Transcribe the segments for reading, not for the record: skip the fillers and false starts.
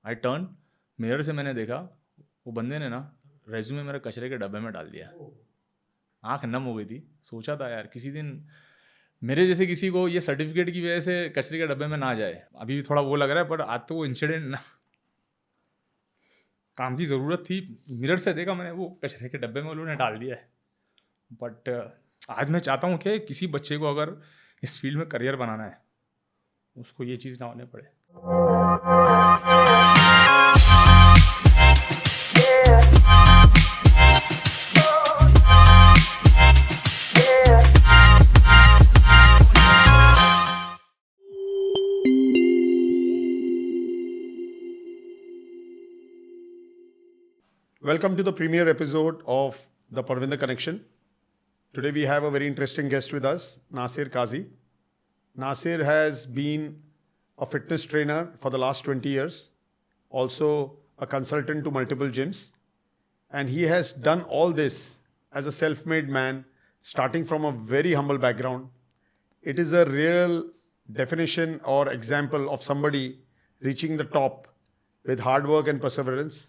I turn, mirror से मैंने देखा वो बंदे ने ना रेज्यूमे मेरा कचरे के डब्बे में डाल दिया। आंख नम हो गई थी। सोचा था यार किसी दिन मेरे जैसे किसी को ये सर्टिफिकेट की वजह से कचरे के डब्बे में ना जाए। अभी भी थोड़ा वो लग रहा है, पर आज तो वो इंसिडेंट ना काम की ज़रूरत थी। मिरर से देखा मैंने, वो कचरे के डब्बे में उन्होंने डाल दिया है। बट आज मैं चाहता हूँ कि किसी बच्चे को अगर इस फील्ड में करियर बनाना है, उसको ये चीज़ ना होने पड़े। Welcome to the premiere episode of the Parvinder Connection. Today we have a very interesting guest with us, Nasir Kazi. Nasir has been a fitness trainer for the last 20 years, also a consultant to multiple gyms, and he has done all this as a self-made man, starting from a very humble background. It is a real definition or example of somebody reaching the top with hard work and perseverance.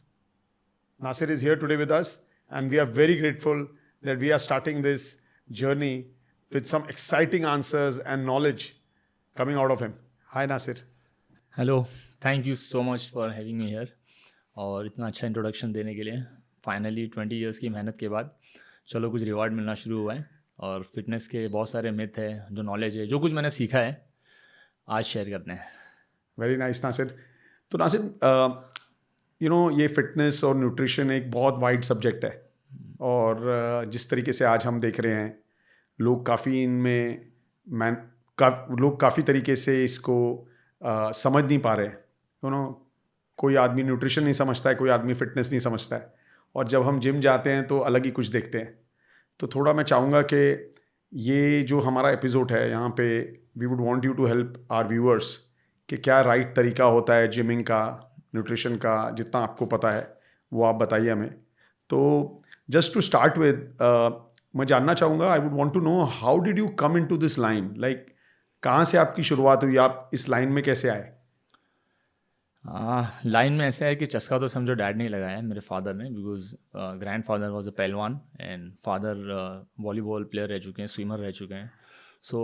Nasir is here today with us, and we are very grateful that we are starting this journey with some exciting answers and knowledge coming out of him. Hi, Nasir. Hello, thank you so much for having me here और इतना अच्छा introduction देने के लिए। Finally 20 years की मेहनत के बाद चलो कुछ रिवार्ड मिलना शुरू हुआ है, और फिटनेस के बहुत सारे मिथ है, जो नॉलेज है, जो कुछ मैंने सीखा है, आज शेयर करते हैं। Very nice Nasir. तो नासिर, ये फिटनेस और न्यूट्रिशन एक बहुत वाइड सब्जेक्ट है, और जिस तरीके से आज हम देख रहे हैं, लोग काफ़ी इनमें लोग काफ़ी तरीके से इसको समझ नहीं पा रहे हैं। कोई आदमी न्यूट्रिशन नहीं समझता है, कोई आदमी फिटनेस नहीं समझता है, और जब हम जिम जाते हैं तो अलग ही कुछ देखते हैं। तो थोड़ा मैं चाहूँगा कि ये जो हमारा एपिसोड है, यहाँ पे we would want you to help our viewers कि क्या राइट तरीका होता है जिमिंग का, न्यूट्रिशन का, जितना आपको पता है वो आप बताइए हमें। तो जस्ट टू स्टार्ट विद, मैं जानना चाहूँगा, I would want to know how did you come into this line, like कहाँ से आपकी शुरुआत हुई, आप इस लाइन में कैसे आए? लाइन में ऐसा है कि चस्का तो समझो डैड ने लगाया है, मेरे फादर ने, because grand father was a पहलवान एंड फादर वॉलीबॉल प्लेयर रह चुके हैं, स्विमर रह चुके हैं। सो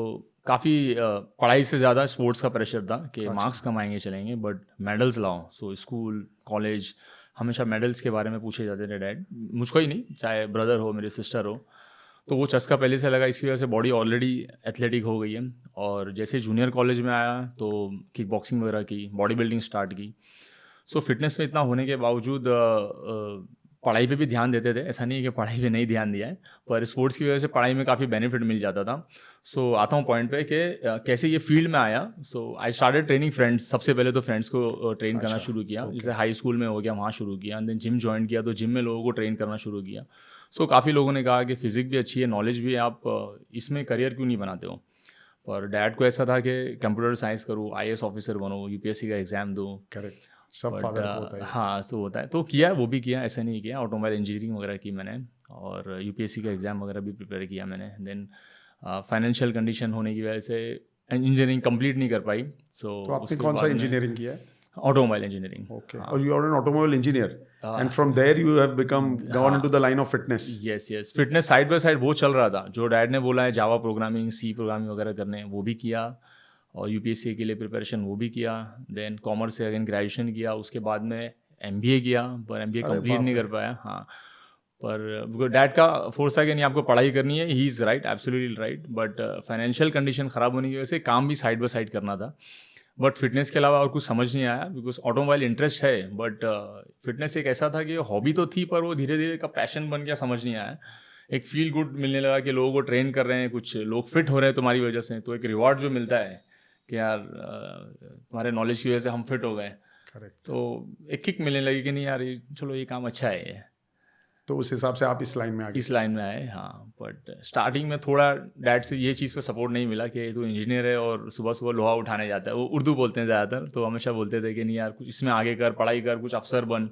काफ़ी पढ़ाई से ज़्यादा स्पोर्ट्स का प्रेशर था कि मार्क्स कमाएंगे चलेंगे, बट मेडल्स लाओ। सो स्कूल कॉलेज हमेशा मेडल्स के बारे में पूछे जाते थे डैड, मुझको ही नहीं, चाहे ब्रदर हो, मेरी सिस्टर हो। तो वो चस्का पहले से लगा, इसकी वजह से बॉडी ऑलरेडी एथलेटिक हो गई है। और जैसे जूनियर कॉलेज में आया तो किक बॉक्सिंग वगैरह की, बॉडी बिल्डिंग स्टार्ट की। सो फिटनेस में इतना होने के बावजूद पढ़ाई पे भी ध्यान देते थे, ऐसा नहीं है कि पढ़ाई पे नहीं ध्यान दिया है, पर स्पोर्ट्स की वजह से पढ़ाई में काफ़ी बेनिफिट मिल जाता था। सो आता हूँ पॉइंट पे कि कैसे ये फील्ड में आया। सो आई स्टार्टेड ट्रेनिंग फ्रेंड्स। सबसे पहले तो फ्रेंड्स को ट्रेन करना शुरू किया, जैसे हाई स्कूल में हो गया, वहाँ शुरू किया। देन जिम ज्वाइन किया तो जिम में लोगों को ट्रेन करना शुरू किया। सो काफ़ी लोगों ने कहा कि फिजिक भी अच्छी है, नॉलेज भी है, आप इसमें करियर क्यों नहीं बनाते हो। और डैड को ऐसा था कि कंप्यूटर साइंस करूँ, IAS ऑफिसर बनो, UPSC का एग्ज़ाम दो। करेक्ट, सब फादर को होता है। हाँ, सो होता है। तो किया, वो भी किया, ऐसा नहीं किया। ऑटोमोबाइल इंजीनियरिंग वगैरह की मैंने, और UPSC का एग्ज़ाम वगैरह भी प्रिपेयर किया मैंने। देन फाइनेंशियल कंडीशन होने की वजह से इंजीनियरिंग कंप्लीट नहीं कर पाई। सो तो आपने कौन सा इंजीनियरिंग किया है? Automobile engineering. ओके, और you are an automobile engineer, and from there you have become gone into the line of fitness. Yes, fitness side by side वो चल रहा था, जो डैड ने बोला है जावा प्रोग्रामिंग, C प्रोग्रामिंग वगैरह करने, वो भी किया। और UPSC के लिए प्रिपरेशन वो भी किया। देन कॉमर्स से अगेन ग्रेजुएशन किया, उसके बाद में MBA किया, पर MBA कंप्लीट नहीं कर पाया। हाँ, पर डैड का फोर्स था कि नहीं, आपको पढ़ाई करनी है। He is right, absolutely right, but financial condition ख़राब होने की वजह से काम भी साइड बाय साइड करना था। बट फिटनेस के अलावा और कुछ समझ नहीं आया, बिकॉज ऑटोमोबाइल इंटरेस्ट है, बट फिटनेस एक ऐसा था कि हॉबी तो थी, पर वो धीरे धीरे का पैशन बन गया, समझ नहीं आया। एक फील गुड मिलने लगा कि लोगों को ट्रेन कर रहे हैं, कुछ लोग फिट हो रहे हैं तुम्हारी वजह से, तो एक रिवॉर्ड जो मिलता है कि यार तुम्हारे नॉलेज की वजह से हम फिट हो गए। करेक्ट। तो एक किक मिलने लगी कि नहीं यार, चलो ये काम अच्छा है ये। तो उस हिसाब से आप इस लाइन में आ गए? इस लाइन में आए, हाँ। बट स्टार्टिंग में थोड़ा डैड से ये चीज़ पे सपोर्ट नहीं मिला कि तू इंजीनियर है और सुबह सुबह लोहा उठाने जाता है। वो उर्दू बोलते हैं ज़्यादातर, तो हमेशा बोलते थे कि नहीं यार, कुछ इसमें आगे कर, पढ़ाई कर, कुछ अफसर बन।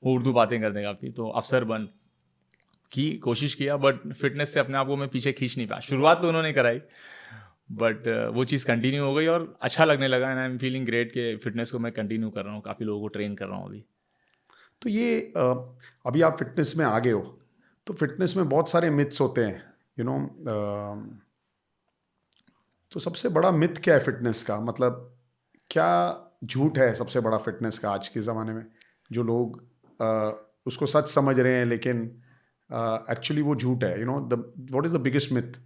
वो उर्दू बातें करते काफ़ी, तो अफसर बन की कोशिश किया, बट फिटनेस से अपने आप को मैं पीछे खींच नहीं पाया। शुरुआत तो उन्होंने कराई, बट वो चीज़ कंटिन्यू हो गई और अच्छा लगने लगा and I am feeling great कि फिटनेस को मैं कंटिन्यू कर रहा हूँ, काफ़ी लोगों को ट्रेन कर रहा हूँ अभी। तो ये अभी आप फिटनेस में आ गए हो, तो फिटनेस में बहुत सारे मिथ्स होते हैं, यू नो। तो सबसे बड़ा मिथ क्या है फिटनेस का? मतलब क्या झूठ है सबसे बड़ा फिटनेस का आज के ज़माने में, जो लोग उसको सच समझ रहे हैं लेकिन एक्चुअली वो झूठ है, you know, the what is the biggest myth?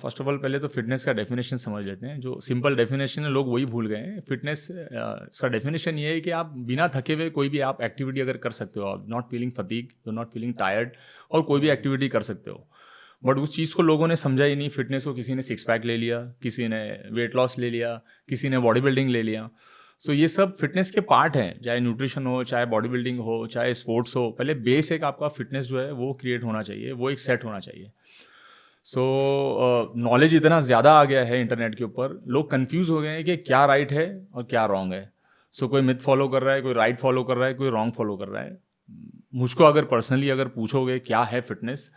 First of all पहले तो फिटनेस का डेफिनेशन समझ लेते हैं। जो सिंपल डेफिनेशन है लोग वही भूल गए हैं। फिटनेस का डेफिनेशन ये है कि आप बिना थके हुए कोई भी आप एक्टिविटी अगर कर सकते हो, आप not feeling fatigue, you not feeling tired, और कोई भी एक्टिविटी कर सकते हो। बट उस चीज़ को लोगों ने समझा ही नहीं। फिटनेस को किसी ने सिक्स पैक ले लिया, किसी ने वेट लॉस ले लिया, किसी ने बॉडी बिल्डिंग ले लिया। सो ये सब फिटनेस के पार्ट हैं, चाहे न्यूट्रिशन हो, चाहे बॉडी बिल्डिंग हो, चाहे स्पोर्ट्स हो। पहले बेस एक आपका फिटनेस जो है वो क्रिएट होना चाहिए, वो एक सेट होना चाहिए। सो नॉलेज इतना ज़्यादा आ गया है इंटरनेट के ऊपर, लोग कंफ्यूज हो गए हैं कि क्या राइट है और क्या रॉन्ग है। सो कोई मिथ फॉलो कर रहा है, कोई राइट फॉलो कर रहा है, कोई रॉन्ग फॉलो कर रहा है। मुझको अगर पर्सनली अगर पूछोगे क्या है फिटनेस,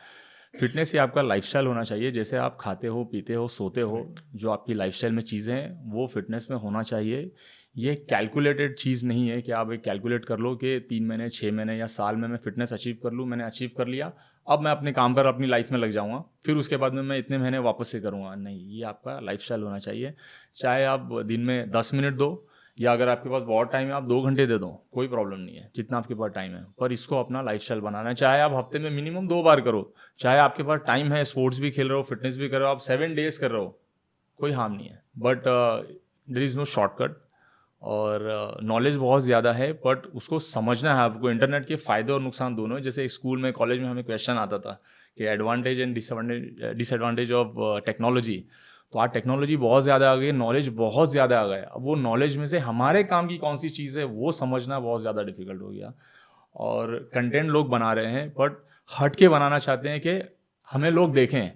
फिटनेस ये आपका लाइफस्टाइल होना चाहिए। जैसे आप खाते हो, पीते हो, सोते हो, जो आपकी लाइफस्टाइल में चीज़ें हैं वो फिटनेस में होना चाहिए। ये कैलकुलेटेड चीज़ नहीं है कि आप एक कैलकुलेट कर लो कि 3 महीने, 6 महीने या साल में मैं फिटनेस अचीव कर लूँ, मैंने अचीव कर लिया, अब मैं अपने काम पर अपनी लाइफ में लग जाऊँगा, फिर उसके बाद में मैं इतने महीने वापस से करूँगा। नहीं, ये आपका लाइफस्टाइल होना चाहिए। चाहे आप दिन में 10 मिनट दो, या अगर आपके पास बहुत टाइम है आप 2 घंटे दे दो, कोई प्रॉब्लम नहीं है, जितना आपके पास टाइम है। पर इसको अपना लाइफस्टाइल बनाना है। चाहे आप हफ्ते में मिनिमम 2 बार करो, चाहे आपके पास टाइम है, स्पोर्ट्स भी खेल रहे हो, फिटनेस भी कर रहे हो, आप 7 डेज कर रहे हो, कोई हार्म नहीं है। But there is no shortcut, और नॉलेज बहुत ज़्यादा है, बट उसको समझना है आपको। इंटरनेट के फ़ायदे और नुकसान दोनों है। जैसे स्कूल में, कॉलेज में हमें क्वेश्चन आता था कि advantage and disadvantage of technology. तो आज टेक्नोलॉजी बहुत ज़्यादा आ गई, नॉलेज बहुत ज़्यादा आ गया। अब वो नॉलेज में से हमारे काम की कौन सी चीज़ है वो समझना बहुत ज़्यादा डिफिकल्ट हो गया। और कंटेंट लोग बना रहे हैं बट हट के बनाना चाहते हैं कि हमें लोग देखें,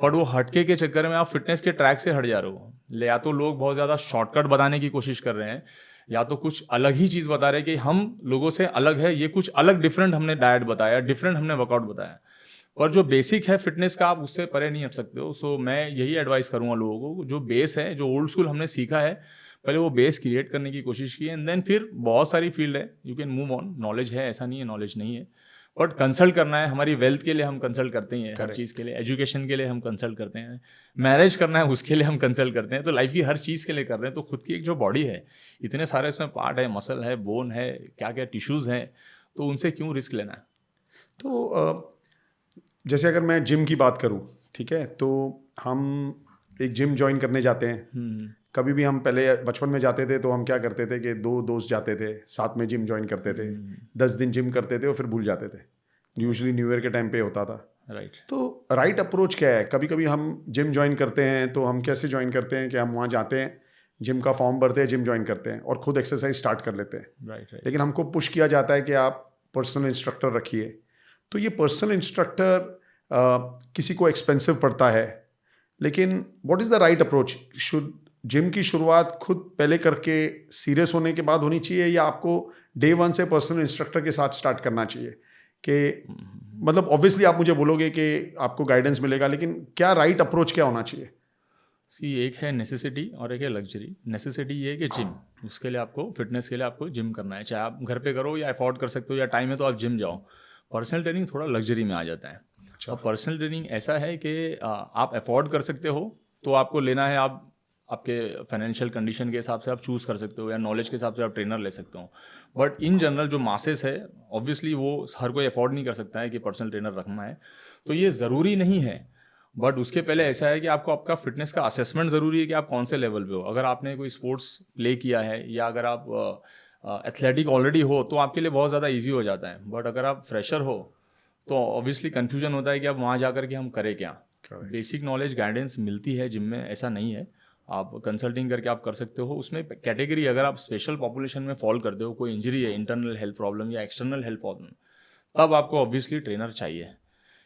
बट वो हटके के चक्कर में आप फिटनेस के ट्रैक से हट जा रहे हो। या तो लोग बहुत ज़्यादा शॉर्टकट बताने की कोशिश कर रहे हैं, या तो कुछ अलग ही चीज़ बता रहे हैं कि हम लोगों से अलग है, ये कुछ अलग डिफरेंट हमने डाइट बताया, डिफरेंट हमने वर्कआउट बताया। पर जो बेसिक है फिटनेस का आप उससे परे नहीं हट सकते हो। सो मैं यही एडवाइस करूँगा लोगों को, जो बेस है, जो ओल्ड स्कूल हमने सीखा है, पहले वो बेस क्रिएट करने की कोशिश की, एंड देन फिर बहुत सारी फील्ड है, you can move on. Knowledge है, ऐसा नहीं है नॉलेज नहीं है, बट कंसल्ट करना है। हमारी वेल्थ के लिए हम कंसल्ट करते ही हैं, हर चीज़ के लिए। एजुकेशन के लिए हम कंसल्ट करते हैं, मैरिज करना है उसके लिए हम कंसल्ट करते हैं। तो लाइफ की हर चीज़ के लिए कर रहे हैं। तो खुद की एक जो बॉडी है, इतने सारे उसमें पार्ट है, मसल है, बोन है, क्या क्या टिश्यूज़ हैं, तो उनसे क्यों रिस्क लेना है। तो जैसे अगर मैं जिम की बात करूं, ठीक है, तो हम एक जिम ज्वाइन करने जाते हैं। कभी भी हम पहले बचपन में जाते थे तो हम क्या करते थे कि 2 दोस्त जाते थे, साथ में जिम ज्वाइन करते थे, 10 दिन जिम करते थे और फिर भूल जाते थे। यूजुअली न्यू ईयर के टाइम पे होता था। राइट। तो राइट अप्रोच क्या है? कभी कभी हम जिम ज्वाइन करते हैं तो हम कैसे ज्वाइन करते हैं कि हम वहाँ जाते हैं, जिम का फॉर्म भरते हैं, जिम ज्वाइन करते हैं और खुद एक्सरसाइज स्टार्ट कर लेते हैं। राइट। लेकिन हमको पुश किया जाता है कि आप पर्सनल इंस्ट्रक्टर रखिए। तो ये पर्सनल इंस्ट्रक्टर किसी को एक्सपेंसिव पड़ता है, लेकिन what is the right approach? Should gym की शुरुआत खुद पहले करके सीरियस होने के बाद होनी चाहिए, या आपको डे 1 से पर्सनल इंस्ट्रक्टर के साथ स्टार्ट करना चाहिए? कि मतलब ऑब्वियसली आप मुझे बोलोगे कि आपको गाइडेंस मिलेगा, लेकिन क्या राइट अप्रोच क्या होना चाहिए? सी, एक है नेसेसिटी और एक है लग्जरी। नेसेसिटी ये है कि जिम, उसके लिए आपको, फिटनेस के लिए आपको जिम करना है, चाहे आप घर पे करो या अफोर्ड कर सकते हो या टाइम है तो आप जिम जाओ। पर्सनल ट्रेनिंग थोड़ा लग्जरी में आ जाता है। और पर्सनल ट्रेनिंग ऐसा है कि आप अफोर्ड कर सकते हो तो आपको लेना है, आप आपके फाइनेंशियल कंडीशन के हिसाब से आप चूज़ कर सकते हो, या नॉलेज के हिसाब से आप ट्रेनर ले सकते हो। बट इन जनरल जो मासेस है, ऑब्वियसली वो हर कोई अफोर्ड नहीं कर सकता है कि पर्सनल ट्रेनर रखना है, तो ये ज़रूरी नहीं है। बट उसके पहले ऐसा है कि आपको आपका फिटनेस का असेसमेंट ज़रूरी है कि आप कौन से लेवल पे हो। अगर आपने कोई स्पोर्ट्स प्ले किया है या अगर आप एथलेटिक ऑलरेडी हो तो आपके लिए बहुत ज़्यादा इजी हो जाता है। बट अगर आप फ्रेशर हो तो ऑब्वियसली कन्फ्यूजन होता है कि अब वहाँ जा कर के हम करें क्या। बेसिक नॉलेज गाइडेंस मिलती है जिम में, ऐसा नहीं है। आप कंसल्टिंग करके आप कर सकते हो। उसमें कैटेगरी, अगर आप स्पेशल पॉपुलेशन में फॉल करते हो, कोई इंजरी है, इंटरनल हेल्थ प्रॉब्लम या एक्सटर्नल हेल्थ प्रॉब्लम, तब आपको ऑब्वियसली ट्रेनर चाहिए।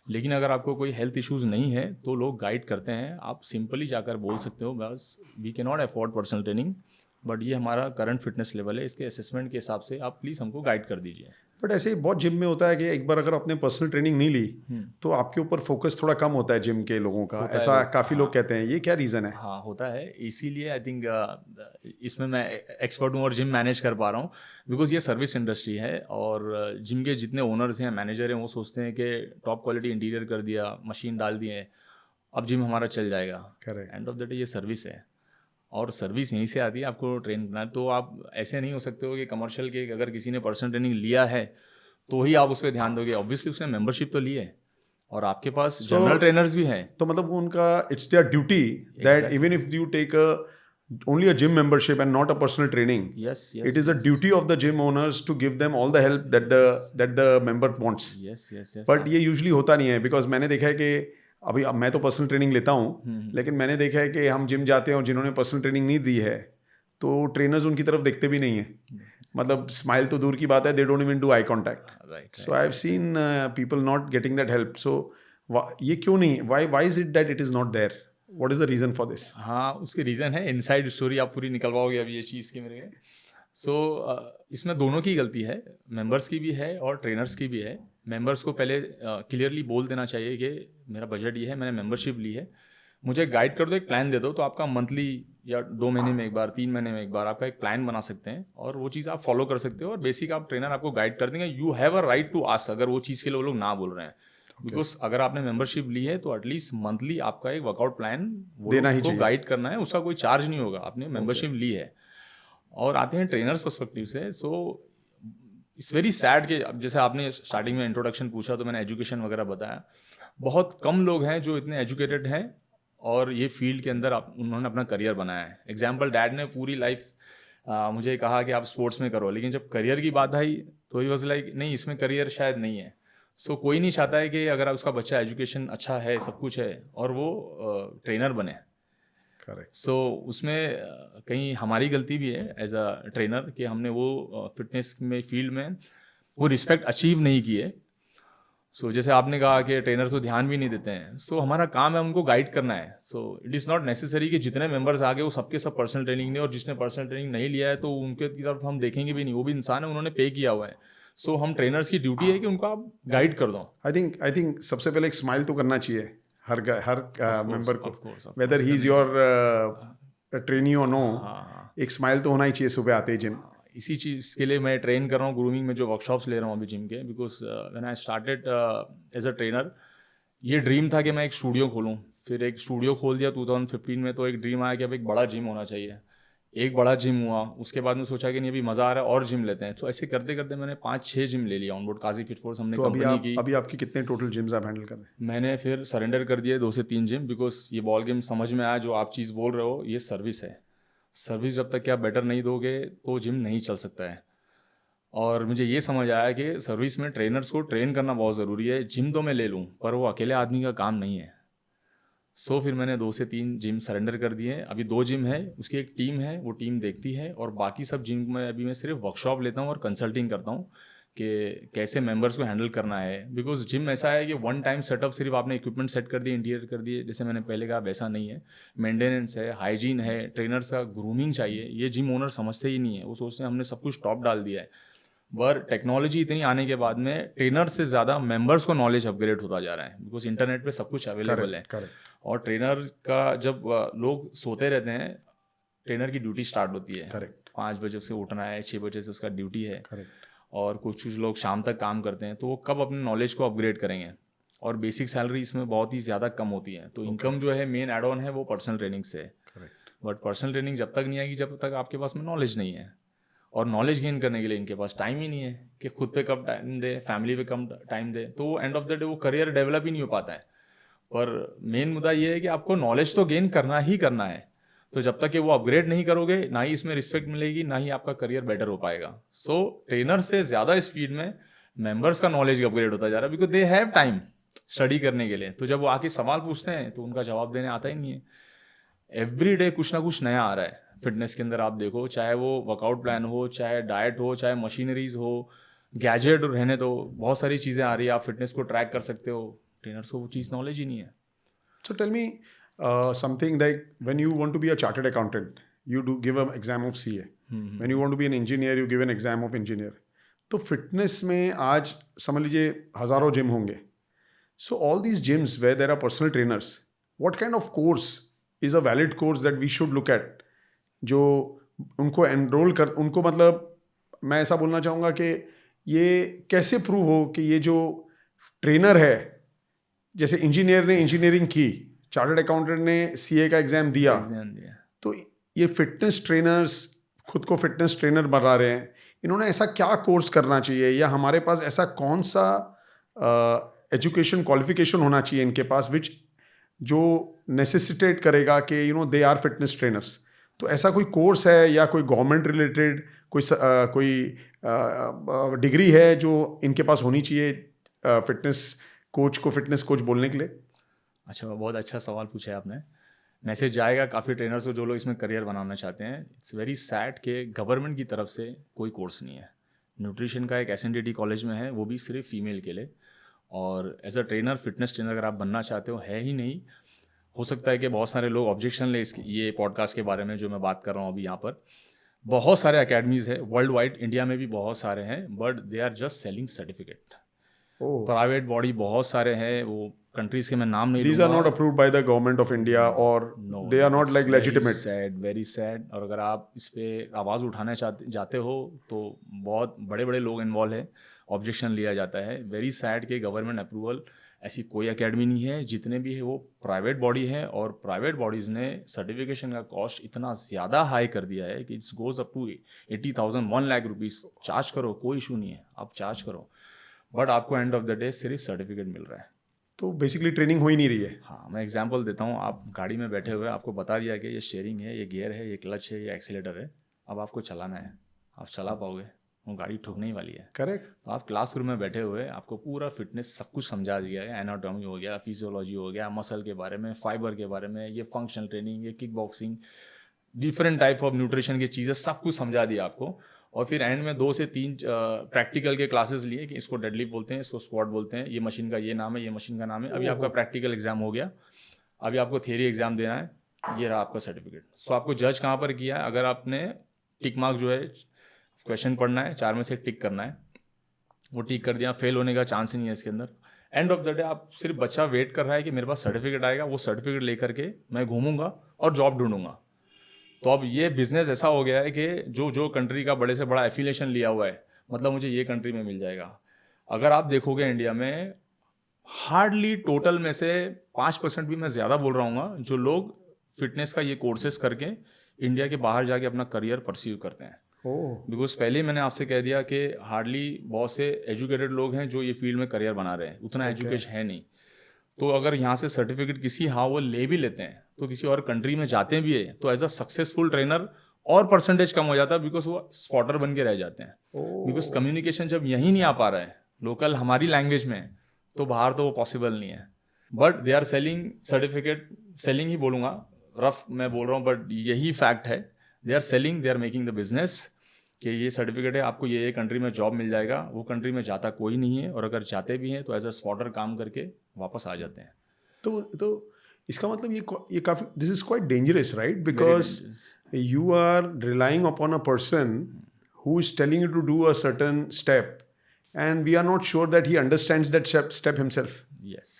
लेकिन अगर आपको कोई हेल्थ इश्यूज़ नहीं है तो लोग गाइड करते हैं, आप सिंपली जाकर बोल सकते हो बस we can not afford personal training, but ये हमारा करंट फिटनेस लेवल है, इसके असेसमेंट के हिसाब से आप प्लीज़ हमको गाइड कर दीजिए। बट ऐसे ही बहुत जिम में होता है कि एक बार अगर आपने पर्सनल ट्रेनिंग नहीं ली तो आपके ऊपर फोकस थोड़ा कम होता है जिम के लोगों का, होता है ऐसा लोग, काफ़ी लोग हाँ। कहते हैं, ये क्या रीज़न है? हाँ, होता है, इसीलिए आई थिंक इसमें मैं एक्सपर्ट हूँ और जिम मैनेज कर पा रहा हूँ, बिकॉज़ ये सर्विस इंडस्ट्री है और जिम के जितने ओनर्स हैं, मैनेजर हैं, वो सोचते हैं कि टॉप क्वालिटी इंटीरियर कर दिया, मशीन डाल दिए, अब जिम हमारा चल जाएगा। Correct. And of the day ये सर्विस है और सर्विस यहीं से आती है, आपको ट्रेन करना है। तो आप ऐसे नहीं हो सकते हो कि कमर्शियल के अगर किसी ने पर्सनल ट्रेनिंग लिया है तो ही आप उस पर ध्यान दोगे। ऑब्वियसली उसने मेंबरशिप तो ली है और आपके पास जनरल ट्रेनर्स भी हैं। तो मतलब वो उनका it's their duty that even if you take only a gym membership and not a personal training, Yes, it is the duty of the gym owners to give them all the help that the member wants. yes. But ये usually होता नहीं है, because मैंने देखा है कि अभी अब मैं तो पर्सनल ट्रेनिंग लेता हूँ, लेकिन मैंने देखा है कि हम जिम जाते हैं और जिन्होंने पर्सनल ट्रेनिंग नहीं दी है तो ट्रेनर्स उनकी तरफ देखते भी नहीं है, मतलब स्माइल तो दूर की बात है, they don't even do eye contact. Right. So I have seen people not getting that help. So ये क्यों नहीं, why is it that it is not there? What is the reason for this? हाँ, उसके reason है, inside story आप पूरी निकलवाओगे अब ये चीज़ की मेरे। सो इसमें दोनों की गलती है, मेंबर्स की भी है और ट्रेनर्स की भी है। मेंबर्स को पहले क्लियरली बोल देना चाहिए कि मेरा बजट ये है, मैंने मेंबरशिप ली है, मुझे गाइड कर दो, एक प्लान दे दो, तो आपका मंथली या 2 महीने में एक बार, 3 महीने में एक बार आपका एक प्लान बना सकते हैं और वो चीज़ आप फॉलो कर सकते हो और बेसिक आप ट्रेनर आपको गाइड कर देंगे। You have a right to ask अगर वो चीज़ के लिए वो लोग ना बोल रहे हैं, बिकॉज अगर आपने मेंबरशिप ली है तो एटलीस्ट मंथली आपका एक वर्कआउट प्लान देना ही को चाहिए। गाइड करना है, उसका कोई चार्ज नहीं होगा, आपने मेंबरशिप ली है। और आते हैं ट्रेनर्स पर्सपेक्टिव से, सो इट्स वेरी सैड कि अब जैसे आपने स्टार्टिंग में इंट्रोडक्शन पूछा तो मैंने एजुकेशन वगैरह बताया, बहुत कम लोग हैं जो इतने एजुकेटेड हैं और ये फील्ड के अंदर उन्होंने अपना करियर बनाया है। एग्जाम्पल, डैड ने पूरी लाइफ मुझे कहा कि आप स्पोर्ट्स में करो, लेकिन जब करियर की बात आई तो ही वॉज लाइक नहीं, इसमें करियर शायद नहीं है। सो कोई नहीं चाहता है कि अगर उसका बच्चा एजुकेशन अच्छा है, सब कुछ है और वो ट्रेनर बने। करेक्ट. सो उसमें कहीं हमारी गलती भी है एज अ ट्रेनर कि हमने वो फिटनेस में फील्ड में वो रिस्पेक्ट अचीव नहीं की है। सो जैसे आपने कहा कि ट्रेनर्स तो ध्यान भी नहीं देते हैं, सो हमारा काम है उनको गाइड करना है। So it is not necessary कि जितने मेंबर्स आ गए वो सबके सब पर्सनल ट्रेनिंग लें और जिसने पर्सनल ट्रेनिंग नहीं लिया है तो उनके तरफ हम देखेंगे भी नहीं, वो भी इंसान है, उन्होंने पे किया हुआ है। सो हम ट्रेनर्स की ड्यूटी है कि उनको आप गाइड कर दो। आई थिंक सबसे पहले एक स्माइल तो करना चाहिए हर मेंबर को, of course, weather he is your trainee और नो, हाँ, एक स्माइल तो होना ही चाहिए सुबह आते ही जिम. इसी चीज़ के लिए मैं ट्रेन कर रहा हूँ, ग्रूमिंग में जो वर्कशॉप्स ले रहा हूँ अभी जिम के, because when I started as a trainer ये ड्रीम था कि मैं एक स्टूडियो खोलूँ। फिर एक स्टूडियो खोल दिया 2015 में, तो एक ड्रीम आया कि अब एक बड़ा जिम होना चाहिए। एक बड़ा जिम हुआ, उसके बाद में सोचा कि नहीं अभी मज़ा आ रहा है और जिम लेते हैं। तो ऐसे करते करते मैंने 5-6 जिम ले लिया ऑनबोर्ड। काजी फिट फोर्स हमने तो कंपनी की। अभी आपकी कितने टोटल जिम्स आप हैंडल कर रहे हैं? मैंने फिर सरेंडर कर दिए 2 से 3 जिम, बिकॉज ये बॉल गेम समझ में आया, जो आप चीज़ बोल रहे हो ये सर्विस है। सर्विस जब तक क्या बेटर नहीं दोगे तो जिम नहीं चल सकता है। और मुझे ये समझ आया कि सर्विस में ट्रेनर्स को ट्रेन करना बहुत ज़रूरी है। जिम तो मैं ले लूँ पर वो अकेले आदमी का काम नहीं है। सो फिर मैंने 2 से 3 जिम सरेंडर कर दिए। अभी 2 जिम है, उसकी एक टीम है, वो टीम देखती है, और बाकी सब जिम में अभी मैं सिर्फ वर्कशॉप लेता हूँ और कंसल्टिंग करता हूँ कि कैसे मेंबर्स को हैंडल करना है। बिकॉज जिम ऐसा है कि वन टाइम सेटअप, सिर्फ आपने इक्विपमेंट सेट कर दिए, इंटीरियर कर दिए, जैसे मैंने पहले कहा वैसा नहीं है। मेंटेनेंस है, हाइजीन है, ट्रेनर्स का ग्रूमिंग चाहिए, ये जिम ओनर समझते ही नहीं है। वो सोचते हैं हमने सब कुछ टॉप डाल दिया है। पर टेक्नोलॉजी इतनी आने के बाद में ट्रेनर से ज़्यादा मेंबर्स को नॉलेज अपग्रेड होता जा रहा है, बिकॉज इंटरनेट पे सब कुछ अवेलेबल है। करेक्ट. और ट्रेनर का जब लोग सोते रहते हैं, ट्रेनर की ड्यूटी स्टार्ट होती है। करेक्ट. 5 बजे से उठना है, 6 बजे से उसका ड्यूटी है। करेक्ट. और कुछ लोग शाम तक काम करते हैं, तो वो कब अपने नॉलेज को अपग्रेड करेंगे? और बेसिक सैलरी इसमें बहुत ही ज़्यादा कम होती है। तो इनकम जो है मेन एड ऑन है वो पर्सनल ट्रेनिंग से है। करेक्ट. बट पर्सनल ट्रेनिंग जब तक नहीं आएगी जब तक आपके पास में नॉलेज नहीं है। और नॉलेज गेन करने के लिए इनके पास टाइम ही नहीं है कि खुद पे कब टाइम दे, फैमिली पे कम टाइम दे, तो एंड ऑफ द डे वो करियर डेवलप ही नहीं हो पाता है। पर मेन मुद्दा ये है कि आपको नॉलेज तो गेन करना ही करना है। तो जब तक कि वो अपग्रेड नहीं करोगे, ना ही इसमें रिस्पेक्ट मिलेगी, ना ही आपका करियर बेटर हो पाएगा। सो ट्रेनर से ज़्यादा स्पीड में मेंबर्स का नॉलेज अपग्रेड होता जा रहा है, because they have time study करने के लिए। तो जब वो आके सवाल पूछते हैं तो उनका जवाब देने आता ही नहीं है। एवरी डे कुछ ना कुछ नया आ रहा है फिटनेस के अंदर। आप देखो, चाहे वो वर्कआउट प्लान हो, चाहे डाइट हो, चाहे मशीनरीज हो, गैजेट रहने दो, बहुत सारी चीज़ें आ रही है। आप फिटनेस को ट्रैक कर सकते हो, ट्रेनर्स को वो चीज़ नॉलेज ही नहीं है। So tell me something like when you want to be a chartered accountant, you do give an exam of CA. When you want to be an engineer, you give an exam of engineer. तो fitness में आज समझ लीजिए हज़ारों gym होंगे. So all these gyms where there are personal trainers, what kind of course is a valid course that we should look at? जो उनको enrol कर, उनको मतलब मैं ऐसा बोलना चाहूँगा कि ये कैसे प्रूव हो कि ये जो ट्रेनर है, जैसे इंजीनियर ने इंजीनियरिंग की, चार्टर्ड अकाउंटेंट ने CA का एग्जाम दिया, तो ये फिटनेस ट्रेनर्स खुद को फिटनेस ट्रेनर बना रहे हैं, इन्होंने ऐसा क्या कोर्स करना चाहिए, या हमारे पास ऐसा कौन सा एजुकेशन क्वालिफिकेशन होना चाहिए इनके पास विच जो नेसेसिटेट करेगा कि दे आर फिटनेस ट्रेनर्स. तो ऐसा कोई कोर्स है या कोई गवर्नमेंट रिलेटेड कोई डिग्री है जो इनके पास होनी चाहिए फिटनेस कोच बोलने के लिए? अच्छा, बहुत अच्छा सवाल पूछा है आपने. मैसेज जाएगा काफ़ी ट्रेनर्स को जो लोग इसमें करियर बनाना चाहते हैं. इट्स वेरी सैड कि गवर्नमेंट की तरफ से कोई कोर्स नहीं है. न्यूट्रिशन का एक SNDT कॉलेज में है, वो भी सिर्फ फीमेल के लिए. और as a trainer, fitness trainer अगर आप बनना चाहते हो, है ही नहीं. हो सकता है कि बहुत सारे लोग ऑब्जेक्शन ले ये पॉडकास्ट के बारे में जो मैं बात कर रहा हूँ अभी यहाँ पर. बहुत सारे अकेडमीज़ है वर्ल्ड वाइड, इंडिया में भी बहुत सारे हैं, but they are just selling certificate. Private body बहुत सारे हैं, वो कंट्रीज के मैं नाम नहीं These are not approved by the government of India or they are not like legitimate. Very sad. और अगर आप इस पे आवाज़ उठाने जाते हो तो बहुत बड़े बड़े लोग इन्वॉल्व है, ऑब्जेक्शन लिया जाता है. वेरी सैड कि गवर्नमेंट अप्रूवल ऐसी कोई एकेडमी नहीं है. जितने भी है वो प्राइवेट बॉडी है, और प्राइवेट बॉडीज़ ने सर्टिफिकेशन का कॉस्ट इतना ज़्यादा हाई कर दिया है कि it's goes up to 80,000 1 lakh rupees. Charge करो, कोई इशू नहीं है, आप चार्ज करो, बट आपको एंड ऑफ द डे सिर्फ सर्टिफिकेट मिल रहा है. तो बेसिकली ट्रेनिंग हो ही नहीं रही है. हाँ, मैं एग्जांपल देता हूँ. आप गाड़ी में बैठे हुए, आपको बता दिया कि ये शेयरिंग है, ये गियर है, ये क्लच है, ये एक्सीलेटर है. अब आपको चलाना है, आप चला पाओगे? वो गाड़ी ठुकने ही वाली है. करेक्ट. तो आप क्लासरूम में बैठे हुए, आपको पूरा फिटनेस सब कुछ समझा दिया है. एनाटॉमी हो गया, फिजियोलॉजी हो गया, मसल के बारे में, फाइबर के बारे में, ये फंक्शनल ट्रेनिंग, ये kick boxing, different type of nutrition की चीज़ें, सब कुछ समझा दिया आपको. और फिर एंड में 2 से 3 प्रैक्टिकल के क्लासेस लिए कि इसको डेडलिफ्ट बोलते हैं, इसको स्क्वाट बोलते हैं, ये मशीन का ये नाम है, ये मशीन का नाम है. अभी आपका प्रैक्टिकल एग्जाम हो गया, अभी आपको थियरी एग्जाम देना है, ये रहा आपका सर्टिफिकेट. सो आपको जज कहाँ पर किया है? अगर आपने टिक मार्क जो है, क्वेश्चन पढ़ना है, 4 में से टिक करना है, वो टिक कर दिया, फेल होने का चांस ही नहीं है इसके अंदर. एंड ऑफ द डे आप सिर्फ बच्चा वेट कर रहा है कि मेरे पास सर्टिफिकेट आएगा, वो सर्टिफिकेट लेकर के मैं घूमूंगा और जॉब ढूंढूंगा. तो अब ये बिजनेस ऐसा हो गया है कि जो कंट्री का बड़े से बड़ा एफिलिएशन लिया हुआ है, मतलब मुझे ये कंट्री में मिल जाएगा. अगर आप देखोगे इंडिया में हार्डली टोटल में से 5% भी मैं ज़्यादा बोल रहा हूँ जो लोग फिटनेस का ये कोर्सेस करके इंडिया के बाहर जाके अपना करियर परस्यू करते हैं. बिकॉज पहले मैंने आपसे कह दिया कि हार्डली बहुत से एजुकेटेड लोग हैं जो ये फील्ड में करियर बना रहे हैं, उतना एजुकेशन है नहीं. तो अगर यहाँ से सर्टिफिकेट किसी वो ले भी लेते हैं, तो किसी और कंट्री में जाते भी है, तो एज अ सक्सेसफुल ट्रेनर और परसेंटेज कम हो जाता है, बिकॉज वो स्पॉटर बन के रह जाते हैं. बिकॉज कम्युनिकेशन जब यहीं नहीं आ पा रहा है लोकल हमारी लैंग्वेज में, तो बाहर तो वो पॉसिबल नहीं है. But they are selling certificate, selling ही बोलूँगा, रफ मैं बोल रहा हूँ, बट यही फैक्ट है. They are selling, they are making the business कि ये सर्टिफिकेट है, आपको ये कंट्री में जॉब मिल जाएगा. वो कंट्री में जाता कोई नहीं है, और अगर जाते भी हैं तो एज अ स्पॉटर काम करके वापस आ जाते हैं. तो इसका मतलब ये काफ़ी, this is quite dangerous, right? Because you are relying upon a person who is telling you to do a certain step, and we are not sure that he understands that step himself. Yes.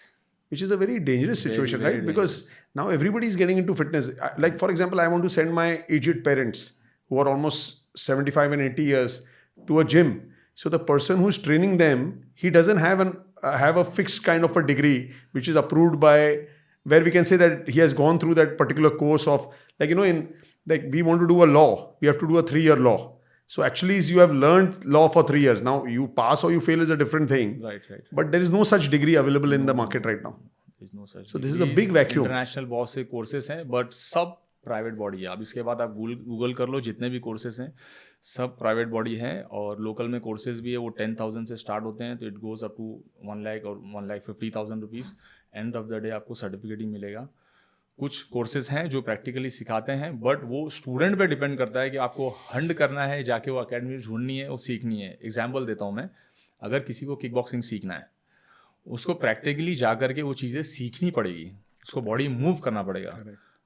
Which is a very dangerous situation, very right? Because now everybody is getting into fitness. Like, for example, I want to send my aged parents who are almost 75 and 80 years to a gym. So the person who's training them, he doesn't have a fixed kind of a degree which is approved by, where we can say that he has gone through that particular course of, like, like we want to do a law, we have to do a 3-year law. So actually you have learned law for 3 years. Now you pass or you fail is a different thing. Right. But there is no such degree available in the market right now. There is no such. So this is a big vacuum. International बहुत से courses हैं, but सब private body है. अब इसके बाद आप Google कर लो, जितने भी कोर्सेज हैं सब प्राइवेट बॉडी हैं. और लोकल में कोर्सेज भी है, वो 10,000 से स्टार्ट होते हैं, तो it goes up to 1 lakh और 1,50,000 rupees. End of the day आपको सर्टिफिकेट ही मिलेगा. कुछ कोर्सेज हैं जो प्रैक्टिकली सिखाते हैं, बट वो स्टूडेंट पे डिपेंड करता है कि आपको हंड करना है, जाके वो अकेडमी ढूंढनी है, वो सीखनी है. एग्जाम्पल देता हूँ मैं, अगर किसी को किक बॉक्सिंग सीखना है, उसको प्रैक्टिकली जा करके वो चीज़ें सीखनी पड़ेगी, उसको बॉडी मूव करना पड़ेगा.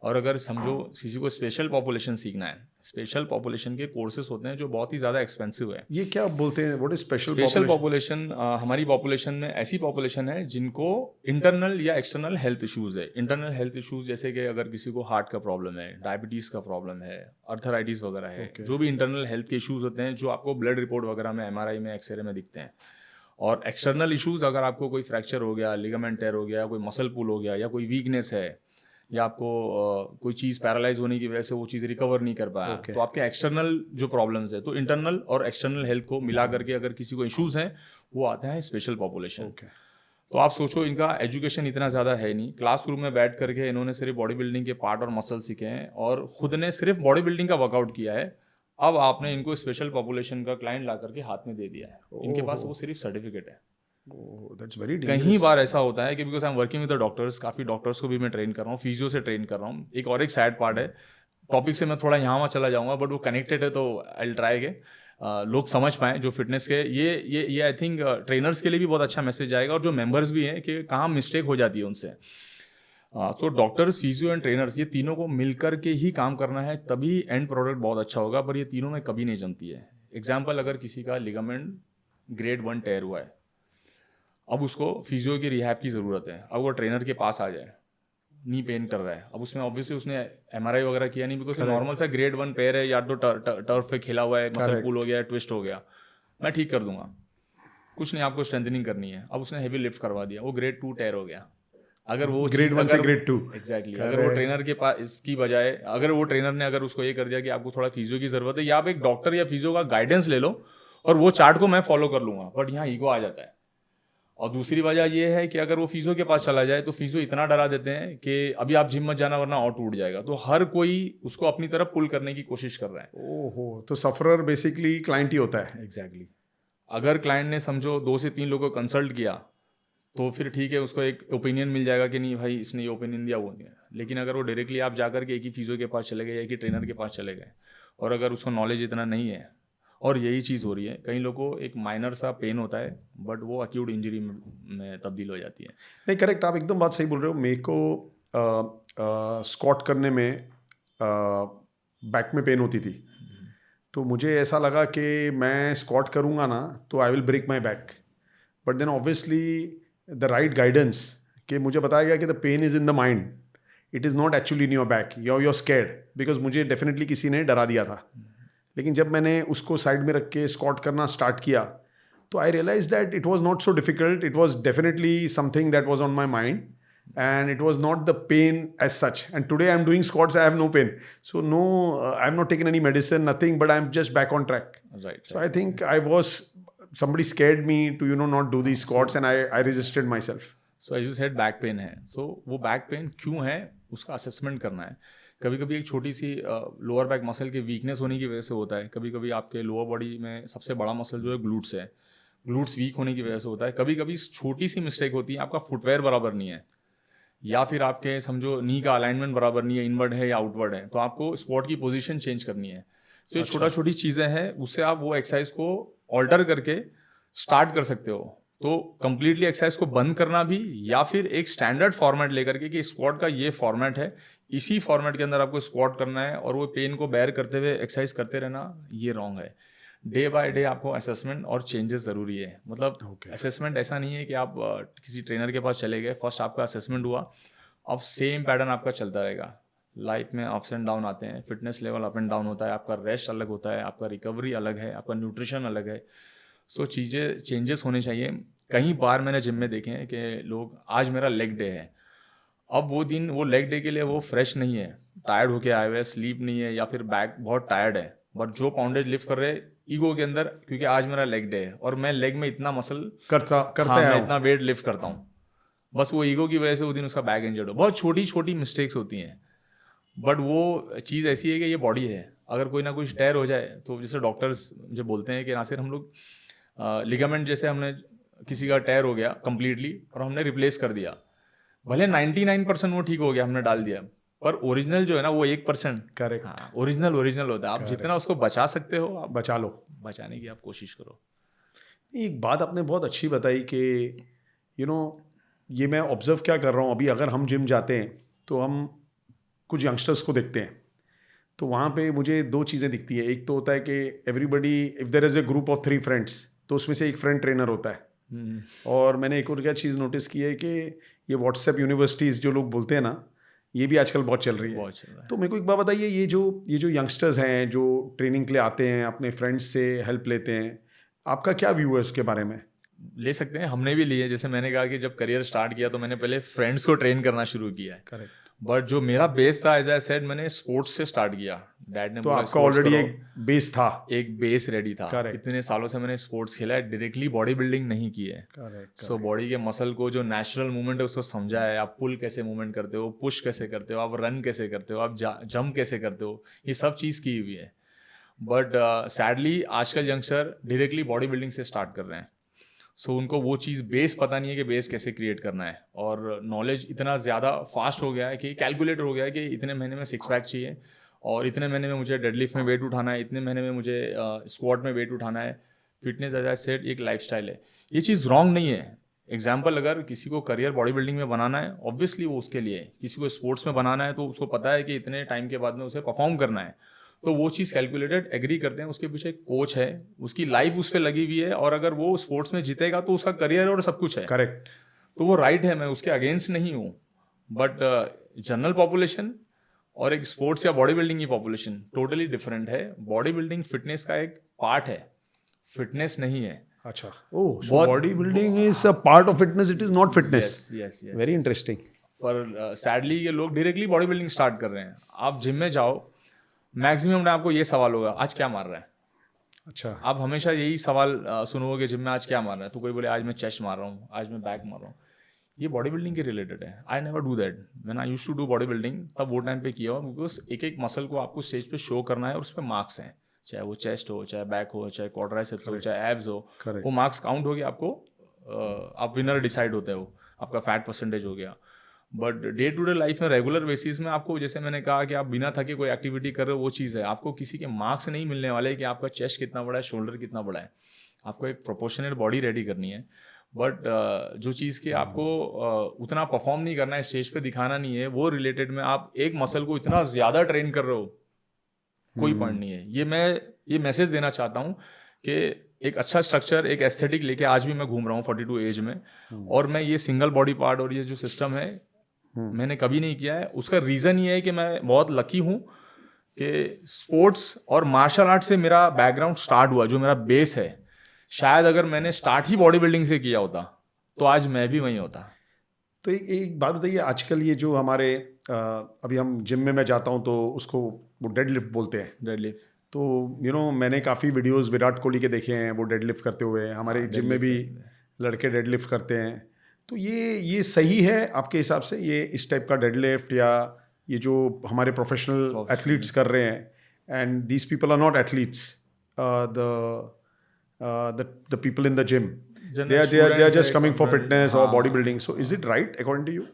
और अगर समझो किसी को स्पेशल पॉपुलेशन सीखना है, स्पेशल पॉपुलेशन के कोर्सेज होते हैं जो बहुत ही ज़्यादा एक्सपेंसिव है। ये क्या बोलते हैं, what is special special population? Population हमारी पॉपुलेशन में ऐसी पॉपुलेशन है जिनको इंटरनल या एक्सटर्नल हेल्थ इश्यूज है। इंटरनल हेल्थ इश्यूज जैसे कि अगर किसी को हार्ट का प्रॉब्लम है, डायबिटीज़ का प्रॉब्लम है, अर्थराइटिस वगैरह है, Okay. जो भी इंटरनल हेल्थ के इश्यूज होते हैं जो आपको ब्लड रिपोर्ट वगैरह में, एमआरआई में, एक्सरे में दिखते हैं। और एक्सटर्नल इश्यूज अगर आपको कोई फ्रैक्चर हो गया, लिगामेंट टेयर हो गया, कोई मसल पुल हो गया, या कोई वीकनेस है, या आपको कोई चीज़ पैरालाइज होने की वजह से वो चीज़ रिकवर नहीं कर पाया, Okay. तो आपके एक्सटर्नल जो प्रॉब्लम्स है, तो इंटरनल और एक्सटर्नल हेल्थ को मिला करके अगर किसी को इश्यूज हैं, वो आते हैं स्पेशल पॉपुलेशन। ओके, तो आप सोचो, इनका एजुकेशन इतना ज़्यादा है नहीं, क्लासरूम में बैठ करके इन्होंने सिर्फ बॉडी बिल्डिंग के पार्ट और मसल सीखे हैं और खुद ने सिर्फ बॉडी बिल्डिंग का वर्कआउट किया है। अब आपने इनको स्पेशल पॉपुलेशन का क्लाइंट ला करके हाथ में दे दिया है, इनके पास वो सिर्फ सर्टिफिकेट है। दैट्स वेरी कहीं डेंजरस। बार ऐसा होता है कि because I am working with the doctors, काफ़ी डॉक्टर्स को भी मैं ट्रेन कर रहा हूँ, फिजियो से ट्रेन कर रहा हूँ। एक और एक सैड पार्ट है, टॉपिक से मैं थोड़ा यहाँ वहाँ चला जाऊँगा बट वो कनेक्टेड है, तो आई विल ट्राई के लोग समझ पाएँ जो फिटनेस के ये आई थिंक ट्रेनर्स के लिए भी बहुत अच्छा मैसेज आएगा, और जो मेंबर्स भी हैं कि कहाँ मिस्टेक हो जाती है उनसे। So doctors, physio and trainers, ये तीनों को मिलकर के ही काम करना है, तभी एंड प्रोडक्ट बहुत अच्छा होगा, पर ये तीनों में कभी नहीं जमती है। एग्जाम्पल, अगर किसी का लिगामेंट ग्रेड 1 टेयर हुआ है, अब उसको फिजियो की रिहैब की ज़रूरत है, अब वो ट्रेनर के पास आ जाए, नी पेन कर रहा है, अब उसमें ऑब्वियसली उसने एमआरआई वगैरह किया नहीं, बिकॉज नॉर्मल सा ग्रेड 1 पेयर है, या तो टर्फ पे खेला हुआ है, मसल पुल हो गया, ट्विस्ट हो गया, मैं ठीक कर दूंगा, कुछ नहीं, आपको स्ट्रेंथनिंग करनी है। अब उसने हेवी लिफ्ट करवा दिया, वो ग्रेड 2 टेयर हो गया। अगर वो ग्रेड 1 से ग्रेड 2, एग्जैक्टली, अगर वो ट्रेनर के पास इसकी बजाय, अगर वो ट्रेनर ने अगर उसको ये कर दिया कि आपको थोड़ा फिजियो की जरूरत है, या आप एक डॉक्टर या फिजियो का गाइडेंस ले लो और वो चार्ट को मैं फॉलो कर लूंगा, बट यहाँ ईगो आ जाता है। और दूसरी वजह ये है कि अगर वो फिजियो के पास चला जाए तो फिजियो इतना डरा देते हैं कि अभी आप जिम मत जाना वरना और टूट जाएगा, तो हर कोई उसको अपनी तरफ पुल करने की कोशिश कर रहा है। ओहो, तो सफरर बेसिकली क्लाइंट ही होता है। एग्जैक्टली। अगर क्लाइंट ने समझो 2 से 3 लोगों को कंसल्ट किया तो फिर ठीक है, उसको एक ओपिनियन मिल जाएगा कि नहीं भाई इसने ये ओपिनियन दिया, वो दिया। लेकिन अगर वो डायरेक्टली आप जाकर के एक ही फिजियो के पास चले गए, एक ही ट्रेनर के पास चले गए, और अगर उसको नॉलेज इतना नहीं है, और यही चीज़ हो रही है, कई लोगों को एक माइनर सा पेन होता है बट वो अक्यूट इंजरी में तब्दील हो जाती है। नहीं, करेक्ट, आप एकदम बात सही बोल रहे हो। मेरे को स्क्वाट करने में बैक में पेन होती थी, तो मुझे ऐसा लगा कि मैं स्क्वाट करूँगा ना तो I will break my back, but then obviously the right guidance, कि मुझे बताया गया कि the pain is in the mind, it is not actually in your back, you're scared, because मुझे डेफिनेटली किसी ने डरा दिया था। लेकिन जब मैंने उसको साइड में रख के स्क्वाट करना स्टार्ट किया तो I realise that it was not so difficult, it was definitely something that was on my mind and it was not the pain as such, and today I'm doing squats, I have no pain, so no, I'm not taking any medicine, nothing, but I'm just back on track. Right. So I think somebody scared me to not do these squats, and I resisted myself. So as you said back pain है, so वो back pain क्यों है उसका assessment करना है। कभी कभी एक छोटी सी लोअर बैक मसल के वीकनेस होने की वजह से होता है, कभी कभी आपके लोअर बॉडी में सबसे बड़ा मसल जो है ग्लूट्स है, ग्लूट्स वीक होने की वजह से होता है। कभी कभी छोटी सी मिस्टेक होती है, आपका फुटवेयर बराबर नहीं है, या फिर आपके समझो नी का अलाइनमेंट बराबर नहीं है, इनवर्ड है या आउटवर्ड है, तो आपको स्क्वाट की पोजीशन चेंज करनी है। सो ये छोटा छोटी चीज़ें हैं, उससे आप वो एक्सरसाइज को ऑल्टर करके स्टार्ट कर सकते हो। तो कंप्लीटली एक्सरसाइज को बंद करना भी, या फिर एक स्टैंडर्ड फॉर्मेट लेकर के कि स्क्वाट का ये फॉर्मेट है, इसी फॉर्मेट के अंदर आपको स्क्वाट करना है और वो पेन को बेयर करते हुए एक्सरसाइज करते रहना, ये रॉन्ग है। डे बाय डे आपको असेसमेंट और चेंजेस ज़रूरी है। मतलब असेसमेंट ऐसा नहीं है कि आप किसी ट्रेनर के पास चले गए, फर्स्ट आपका असेसमेंट हुआ, अब सेम पैटर्न आपका चलता रहेगा। लाइफ में अप्स एंड डाउन आते हैं, fitness level up and down होता है, आपका रेस्ट अलग होता है, आपका रिकवरी अलग है, आपका न्यूट्रिशन अलग है। सो चीज़ें चेंजेस होने चाहिए। कई बार मैंने जिम में देखे हैं कि लोग, आज मेरा लेग डे है, अब वो दिन वो लेग डे के लिए वो फ्रेश नहीं है, टायर्ड होके आए हुए, स्लीप नहीं है, या फिर बैक बहुत टायर्ड है, बट जो पाउंडेज लिफ्ट कर रहे ईगो के अंदर, क्योंकि आज मेरा लेग डे है और मैं लेग में इतना मसल करते मैं इतना वेट लिफ्ट करता हूँ, बस वो ईगो की वजह से वो दिन उसका बैक इंजर्ड हो। बहुत छोटी छोटी मिस्टेक्स होती हैं, बट वो चीज़ ऐसी है कि ये बॉडी है, अगर कोई ना कोई टेयर हो जाए तो जैसे डॉक्टर्स मुझे बोलते हैं कि नासिर हम लोग लिगामेंट, जैसे हमने किसी का टेयर हो गया कंप्लीटली और हमने रिप्लेस कर दिया, भले 99% वो ठीक हो गया, हमने डाल दिया, पर ओरिजिनल जो है ना वो 1%, करेक्ट, हाँ, ओरिजिनल होता है। आप जितना उसको बचा सकते हो आप बचा लो, बचाने की आप कोशिश करो। एक बात आपने बहुत अच्छी बताई कि ये मैं ऑब्जर्व क्या कर रहा हूँ अभी, अगर हम जिम जाते हैं तो हम कुछ यंगस्टर्स को देखते हैं, तो वहाँ पे मुझे 2 चीज़ें दिखती है। एक तो होता है कि everybody, if there is a group of 3 friends, तो उसमें से एक फ्रेंड ट्रेनर होता है। और मैंने एक और क्या चीज़ नोटिस की है कि ये व्हाट्सएप यूनिवर्सिटीज़ जो लोग बोलते हैं ना, ये भी आजकल बहुत चल रही है। बहुत चल रहा है। तो मेरे को एक बात बताइए, ये जो यंगस्टर्स हैं जो ट्रेनिंग के लिए आते हैं, अपने फ्रेंड्स से हेल्प लेते हैं, आपका क्या व्यू है उसके बारे में? ले सकते हैं, हमने भी लिए। जैसे मैंने कहा कि जब करियर स्टार्ट किया तो मैंने पहले फ्रेंड्स को ट्रेन करना शुरू किया है। करेक्ट। बट जो मेरा बेस था, एज आई सेड, मैंने स्पोर्ट्स से स्टार्ट किया। डैड ने तो बोला आपका स्पोर्ट्स ऑलरेडी करो, एक बेस था। एक बेस रेडी था। Correct. इतने सालों से मैंने स्पोर्ट्स खेला है, डायरेक्टली बॉडी बिल्डिंग नहीं की है। करेक्ट। सो बॉडी के मसल को, जो नेचुरल मूवमेंट है उसको समझा है। आप पुल कैसे मूवमेंट करते हो, पुश कैसे करते हो, आप रन कैसे करते हो, आप जंप कैसे करते हो, ये सब चीज़ की हुई है। बट सैडली आजकल यंगस्टर डायरेक्टली बॉडी बिल्डिंग से स्टार्ट कर रहे हैं। सो उनको वो चीज़ बेस पता नहीं है कि बेस कैसे क्रिएट करना है। और नॉलेज इतना ज़्यादा फास्ट हो गया है कि कैलकुलेटर हो गया है कि इतने महीने में 6 पैक चाहिए, और इतने महीने में मुझे डेडलिफ्ट में वेट उठाना है, इतने महीने में मुझे स्क्वाट में वेट उठाना है। फिटनेस एज आई सेड एक लाइफस्टाइल है। ये चीज़ रॉन्ग नहीं है। एग्जाम्पल, अगर किसी को करियर बॉडी बिल्डिंग में बनाना है, ऑब्वियसली वो उसके लिए है। किसी को स्पोर्ट्स में बनाना है तो उसको पता है कि इतने टाइम के बाद में उसे परफॉर्म करना है, तो वो चीज़ कैलकुलेटेड एग्री करते हैं। उसके पीछे एक कोच है, उसकी लाइफ उस पर लगी हुई है, और अगर वो स्पोर्ट्स में जीतेगा तो उसका करियर और सब कुछ है। करेक्ट। तो वो राइट है, मैं उसके अगेंस्ट नहीं हूँ। बट जनरल पॉपुलेशन और एक स्पोर्ट्स या बॉडी बिल्डिंग की पॉपुलेशन टोटली डिफरेंट है। बॉडी बिल्डिंग फिटनेस का एक पार्ट है, फिटनेस नहीं है। अच्छा। ओह, सो बहुत- body building is a part of fitness, it is not fitness. Yes yes. Very interesting. पर सैडली ये लोग डायरेक्टली बॉडी बिल्डिंग स्टार्ट कर रहे हैं। आप जिम में जाओ, मैक्सिमम में आपको ये सवाल होगा, आज क्या मार रहा है। अच्छा। आप हमेशा यही सवाल सुनोगे जिम में, आज क्या मार रहा है। तो कोई बोले आज मैं चेस्ट मार रहा हूँ, आज मैं बैक मार रहा हूँ। ये बॉडी बिल्डिंग के रिलेटेड है। I never do that. When I used to do body building, तब वो टाइम पे किया, बिकॉज एक एक मसल को आपको स्टेज पे शो करना है और उस पर मार्क्स हैं, चाहे वो चेस्ट हो, चाहे बैक हो, चाहे क्वाड्राइसेप्स हो, चाहे एब्स हो। Correct. वो मार्क्स काउंट हो गया, आपको आप विनर डिसाइड होते हो, आपका फैट परसेंटेज हो गया। But day to day life में रेगुलर बेसिस में आपको, जैसे मैंने कहा कि आप बिना थके कोई एक्टिविटी कर रहे हो, वो चीज़ है। आपको किसी के मार्क्स नहीं मिलने वाले कि आपका चेस्ट कितना बड़ा है, शोल्डर कितना बड़ा है। आपको एक प्रोपोर्शनल बॉडी रेडी करनी है। बट जो चीज़ के आपको उतना परफॉर्म नहीं करना है, स्टेज पे दिखाना नहीं है, वो रिलेटेड में आप एक मसल को इतना ज़्यादा ट्रेन कर रहे हो, कोई पॉइंट नहीं है। ये मैसेज देना चाहता हूँ कि एक अच्छा स्ट्रक्चर, एक एस्थेटिक लेके आज भी मैं घूम रहा हूँ 42 एज में, और मैं ये सिंगल बॉडी पार्ट और ये जो सिस्टम है मैंने कभी नहीं किया है। उसका रीज़न ये है कि मैं बहुत लकी हूँ कि स्पोर्ट्स और मार्शल आर्ट से मेरा बैकग्राउंड स्टार्ट हुआ, जो मेरा बेस है। शायद अगर मैंने स्टार्ट ही बॉडी बिल्डिंग से किया होता तो आज मैं भी वहीं होता। तो एक बात बताइए, आजकल ये जो हमारे अभी हम जिम में मैं जाता हूँ तो उसको वो डेडलिफ्ट बोलते हैं। डेडलिफ्ट, तो मैंने काफ़ी वीडियोस विराट कोहली के देखे हैं, वो डेडलिफ्ट करते हुए। हमारे जिम में भी लड़के डेडलिफ्ट करते हैं। तो ये सही है आपके हिसाब से, ये इस टाइप का डेडलिफ्ट, या ये जो हमारे प्रोफेशनल एथलीट्स कर रहे हैं, and these people are not athletes, the people in the gym, they are just coming for fitness or bodybuilding, so is it right according to you?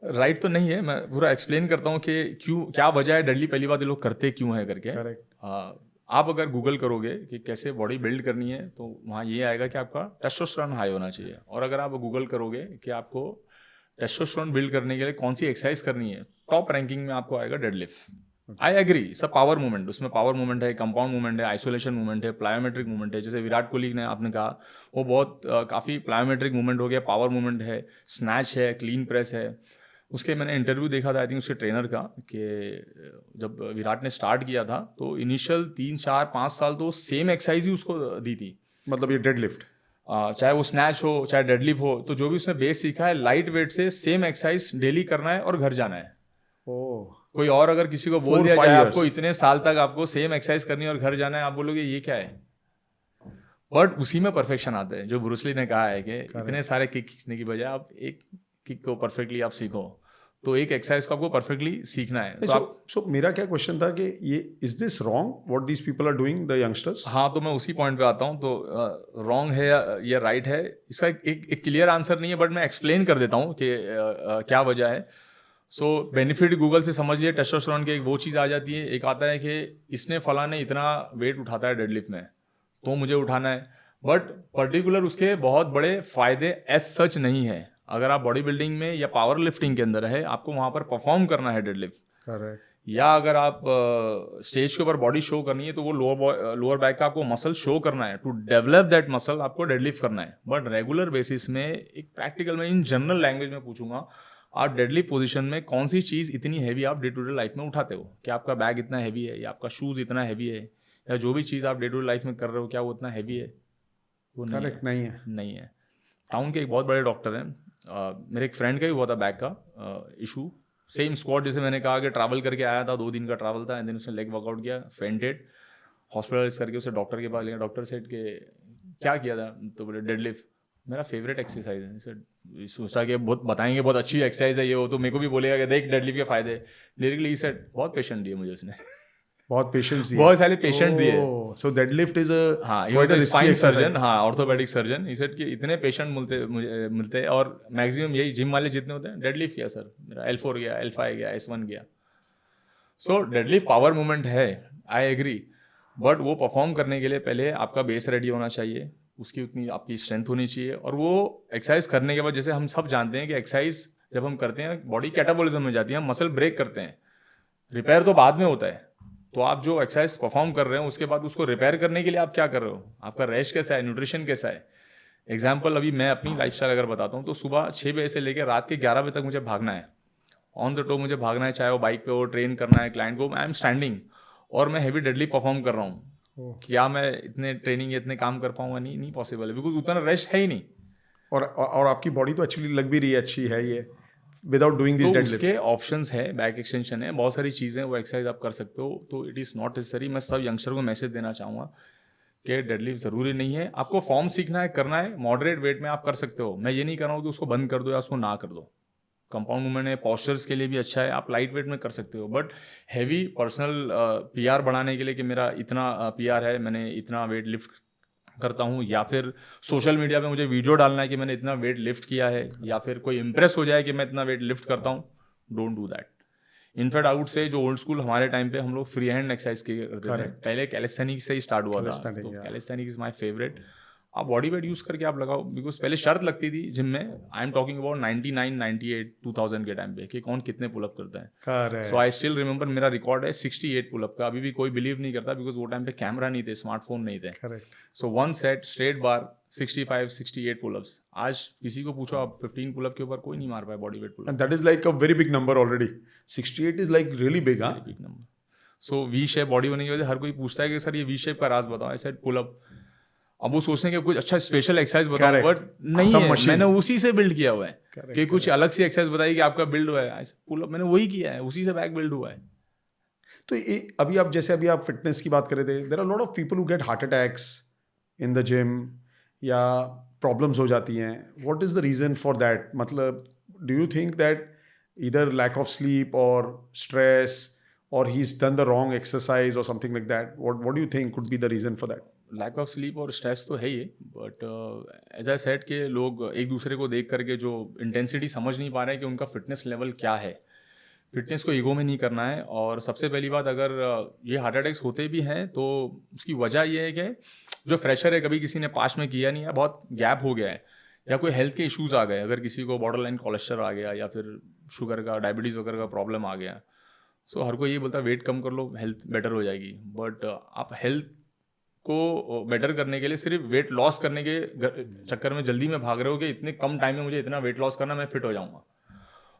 Right तो नहीं है। मैं पूरा एक्सप्लेन करता हूँ कि क्यों, क्या वजह है डेडली, पहली बात ये लोग करते क्यों है करके। Correct. आप अगर गूगल करोगे कि कैसे बॉडी बिल्ड करनी है, तो वहाँ ये आएगा कि आपका टेस्टोस्टेरोन हाई होना चाहिए। और अगर आप गूगल करोगे कि आपको टेस्टोस्टेरोन बिल्ड करने के लिए कौन सी एक्सरसाइज करनी है, टॉप रैंकिंग में आपको आएगा डेडलिफ्ट। आई एग्री, सब पावर मूवमेंट, उसमें पावर मूवमेंट है, कंपाउंड मूवमेंट है, आइसोलेशन मूवमेंट है, प्लायोमेट्रिक मूवमेंट है। जैसे विराट कोहली ने आपने कहा, वो बहुत काफ़ी प्लायोमेट्रिक मूवमेंट हो गया, पावर मूवमेंट है, स्नैच है, क्लीन प्रेस है। उसके मैंने इंटरव्यू देखा था, आई थिंक उसके ट्रेनर का, कि जब विराट ने स्टार्ट किया था तो इनिशियल 3, 4, 5 साल तो सेम एक्सरसाइज ही उसको दी थी। मतलब ये डेडलिफ्ट, चाहे वो स्नैच हो, चाहे डेडलिफ्ट हो, तो जो भी उसने बेस सीखा है, लाइट वेट से सेम एक्सरसाइज डेली करना है और घर जाना है। कोई और अगर किसी को बोल दिया जाए आपको इतने साल तक आपको सेम एक्सरसाइज करनी है और घर जाना है, आप बोलोगे ये क्या है। बट उसी में परफेक्शन आता है, जो ब्रूस ली ने कहा है कि इतने सारे किक खींचने की बजाय आप एक किक को परफेक्टली आप सीखो, तो एक एक्सरसाइज को आपको परफेक्टली सीखना है। सो मेरा क्या क्वेश्चन था कि ये is this wrong what these people are doing, the youngsters? हाँ, तो मैं उसी पॉइंट पे आता हूँ। तो रॉन्ग है या राइट है, इसका एक क्लियर आंसर नहीं है, बट मैं एक्सप्लेन कर देता हूँ कि क्या वजह है। सो बेनिफिट गूगल से समझ लिए, टेस्टोस्टेरोन की एक वो चीज़ आ जाती है। एक आता है कि इसने फला ने इतना वेट उठाता है डेडलिफ्ट में, तो मुझे उठाना है। बट पर्टिकुलर उसके बहुत बड़े फायदे एज सच नहीं है। अगर आप बॉडी बिल्डिंग में या पावर लिफ्टिंग के अंदर है, आपको वहाँ पर परफॉर्म करना है डेडलिफ्ट, करेक्ट, या अगर आप स्टेज के ऊपर बॉडी शो करनी है तो वो लोअर बैक का आपको मसल शो करना है, टू डेवलप दैट मसल आपको डेडलिफ्ट करना है। बट रेगुलर बेसिस में एक प्रैक्टिकल में इन जनरल लैंग्वेज में पूछूंगा, आप डेडलिफ्ट पोजीशन में कौन सी चीज़ इतनी हैवी आप डे टू डे लाइफ में उठाते हो? क्या आपका बैग इतना हैवी है, या आपका शूज़ इतना हैवी है, या जो भी चीज़ आप डे टू डे लाइफ में कर रहे हो क्या वो इतना हैवी है? वो नहीं करेक्ट है, नहीं है। नहीं है। टाउन के एक बहुत बड़े डॉक्टर हैं, मेरे एक फ्रेंड का भी हुआ था बैक का इशू, सेम स्क्वाड जैसे मैंने कहा कि ट्रैवल करके आया था, 2 दिन का ट्रैवल था, एंड देन उसने लेग वर्कआउट किया, फेंटेड, हॉस्पिटलाइज करके उसे डॉक्टर के पास लिया। डॉक्टर सेड के क्या किया था? तो बोले डेडलिफ्ट। मेरा फेवरेट एक्सरसाइज है सर। सोचा कि बहुत बताएंगे बहुत अच्छी एक्सरसाइज है ये, वो तो मेरे को भी बोलेगा कि देख डेडलिफ्ट के फायदे। डायरेक्टली ही सेड, बहुत पेशेंट दिए मुझे उसने बहुत पेशेंस दिए, बहुत सारे पेशेंट दिए। सो डेडलिफ्ट इज अ हाँ, he was a spine surgeon, हाँ ऑर्थोपेडिक सर्जन। ही सेड कि इतने पेशेंट मिलते हैं और मैक्सिमम यही जिम वाले जितने होते हैं डेडलिफ्ट किया सर, मेरा L4 गया, L5 गया, S1 गया। सो डेडलिफ्ट पावर मूवमेंट है, आई एग्री, बट वो परफॉर्म करने के लिए पहले आपका बेस रेडी होना चाहिए, उसकी उतनी आपकी स्ट्रेंथ होनी चाहिए। और वो एक्सरसाइज करने के बाद, जैसे हम सब जानते हैं कि एक्सरसाइज जब हम करते हैं बॉडी कैटाबॉलिज्म में जाती है, हम मसल ब्रेक करते हैं, रिपेयर तो बाद में होता है। तो आप जो एक्सरसाइज परफॉर्म कर रहे हो उसके बाद उसको रिपेयर करने के लिए आप क्या कर रहे हो, आपका रेस्ट कैसा है, न्यूट्रिशन कैसा है। एग्जाम्पल अभी मैं अपनी लाइफस्टाइल अगर बताता हूँ तो सुबह 6 बजे से लेकर रात के 11 बजे तक मुझे भागना है, ऑन द टो मुझे भागना है, चाहे वो बाइक पे हो, ट्रेन करना है क्लाइंट को, आई एम स्टैंडिंग और मैं हैवी डेडली परफॉर्म कर रहा हूँ। क्या मैं इतने ट्रेनिंग इतने काम कर पाऊंगा? नहीं पॉसिबल है, बिकॉज उतना रेस्ट है ही नहीं। और आपकी बॉडी तो एक्चुअली लग भी रही है, अच्छी है ये, विदाउट डूइंग दिस तो डेडलिफ्ट। उसके ऑप्शंस है, बैक एक्सटेंशन है, बहुत सारी चीज़ें वो एक्सरसाइज आप कर सकते हो। तो इट इज़ नॉट नेसेसरी। मैं सब यंगस्टर को मैसेज देना चाहूँगा कि डेडलिफ्ट ज़रूरी नहीं है। आपको फॉर्म सीखना है, करना है, मॉडरेट वेट में आप कर सकते हो। मैं ये नहीं कर रहा हूँ कि उसको बंद कर दो या उसको ना कर दो। कंपाउंड मूवमेंट है, पॉस्चर्स के लिए भी अच्छा है, आप लाइट वेट में कर सकते हो। बट हैवी पर्सनल PR बढ़ाने के लिए कि मेरा इतना PR है, मैंने इतना वेट लिफ्ट करता हूँ, या फिर सोशल मीडिया पे मुझे वीडियो डालना है कि मैंने इतना वेट लिफ्ट किया है, या फिर कोई इंप्रेस हो जाए कि मैं इतना वेट लिफ्ट करता हूँ, don't do that. In fact I would say जो ओल्ड स्कूल हमारे टाइम पे हम लोग फ्री हैंड एक्सरसाइज करते थे, पहले कैलिस्थेनिक्स से ही स्टार्ट हुआ था। तो कैलिस्थेनिक्स इज माय फेवरेट। आप बॉडी वेट यूज करके आप लगाओ, बिकॉज पहले शर्त लगती थी जिम में। आई एम टॉकिंग अबाउट 99, 98, 2000 के टाइम पे कि कौन कितने पुलअप करता है। सो आई स्टिल रिमेंबर, मेरा रिकॉर्ड है 68 पुलअप का। अभी भी कोई बिलीव नहीं करता, बिकॉज वो टाइम पे कैमरा नहीं थे, स्मार्टफोन नहीं थे। सो 1 सेट स्ट्रेट बार 65, 68 पुलअप्स। आज किसी को पूछो आप 15 पुलअप के ऊपर कोई नहीं मार पाए body weight pullup. And that is like a very big number already. 68 is like really big, huh? Big number. So V shape body बनी हुई है, हर कोई पूछता है कि सर ये वी शेप का राज बताओ। I said pullup. अब वो सोचते हैं कि कुछ अच्छा स्पेशल एक्सरसाइज बताओ, बट नहीं Some है, machine. मैंने उसी से बिल्ड किया हुआ है कि कुछ अलग सी एक्सरसाइज बताइए कि आपका बिल्ड हुआ है। पुलअप मैंने वही किया है, उसी से बैक बिल्ड हुआ है। तो अभी आप फिटनेस की बात कर रहे थे, there are lot of people who get heart attacks in the gym, या प्रॉब्लम्स हो जाती हैं। What is the reason for that? मतलब do you think that either lack of sleep और स्ट्रेस, और he is done the wrong exercise और something like that? What do you think could be the reason for that? Lack of sleep और stress तो है ही, but as I said कि लोग एक दूसरे को देख करके जो इंटेंसिटी समझ नहीं पा रहे हैं कि उनका फिटनेस लेवल क्या है। फिटनेस को ईगो में नहीं करना है। और सबसे पहली बात, अगर ये हार्ट अटैक्स होते भी हैं तो उसकी वजह ये है कि जो फ्रेशर है, कभी किसी ने पास में किया नहीं है, बहुत गैप हो गया है, या कोई हेल्थ के इश्यूज़ आ गए, अगर किसी को बॉर्डर लाइन कोलेस्ट्रॉल आ गया, या फिर शुगर का, डायबिटीज़ वगैरह का प्रॉब्लम आ गया। सो हर कोई ये बोलता है वेट कम कर लो, हेल्थ बेटर हो जाएगी। बट आप हेल्थ को बेटर करने के लिए सिर्फ वेट लॉस करने के चक्कर में जल्दी में भाग रहे हो कि इतने कम टाइम में मुझे इतना वेट लॉस करना, मैं फिट हो जाऊंगा।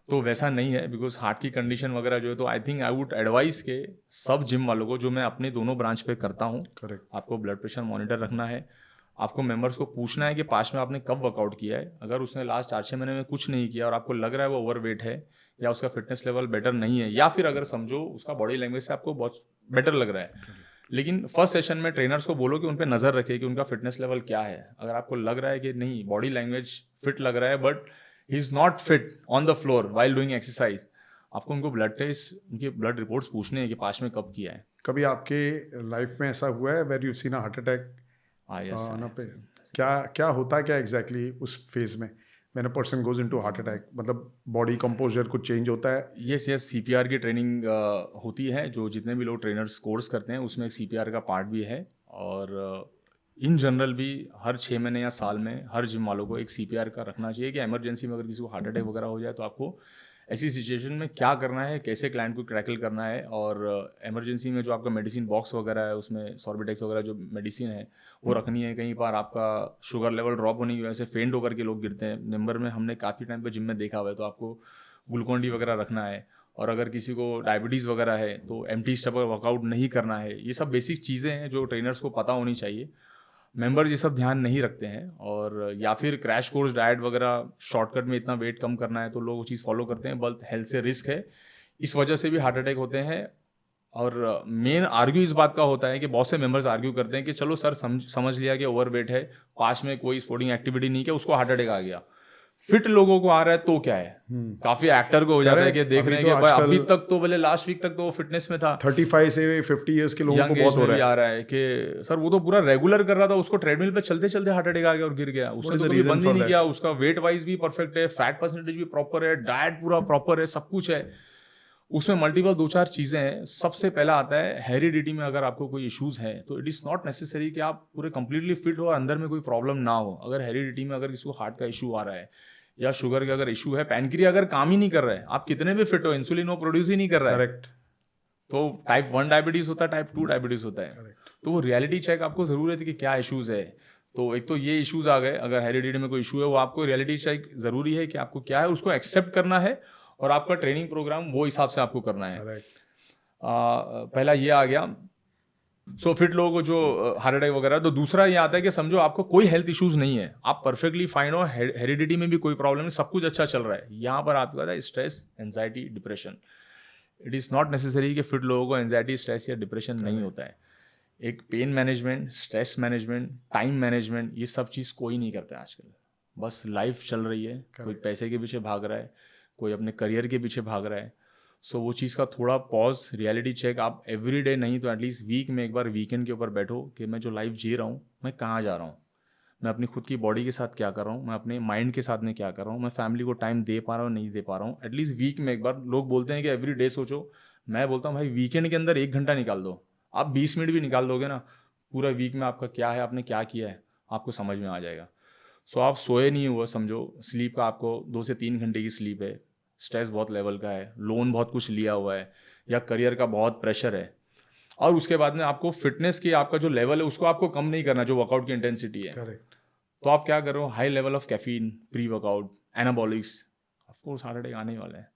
तो वैसा नहीं है, बिकॉज हार्ट की कंडीशन वगैरह जो है, तो I think I would advise के सब जिम वालों को, जो मैं अपने दोनों ब्रांच पे करता हूँ, आपको ब्लड प्रेशर मॉनिटर रखना है। आपको मेंबर्स को पूछना है कि पास में आपने कब वर्कआउट किया है। अगर उसने लास्ट 4-6 महीने में कुछ नहीं किया और आपको लग रहा है वो ओवर वेट है, या उसका फिटनेस लेवल बेटर नहीं है, या फिर अगर समझो उसका बॉडी लैंग्वेज से आपको बहुत बेटर लग रहा है, लेकिन फर्स्ट सेशन में ट्रेनर्स को बोलो कि उन पर नज़र रखे कि उनका फिटनेस लेवल क्या है। अगर आपको लग रहा है कि नहीं, बॉडी लैंग्वेज फिट लग रहा है but he is not fit on the floor while doing exercise, आपको उनको ब्लड टेस्ट, उनके ब्लड रिपोर्ट्स पूछने हैं कि पास में कब किया है। कभी आपके लाइफ में ऐसा हुआ है where you seen a heart attack? क्या होता है, क्या एग्जैक्टली उस फेज में when a person goes into heart attack? मतलब बॉडी कंपोजर कुछ चेंज होता है? यस, CPR की ट्रेनिंग होती है, जो जितने भी लोग ट्रेनर्स कोर्स करते हैं उसमें CPR का पार्ट भी है। और इन जनरल भी हर 6 महीने या साल में हर जिम वालों को एक CPR का रखना चाहिए कि इमरजेंसी में अगर किसी को हार्ट अटैक वगैरह हो जाए तो आपको ऐसी सिचुएशन में क्या करना है, कैसे क्लाइंट को टैकल करना है। और इमरजेंसी में जो आपका मेडिसिन बॉक्स वगैरह है उसमें सॉर्बिटेक्स वगैरह जो मेडिसिन है वो रखनी है। कहीं पर आपका शुगर लेवल ड्रॉप होने की वजह से फेंट होकर के लोग गिरते हैं मेंबर में, हमने काफ़ी टाइम पे जिम में देखा हुआ है, तो आपको ग्लूकोन डी वगैरह रखना है। और अगर किसी को डायबिटीज़ वगैरह है तो एम्प्टी स्टमक वर्कआउट नहीं करना है। ये सब बेसिक चीज़ें हैं जो ट्रेनर्स को पता होनी चाहिए। मेंबर ये सब ध्यान नहीं रखते हैं, और या फिर क्रैश कोर्स डाइट वगैरह शॉर्टकट में इतना वेट कम करना है तो लोग वो चीज़ फॉलो करते हैं, बट हेल्थ से रिस्क है, इस वजह से भी हार्ट अटैक होते हैं। और मेन आर्ग्यू इस बात का होता है कि बहुत से मेंबर्स आर्ग्यू करते हैं कि चलो सर समझ लिया कि ओवरवेट है, पास में कोई स्पोर्टिंग एक्टिविटी नहीं किया, उसको हार्ट अटैक आ गया। फिट लोगों को आ रहा है तो क्या है, काफी एक्टर को हो जाता है कि देख रहे हैं कि भाई अभी तक तो बोले लास्ट वीक तक तो वो फिटनेस में था, 35 से 50 ईयर्स के लोगों को यंग बहुत एज हो में भी रहा है। आ रहा है कि सर वो तो पूरा रेगुलर कर रहा था, उसको ट्रेडमिल पे चलते चलते हार्ट अटैक आ गया और गिर गया, उसने is तो the कभी reason बंद ही for नहीं that? किया, उसका वेट वाइज भी परफेक्ट है, फैट परसेंटेज भी प्रॉपर है, डाइट पूरा प्रॉपर है, सब कुछ है। उसमें मल्टीपल 2-4 चीज़ें हैं। सबसे पहला आता है हेरिडिटी में अगर आपको कोई इश्यूज है तो इट इज़ नॉट नेसेसरी कि आप पूरे कंप्लीटली फिट हो और अंदर में कोई प्रॉब्लम ना हो। अगर हेरिडिटी में अगर किसी को हार्ट का इशू आ रहा है या शुगर का अगर इशू है, पैनक्रिया अगर काम ही नहीं कर रहा है, आप कितने भी फिट हो, इंसुलिन वो प्रोड्यूस ही नहीं कर रहा है, करेक्ट। तो टाइप 1 डायबिटीज़ होता है, टाइप 2 डायबिटीज़ होता है। तो वो रियलिटी चेक आपको ज़रूरत है कि क्या इश्यूज़ है। तो एक तो ये इश्यूज़ आ गए, अगर हेरिडिटी में कोई इशू है वो आपको रियलिटी चेक ज़रूरी है कि आपको क्या है, उसको एक्सेप्ट करना है और आपका ट्रेनिंग प्रोग्राम वो हिसाब से आपको करना है। करेक्ट। पहला ये आ गया। सो फिट लोगों को जो हार्ट अटैक वगैरह, तो दूसरा ये आता है कि समझो आपको कोई हेल्थ इश्यूज नहीं है, आप परफेक्टली फाइन हो, हेरिडिटी में भी कोई प्रॉब्लम नहीं, सब कुछ अच्छा चल रहा है। यहाँ पर आपको आता है stress, anxiety, depression. It is not necessary कि फिट लोगों को एंजाइटी, स्ट्रेस या डिप्रेशन नहीं होता है। एक pain management, stress management, time management, ये सब चीज़ कोई नहीं करता है आजकल। बस लाइफ चल रही है, कोई पैसे के पीछे भाग रहा है, कोई अपने करियर के पीछे भाग रहा है। सो वो चीज़ का थोड़ा पॉज, रियलिटी चेक आप एवरी डे नहीं तो एटलीस्ट वीक में एक बार वीकेंड के ऊपर बैठो कि मैं जो लाइफ जी रहा हूँ मैं कहाँ जा रहा हूँ, मैं अपनी खुद की बॉडी के साथ क्या कर रहा हूँ, मैं अपने माइंड के साथ में क्या कर रहा हूँ, मैं फैमिली को टाइम दे पा रहा हूँ नहीं दे पा रहा हूँ। एटलीस्ट वीक में एक बार, लोग बोलते हैं कि एवरी डे सोचो, मैं बोलता हूँ भाई वीकेंड के अंदर 1 घंटा निकाल दो। आप 20 मिनट भी निकाल दोगे ना, पूरा वीक में आपका क्या है, आपने क्या किया है, आपको समझ में आ जाएगा। सो आप सोए नहीं हुआ समझो, स्लीप का आपको 2 से 3 घंटे की स्लीप है, स्ट्रेस बहुत लेवल का है, लोन बहुत कुछ लिया हुआ है या करियर का बहुत प्रेशर है, और उसके बाद में आपको फिटनेस की आपका जो लेवल है उसको आपको कम नहीं करना, जो वर्कआउट की इंटेंसिटी है। करेक्ट। तो आप क्या कर रहे हो, high level of caffeine, pre workout, anabolics, of course heart attack आने ही वाला है।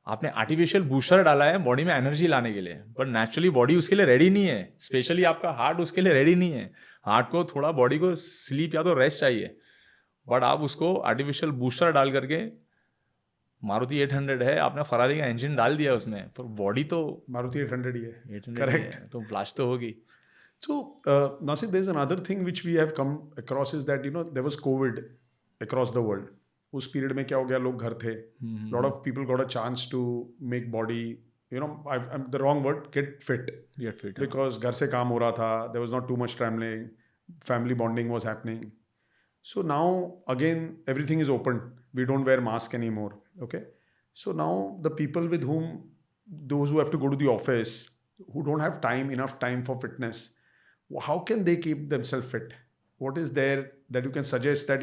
आपने आर्टिफिशियल बूस्टर डाला है बॉडी में एनर्जी लाने के लिए, बट नेचुरली बॉडी उसके लिए रेडी नहीं है, स्पेशली आपका हार्ट उसके लिए रेडी नहीं है। हार्ट को थोड़ा, बॉडी को स्लीप या तो रेस्ट चाहिए, बट आप उसको आर्टिफिशियल बूस्टर डाल करके, मारुति 800 है, आपने फरारी का इंजन डाल दिया उसमें, पर बॉडी तो मारुति 800 ही है। 800 Correct. है, तो ब्लास्ट तो होगी। So, Nasir, there's another thing which we have come across is that, there was COVID across the world. उस पीरियड में क्या हो गया, लोग घर थे, lot of people got a chance to make body, I'm the wrong word, get fit, Get fit, because घर से काम हो रहा था, there was not too much traveling, family bonding was happening. So now again everything is open, we don't wear mask anymore. Okay, so now the people with whom, those who have to go to the office, who don't have enough time for fitness, how can they keep themselves fit? What is there that you can suggest that,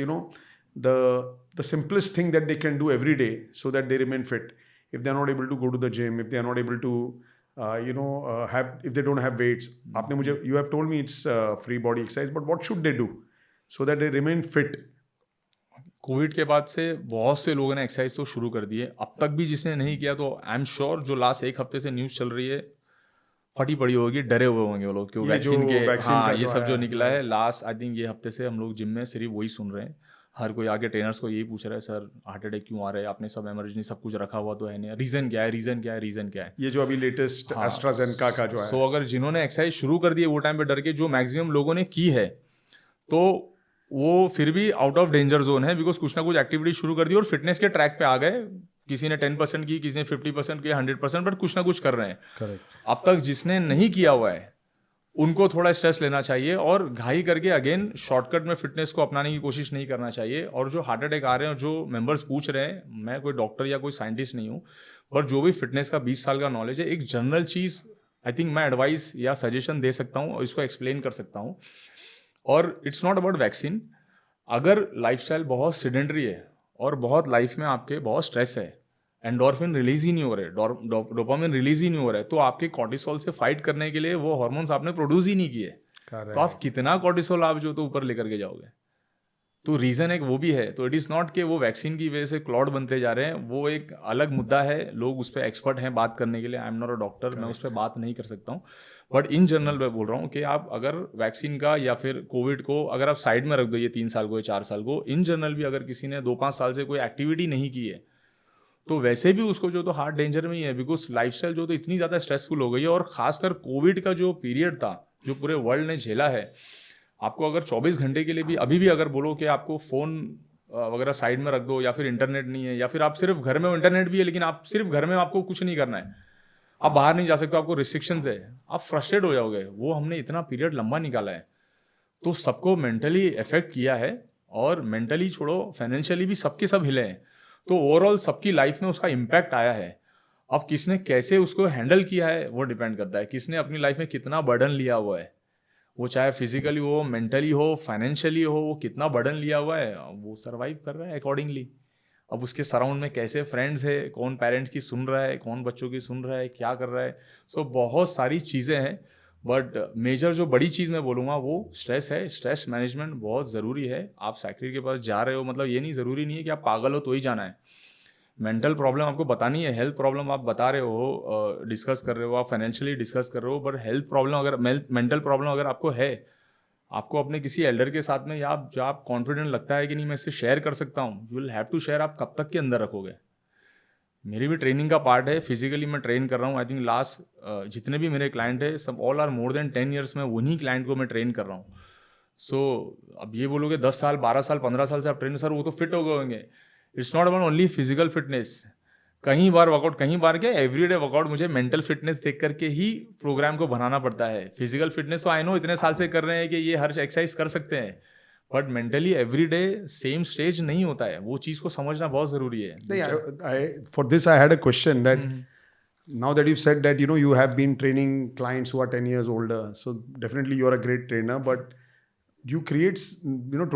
the simplest thing that they can do every day so that they remain fit, if they're not able to go to the gym, if they are not able to if they don't have weights? You have told me it's free body exercise, but what should they do so that they remain fit? Covid के बाद से बहुत से लोगों ने exercise तो शुरू कर दी है, अब तक भी जिसने नहीं किया तो आई एम श्योर जो लास्ट 1 हफ्ते से न्यूज़ चल रही है फटी पड़ी होगी, डरे हुए होंगे वो लोग, क्यों वैक्सीन के, हाँ ये सब जो निकला है लास्ट, आई थिंक ये हफ्ते से हम लोग जिम में सिर्फ वही सुन रहे हैं। हर कोई आगे ट्रेनर्स को यही पूछ रहा है, सर हार्ट अटैक क्यों आ रहा है, आपने सब इमरजेंसी सब कुछ रखा हुआ तो है नहीं, रीज़न क्या है, रीज़न क्या है, रीज़न क्या है। ये जो अभी लेटेस्ट एस्ट्राजेनेका का जो है, सो अगर जिन्होंने एक्सरसाइज शुरू कर दी है वो टाइम पे डर के, जो मैक्सिमम लोगों ने की है, तो वो फिर भी आउट ऑफ डेंजर जोन है, बिकॉज कुछ ना कुछ एक्टिविटी शुरू कर दी और फिटनेस के ट्रैक पे आ गए। किसी ने 10% की, किसी ने 50% की, 100%, बट कुछ ना कुछ कर रहे हैं। करेक्ट। अब तक जिसने नहीं किया हुआ है उनको थोड़ा स्ट्रेस लेना चाहिए और घाई करके अगेन शॉर्टकट में फिटनेस को अपनाने की कोशिश नहीं करना चाहिए। और जो हार्ट अटैक आ रहे हैं और जो मेंबर्स पूछ रहे हैं, मैं कोई डॉक्टर या कोई साइंटिस्ट नहीं हूँ, पर जो भी फिटनेस का 20 साल का नॉलेज है, एक जनरल चीज़ आई थिंक मैं एडवाइस या सजेशन दे सकता हूँ और इसको एक्सप्लेन कर सकता हूँ और इट्स नॉट अबाउट वैक्सीन. अगर लाइफस्टाइल बहुत सिडेंटरी है और बहुत लाइफ में आपके बहुत स्ट्रेस है, एंडोर्फिन रिलीज ही नहीं हो रहे, डोपामिन रिलीज ही नहीं हो रहा है, तो आपके कॉर्टिसोल से फाइट करने के लिए वो हार्मोन्स आपने प्रोड्यूस ही नहीं किए, तो आप कितना कॉर्टिसोल आप जो तो ऊपर लेकर के जाओगे. तो रीज़न एक वो भी है. तो इट इज़ नॉट कि वो वैक्सीन की वजह से क्लॉट बनते जा रहे हैं, वो एक अलग मुद्दा है. लोग उस पर एक्सपर्ट हैं बात करने के लिए. I am not a doctor, मैं उस पर बात नहीं कर सकता हूँ. बट इन जनरल मैं बोल रहा हूँ कि आप अगर वैक्सीन का या फिर कोविड को अगर आप साइड में रख दो, ये 3 साल को या 4 साल को, इन जनरल भी अगर किसी ने 2-5 साल से कोई एक्टिविटी नहीं की है, तो वैसे भी उसको जो तो हार्ट डेंजर में ही है. बिकॉज लाइफस्टाइल जो तो इतनी ज़्यादा स्ट्रेसफुल हो गई है, और खासकर कोविड का जो पीरियड था जो पूरे वर्ल्ड ने झेला है, आपको अगर 24 घंटे के लिए भी अभी भी अगर बोलो कि आपको फ़ोन वगैरह साइड में रख दो, या फिर इंटरनेट नहीं है, या फिर आप सिर्फ घर में, इंटरनेट भी है लेकिन आप सिर्फ घर में, आपको कुछ नहीं करना है, आप बाहर नहीं जा सकते, आपको रिस्ट्रिक्शंस है, आप फ्रस्ट्रेट हो जाओगे. वो हमने इतना पीरियड लंबा निकाला है, तो सबको मेंटली इफेक्ट किया है. और मेंटली छोड़ो, फाइनेंशियली भी सबके सब हिले हैं. तो ओवरऑल सबकी लाइफ में उसका इम्पैक्ट आया है. अब किसने कैसे उसको हैंडल किया है वो डिपेंड करता है. किसने अपनी लाइफ में कितना बर्डन लिया हुआ है, वो चाहे फिजिकली हो, मेंटली हो, फाइनेंशियली हो, वो कितना बर्डन लिया हुआ है, वो सरवाइव कर रहा है अकॉर्डिंगली. अब उसके सराउंड में कैसे फ्रेंड्स है, कौन पेरेंट्स की सुन रहा है, कौन बच्चों की सुन रहा है, क्या कर रहा है. सो बहुत सारी चीज़ें हैं. बट मेजर जो बड़ी चीज़ मैं बोलूँगा वो स्ट्रेस है. स्ट्रेस मैनेजमेंट बहुत ज़रूरी है. आप साइकिट्रिस्ट के पास जा रहे हो, मतलब ये नहीं ज़रूरी नहीं है कि आप पागल हो तो ही जाना है. मेंटल प्रॉब्लम आपको बतानी है, हेल्थ प्रॉब्लम आप बता रहे हो, डिस्कस कर रहे हो, आप फाइनेंशियली डिस्कस कर रहे हो, बट हेल्थ प्रॉब्लम अगर, मेंटल प्रॉब्लम अगर आपको है, आपको अपने किसी एल्डर के साथ में, या आप जो आप कॉन्फिडेंट लगता है कि नहीं मैं इससे शेयर कर सकता हूँ, you will have to share. आप कब तक के अंदर रखोगे. मेरी भी ट्रेनिंग का पार्ट है, फिजिकली मैं ट्रेन कर रहा हूँ. आई थिंक लास्ट जितने भी मेरे क्लाइंट है, सब all are more than 10 years में उन्हीं क्लाइंट को मैं ट्रेन कर रहा हूँ. सो अब ये बोलोगे 10 साल 12 साल 15 साल से आप ट्रेन, सर वो तो फिट हो गए होंगे. It's not about only physical fitness. कहीं बार वर्कआउट, कहीं बार क्या, एवरीडे वर्कआउट मुझे मेंटल फिटनेस देख करके ही प्रोग्राम को बनाना पड़ता है. फिजिकल फिटनेस तो आई नो इतने साल से कर रहे हैं कि ये हर एक्सरसाइज कर सकते हैं, but mentally everyday same stage नहीं होता है. वो चीज़ को समझना बहुत ज़रूरी है. For this I had a question that now that you've said that you have been training clients who are 10 years older, so definitely you're a great trainer, but you create,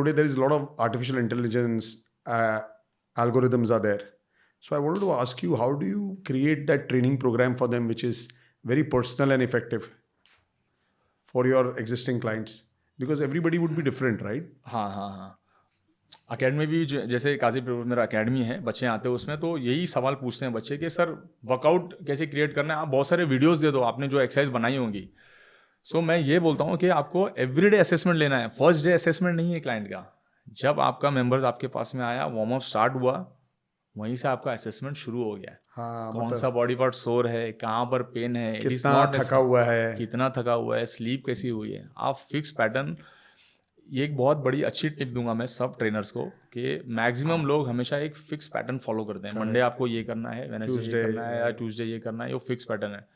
today there is a lot of artificial intelligence, algorithms are there. So I wanted to ask you, how do you create that training program for them which is very personal and effective for your existing clients? Because everybody would be different, right? हाँ. Academy भी जैसे काजीपुर मेरा academy है, बच्चे आते हैं उसमें, तो यही सवाल पूछते हैं बच्चे कि सर वर्कआउट कैसे क्रिएट करना है, आप बहुत सारे वीडियोस दे दो, आपने जो एक्सरसाइज बनाई होंगी. सो मैं ये बोलता हूँ कि आपको एवरीडे असेसमेंट लेना है. फर्स्ट डे असेसमेंट नहीं है क्लाइंट का. जब आपका मेंबर्स आपके पास में आया, वार्म अप स्टार्ट हुआ, वहीं से आपका असेसमेंट शुरू हो गया. हाँ, कौन सा बॉडी पार्ट सोर है, कहाँ पर पेन है, कितना थका हुआ है, स्लीप कैसी हुई है. आप फिक्स पैटर्न. ये एक बहुत बड़ी अच्छी टिप दूंगा मैं सब ट्रेनर्स को कि मैक्सिमम लोग हमेशा एक फिक्स पैटर्न फॉलो करते हैं. मंडे आपको ये करना है, वेडनेसडे ये करना है, या ट्यूसडे ये करना है, वो फिक्स पैटर्न है.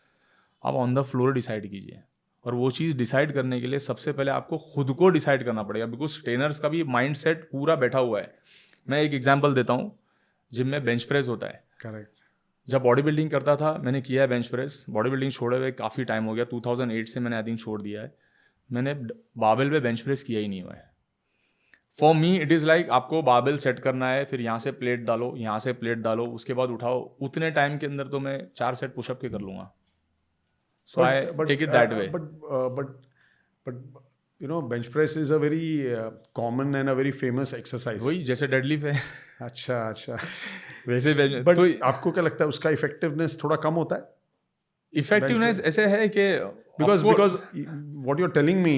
आप ऑन द फ्लोर डिसाइड कीजिए. और वो चीज़ डिसाइड करने के लिए सबसे पहले आपको खुद को डिसाइड करना पड़ेगा, बिकॉज ट्रेनर्स का भी माइंड सेट पूरा बैठा हुआ है. मैं एक एग्जाम्पल देता हूँ. जिम में बेंच प्रेस होता है. करेक्ट. जब बॉडी बिल्डिंग करता था, मैंने किया है बेंच प्रेस. बॉडी बिल्डिंग छोड़े हुए काफ़ी टाइम हो गया, 2008 से मैंने आई थिंक छोड़ दिया है. मैंने बाबेल पे बेंच प्रेस किया ही नहीं हुआ है. For me it is like आपको बाबेल सेट करना है, फिर यहाँ से प्लेट डालो, यहाँ से प्लेट डालो, उसके बाद उठाओ. उतने टाइम के अंदर तो मैं 4 सेट पुशअप के कर लूँगा. So I take it that way. But bench press is a very common and a very famous exercise. वही जैसे डेडलिफ्ट है. अच्छा. वैसे बट आपको क्या लगता है उसका इफेक्टिवनेस थोड़ा कम होता है? इफेक्टिवनेस ऐसे है कि because what you're telling me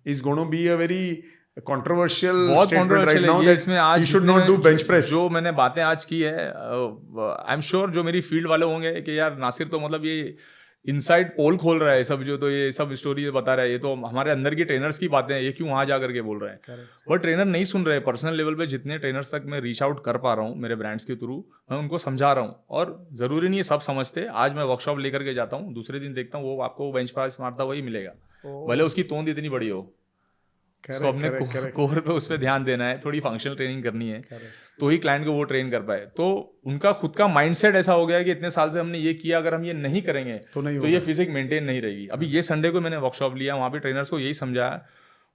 is going to be a very controversial statement right now that you should not do bench press. जो मैंने बातें आज की है, आई एम श्योर जो मेरी फील्ड वाले होंगे कि यार नासिर तो मतलब ये इनसाइड पोल खोल रहा है सब, जो तो ये सब स्टोरी बता रहा है, ये तो हमारे अंदर की ट्रेनर्स की बातें हैं, ये क्यों वहाँ जा करके बोल रहे हैं. वो ट्रेनर नहीं सुन रहे. पर्सनल लेवल पे जितने ट्रेनर्स तक मैं रीच आउट कर पा रहा हूँ मेरे ब्रांड्स के थ्रू, मैं उनको समझा रहा हूँ. और ज़रूरी नहीं है सब समझते. आज मैं वर्कशॉप लेकर के जाता हूँ, दूसरे दिन देखता हूँ वो आपको बेंच प्रेस मारता वही मिलेगा, भले उसकी तोंद इतनी बड़ी हो. तो अपने कोर पे उस पर ध्यान देना है, थोड़ी फंक्शनल ट्रेनिंग करनी है, तो ही क्लाइंट को वो ट्रेन कर पाए. तो उनका खुद का माइंडसेट ऐसा हो गया है कि इतने साल से हमने ये किया, अगर हम ये नहीं करेंगे तो ये फिजिक मेंटेन नहीं रहेगी. अभी ये संडे को मैंने वर्कशॉप लिया, वहाँ पे ट्रेनर्स को यही समझाया,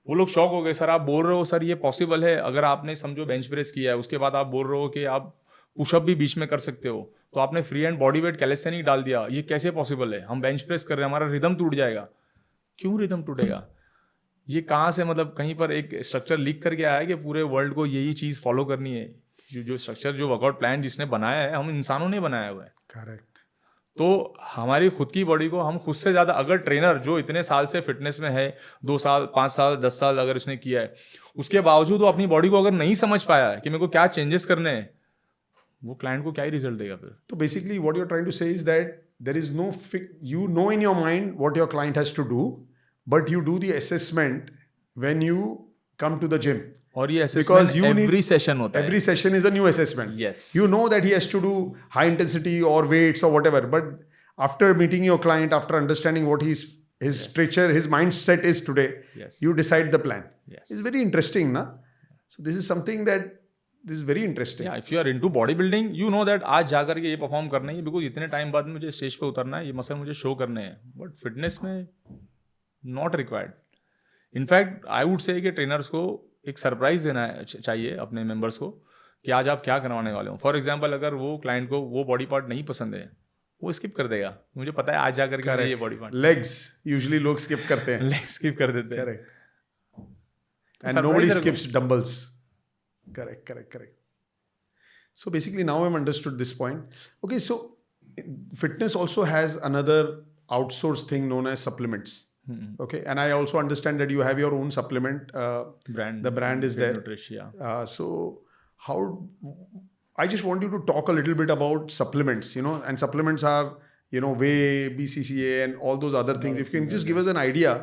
वो लोग शॉक हो गए, सर आप बोल रहे हो सर ये पॉसिबल है, अगर आपने समझो बेंच प्रेस किया है उसके बाद आप बोल रहे हो कि आप पुशअप भी बीच में कर सकते हो, तो आपने free hand body weight calisthenic डाल दिया, ये कैसे पॉसिबल है? हम बेंच प्रेस कर रहे हैं, हमारा रिदम टूट जाएगा। क्यों रिदम टूटेगा? ये कहाँ से, मतलब कहीं पर एक स्ट्रक्चर लीक करके आया है कि पूरे वर्ल्ड को यही चीज़ फॉलो करनी है? जो स्ट्रक्चर, जो वर्कआउट प्लान जिसने बनाया है, हम इंसानों ने बनाया हुआ है। करेक्ट। तो हमारी खुद की बॉडी को हम खुद से ज़्यादा, अगर ट्रेनर जो इतने साल से फिटनेस में है, 2 साल 5 साल 10 साल अगर उसने किया है, उसके बावजूद वो अपनी बॉडी को अगर नहीं समझ पाया है कि मेरे को क्या चेंजेस करने हैं, वो क्लाइंट को क्या ही रिजल्ट देगा फिर? तो basically what you are trying to say is that there is no you know in your mind what your client has to do, but you do the assessment when you come to the gym. और ये Because assessment you need- every session होता है। Every session is a new assessment. Yes. You know that he has to do high intensity or weights or whatever, but after meeting your client, after understanding what his structure, his mindset is today, Yes. you decide the plan. Yes. It's very interesting, na? So this is something that this is very interesting. Yeah, if you are into body building, you know that आज जा करके ये perform करना है, because इतने time बाद मुझे stage पे उतरना है, ये मसल मुझे शो करने हैं, बट फिटनेस में not required. In fact I would say कि ट्रेनर्स को एक सरप्राइज देना चाहिए अपने मेंबर्स को कि आज आप क्या करवाने वाले हो। फॉर एग्जांपल, अगर वो क्लाइंट को वो बॉडी पार्ट नहीं पसंद है, वो स्किप कर देगा, मुझे पता है आज जा करके मुझे ये बॉडी पार्ट। Legs usually लोग skip करते हैं. लेग स्किप कर देते हैं। Correct. And surprise nobody है skips dumbbells. Correct. So basically now I've understood this point. Okay, so fitness also has another outsourced thing known as supplements. Okay, and I also understand that you have your own supplement. Brand, The brand is there. न्यूट्रिशिया। So how? I just want you to talk a little bit about supplements. And supplements are whey, BCCA, and all those other things. If you can just give us an idea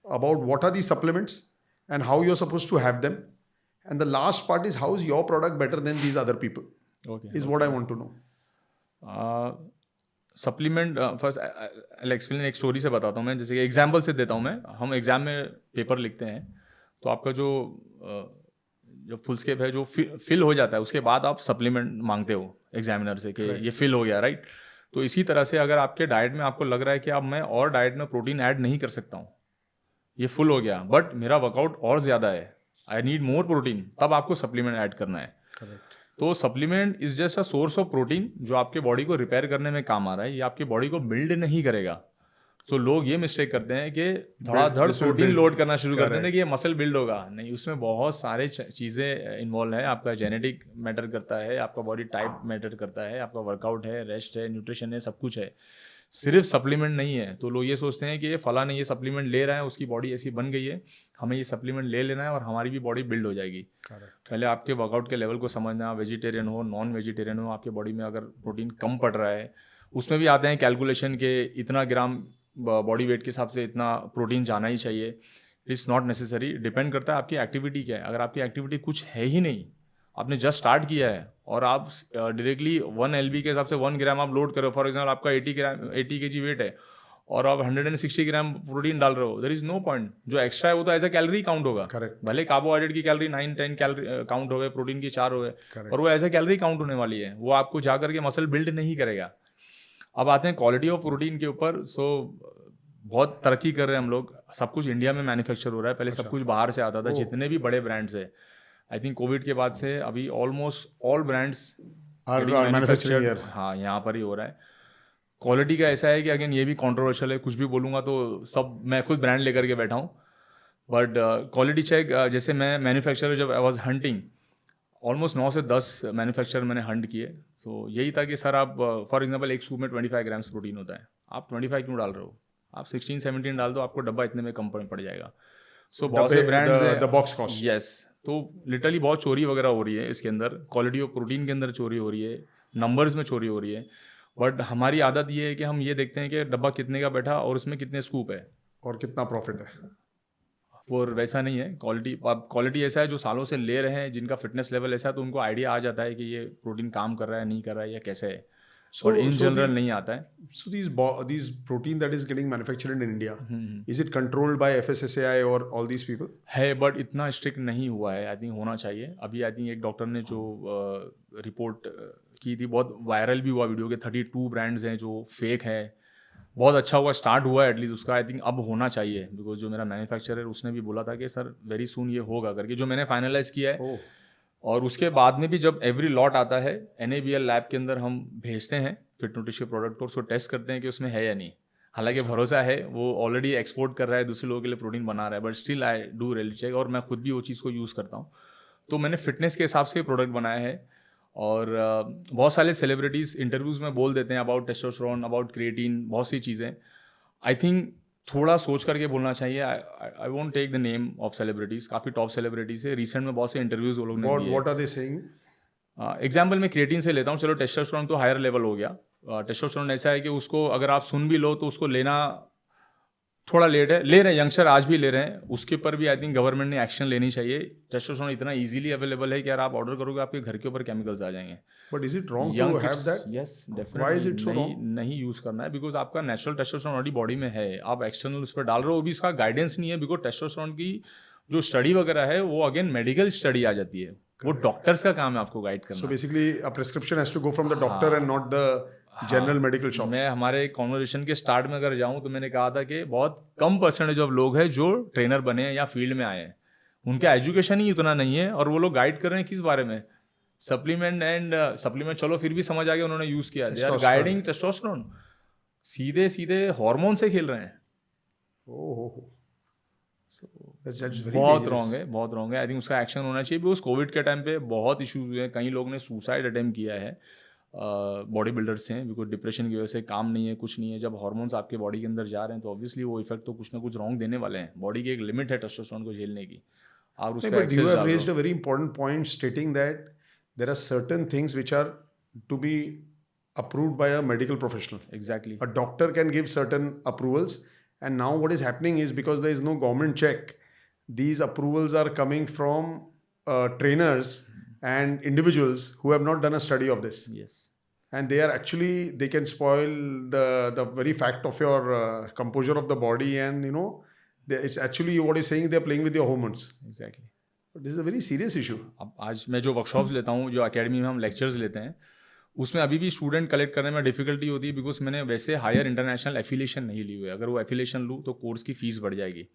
about what are these supplements and how you're supposed to have them. And the last part is, how is your product better than these other people? Okay, Is what I want to know. Supplement first I explain, एक story से बताता हूँ मैं, जैसे कि example से देता हूँ मैं। हम एग्जाम में पेपर लिखते हैं, तो आपका जो फुल स्केप है जो फिल हो जाता है, उसके बाद आप सप्लीमेंट मांगते हो एग्जामिनर से कि ये फिल हो गया, राइट? तो इसी तरह से अगर आपके डाइट में आपको लग रहा है कि अब मैं और डाइट में प्रोटीन ऐड नहीं कर सकता हूँ, ये फुल हो गया, बट मेरा वर्कआउट और ज़्यादा है, आई नीड मोर प्रोटीन, तब आपको सप्लीमेंट ऐड करना है। तो supplement is just a source of protein जो आपके बॉडी को रिपेयर करने में काम आ रहा है, ये आपकी बॉडी को बिल्ड नहीं करेगा। सो लोग ये मिस्टेक करते हैं कि धड़ाधड़ प्रोटीन लोड करना शुरू कर देते हैं कि ये मसल बिल्ड होगा। नहीं, उसमें बहुत सारे चीज़ें इन्वॉल्व है। आपका जेनेटिक मैटर करता है, आपका बॉडी टाइप मैटर करता है, आपका वर्कआउट है, रेस्ट है, न्यूट्रिशन है, सब कुछ है, सिर्फ सप्लीमेंट नहीं है। तो लोग ये सोचते हैं कि ये फला ने ये सप्लीमेंट ले रहा है, उसकी बॉडी ऐसी बन गई है, हमें ये सप्लीमेंट ले लेना है और हमारी भी बॉडी बिल्ड हो जाएगी। पहले आपके वर्कआउट के लेवल को समझना, वेजिटेरियन हो नॉन वेजिटेरियन हो, आपके बॉडी में अगर प्रोटीन कम पड़ रहा है, उसमें भी आते हैं कैलकुलेशन के इतना ग्राम बॉडी वेट के हिसाब से इतना प्रोटीन जाना ही चाहिए। इट्स नॉट नेसेसरी, डिपेंड करता है आपकी एक्टिविटी क्या है। अगर आपकी एक्टिविटी कुछ है ही नहीं, आपने जस्ट स्टार्ट किया है और आप डायरेक्टली 1 LB के हिसाब से 1 ग्राम आप लोड करो, फॉर एग्जाम्पल आपका 80 kg वेट है और आप 160 ग्राम प्रोटीन डाल रहे हो, देयर इज नो पॉइंट। जो एक्स्ट्रा है वो तो एज अ कैलोरी काउंट होगा। Correct. भले कार्बोहाइड्रेट की कैलोरी 9-10 कैलोरी काउंट हो गए, प्रोटीन की 4 हो गए, और वो एज अ कैलोरी काउंट होने वाली है, वो आपको जा करके मसल बिल्ड नहीं करेगा। अब आते हैं क्वालिटी ऑफ प्रोटीन के ऊपर। सो बहुत तरक्की कर रहे हैं हम लोग, सब कुछ इंडिया में मैन्युफैक्चर हो रहा है, पहले सब कुछ बाहर से आता था। जितने भी बड़े ब्रांड्स है, आई थिंक कोविड के बाद से अभी almost all brands Are manufacturing here. हाँ, यहाँ पर ही हो रहा है। क्वालिटी का ऐसा है कि अगेन ये भी कंट्रोवर्शियल है, कुछ भी बोलूँगा तो सब, मैं खुद ब्रांड लेकर के बैठा हूँ, बट क्वालिटी चेक, जैसे मैं मैन्युफैक्चरर जब आई वॉज हंटिंग, ऑलमोस्ट 9 से 10 मैन्युफैक्चरर मैंने हंट किए। सो यही था कि सर आप फॉर एग्जांपल एक स्कूप में 25 ग्राम्स प्रोटीन होता है, आप 25 क्यों डाल रहे हो? आप 16-17 डाल दो, आपको डब्बा इतने में कम पड़ जाएगा। सो बहुत से ब्रांड्स हैं, the box cost. यस, तो लिटरली बहुत चोरी वगैरह हो रही है इसके अंदर, क्वालिटी ऑफ प्रोटीन के अंदर चोरी हो रही है, नंबर्स में चोरी हो रही है। बट हमारी आदत ये है कि हम ये देखते हैं कि डब्बा कितने का बैठा और उसमें कितने स्कूप है और कितना प्रॉफिट है। और वैसा नहीं है। क्वालिटी ऐसा है, जो सालों से ले रहे हैं, जिनका फिटनेस लेवल ऐसा है, तो उनको आइडिया आ जाता है कि ये प्रोटीन काम कर रहा है, नहीं कर रहा है, या कैसे है। और इन जनरल नहीं आता है। So these protein that is getting manufactured in India, is it controlled by FSSAI or all these people? है, बट इतना स्ट्रिक्ट नहीं हुआ है, आई थिंक होना चाहिए। अभी आई थिंक एक डॉक्टर ने जो रिपोर्ट की थी, बहुत वायरल भी हुआ वीडियो के, 32 ब्रांड्स हैं जो फेक है, बहुत अच्छा हुआ, स्टार्ट हुआ एटलीस्ट उसका, आई थिंक अब होना चाहिए, बिकॉज जो मेरा मैन्युफैक्चरर उसने भी बोला था कि सर वेरी सून ये होगा करके, जो मैंने फाइनलाइज किया है। ओह, और उसके बाद में भी जब एवरी लॉट आता है NABL लैब के अंदर हम भेजते हैं फिट न्यूट्रिशन प्रोडक्ट को, उसको टेस्ट करते हैं कि उसमें है या नहीं। हालांकि भरोसा है, वो ऑलरेडी एक्सपोर्ट कर रहा है, दूसरे लोगों के लिए प्रोटीन बना रहा है, but still I do really check, और मैं खुद भी वो चीज़ को यूज़ करता हूँ। तो मैंने फिटनेस के हिसाब से प्रोडक्ट बनाया है। और बहुत सारे सेलिब्रिटीज़ इंटरव्यूज़ में बोल देते हैं अबाउट टेस्टोस्टेरोन, अबाउट क्रिएटिन, बहुत सी चीज़ें। आई थिंक थोड़ा सोच करके बोलना चाहिए। I won't take the name of celebrities, काफ़ी टॉप सेलिब्रिटीज़ है, रिसेंट में बहुत से इंटरव्यूज़ वो लोग ने दिए। What are they saying? Example मैं क्रिएटिन से लेता हूँ, चलो टेस्टोस्टेरोन तो हायर लेवल हो गया। टेस्टोस्टेरोन ऐसा है कि उसको अगर आप सुन भी लो तो उसको लेना थोड़ा लेट है, ले रहे हैं यंगस्टर आज भी ले रहे हैं, उसके ऊपर भी आई थिंक गवर्नमेंट ने एक्शन लेनी चाहिए। टेस्टोस्टेरोन इतना इजीली अवेलेबल है कि यार आप ऑर्डर करोगे आपके घर के ऊपर केमिकल्स आ जाएंगे। But is it wrong to have that? Yes Why is it so definitely नहीं यूज करना है, बिकॉज आपका नेचुरल टेस्टोस्टेरोन ऑलरेडी बॉडी में है, आप एक्सटर्नल उस पर डाल रहे हो, वो भी इसका गाइडेंस नहीं है, बिकॉज टेस्टोस्टेरोन की जो स्टडी वगैरह है वो अगेन मेडिकल स्टडी आ जाती है, वो डॉक्टर्स का काम है आपको गाइड करना। So basically a prescription has to go from the doctor and not the general medical shops. मैं हमारे कॉन्वर्सेशन के स्टार्ट में अगर जाऊं तो मैंने कहा था कि बहुत कम परसेंटेज ऑफ लोग हैं जो ट्रेनर बने हैं या फील्ड में आए हैं, उनका एजुकेशन ही उतना नहीं है, और वो लोग गाइड कर रहे हैं किस बारे में, सप्लीमेंट एंड सप्लीमेंट चलो फिर भी समझ आ गया उन्होंने यूज किया, दे आर गाइडिंग टेस्टोस्टेरोन, सीधे सीधे हार्मोन से खेल रहे हैं। बहुत रॉन्ग है, बहुत रॉन्ग है। आई थिंक उसका एक्शन होना चाहिए, बिकॉज कोविड के टाइम पे बहुत इश्यूज हुए हैं, कई लोग ने सुसाइड अटेम्प्ट किया है, बॉडी बिल्डर्स हैं, बिकॉज डिप्रेशन की वजह से काम नहीं है, कुछ नहीं है। जब हार्मोन्स आपके बॉडी के अंदर जा रहे हैं तो ऑब्वियसली वो इफेक्ट तो कुछ ना कुछ रॉन्ग देने वाले हैं, बॉडी की एक लिमिट है टेस्टोस्टेरोन को झेलने की, और उस पे But you have raised a very important point stating that there are certain things which are to be approved by a medical professional. Exactly A doctor can give certain approvals, and now what is happening is because there is no government check, these approvals are coming from trainers and individuals who have not done a study of this, yes and they are actually, they can spoil the very fact of your composure of the body, and it's actually what is saying they're playing with your hormones. Exactly. But this is a very serious issue. अब आज मैं जो workshops लेता हूँ, जो academy में हम lectures लेते हैं, उसमें अभी भी स्टूडेंट कलेक्ट करने में डिफिकल्टी होती है, बिकॉज मैंने वैसे हायर इंटरनेशनल एफिलिएशन नहीं ली हुई है। अगर वो एफिलिएशन लूँ तो कोर्स की फीस बढ़ जाएगी,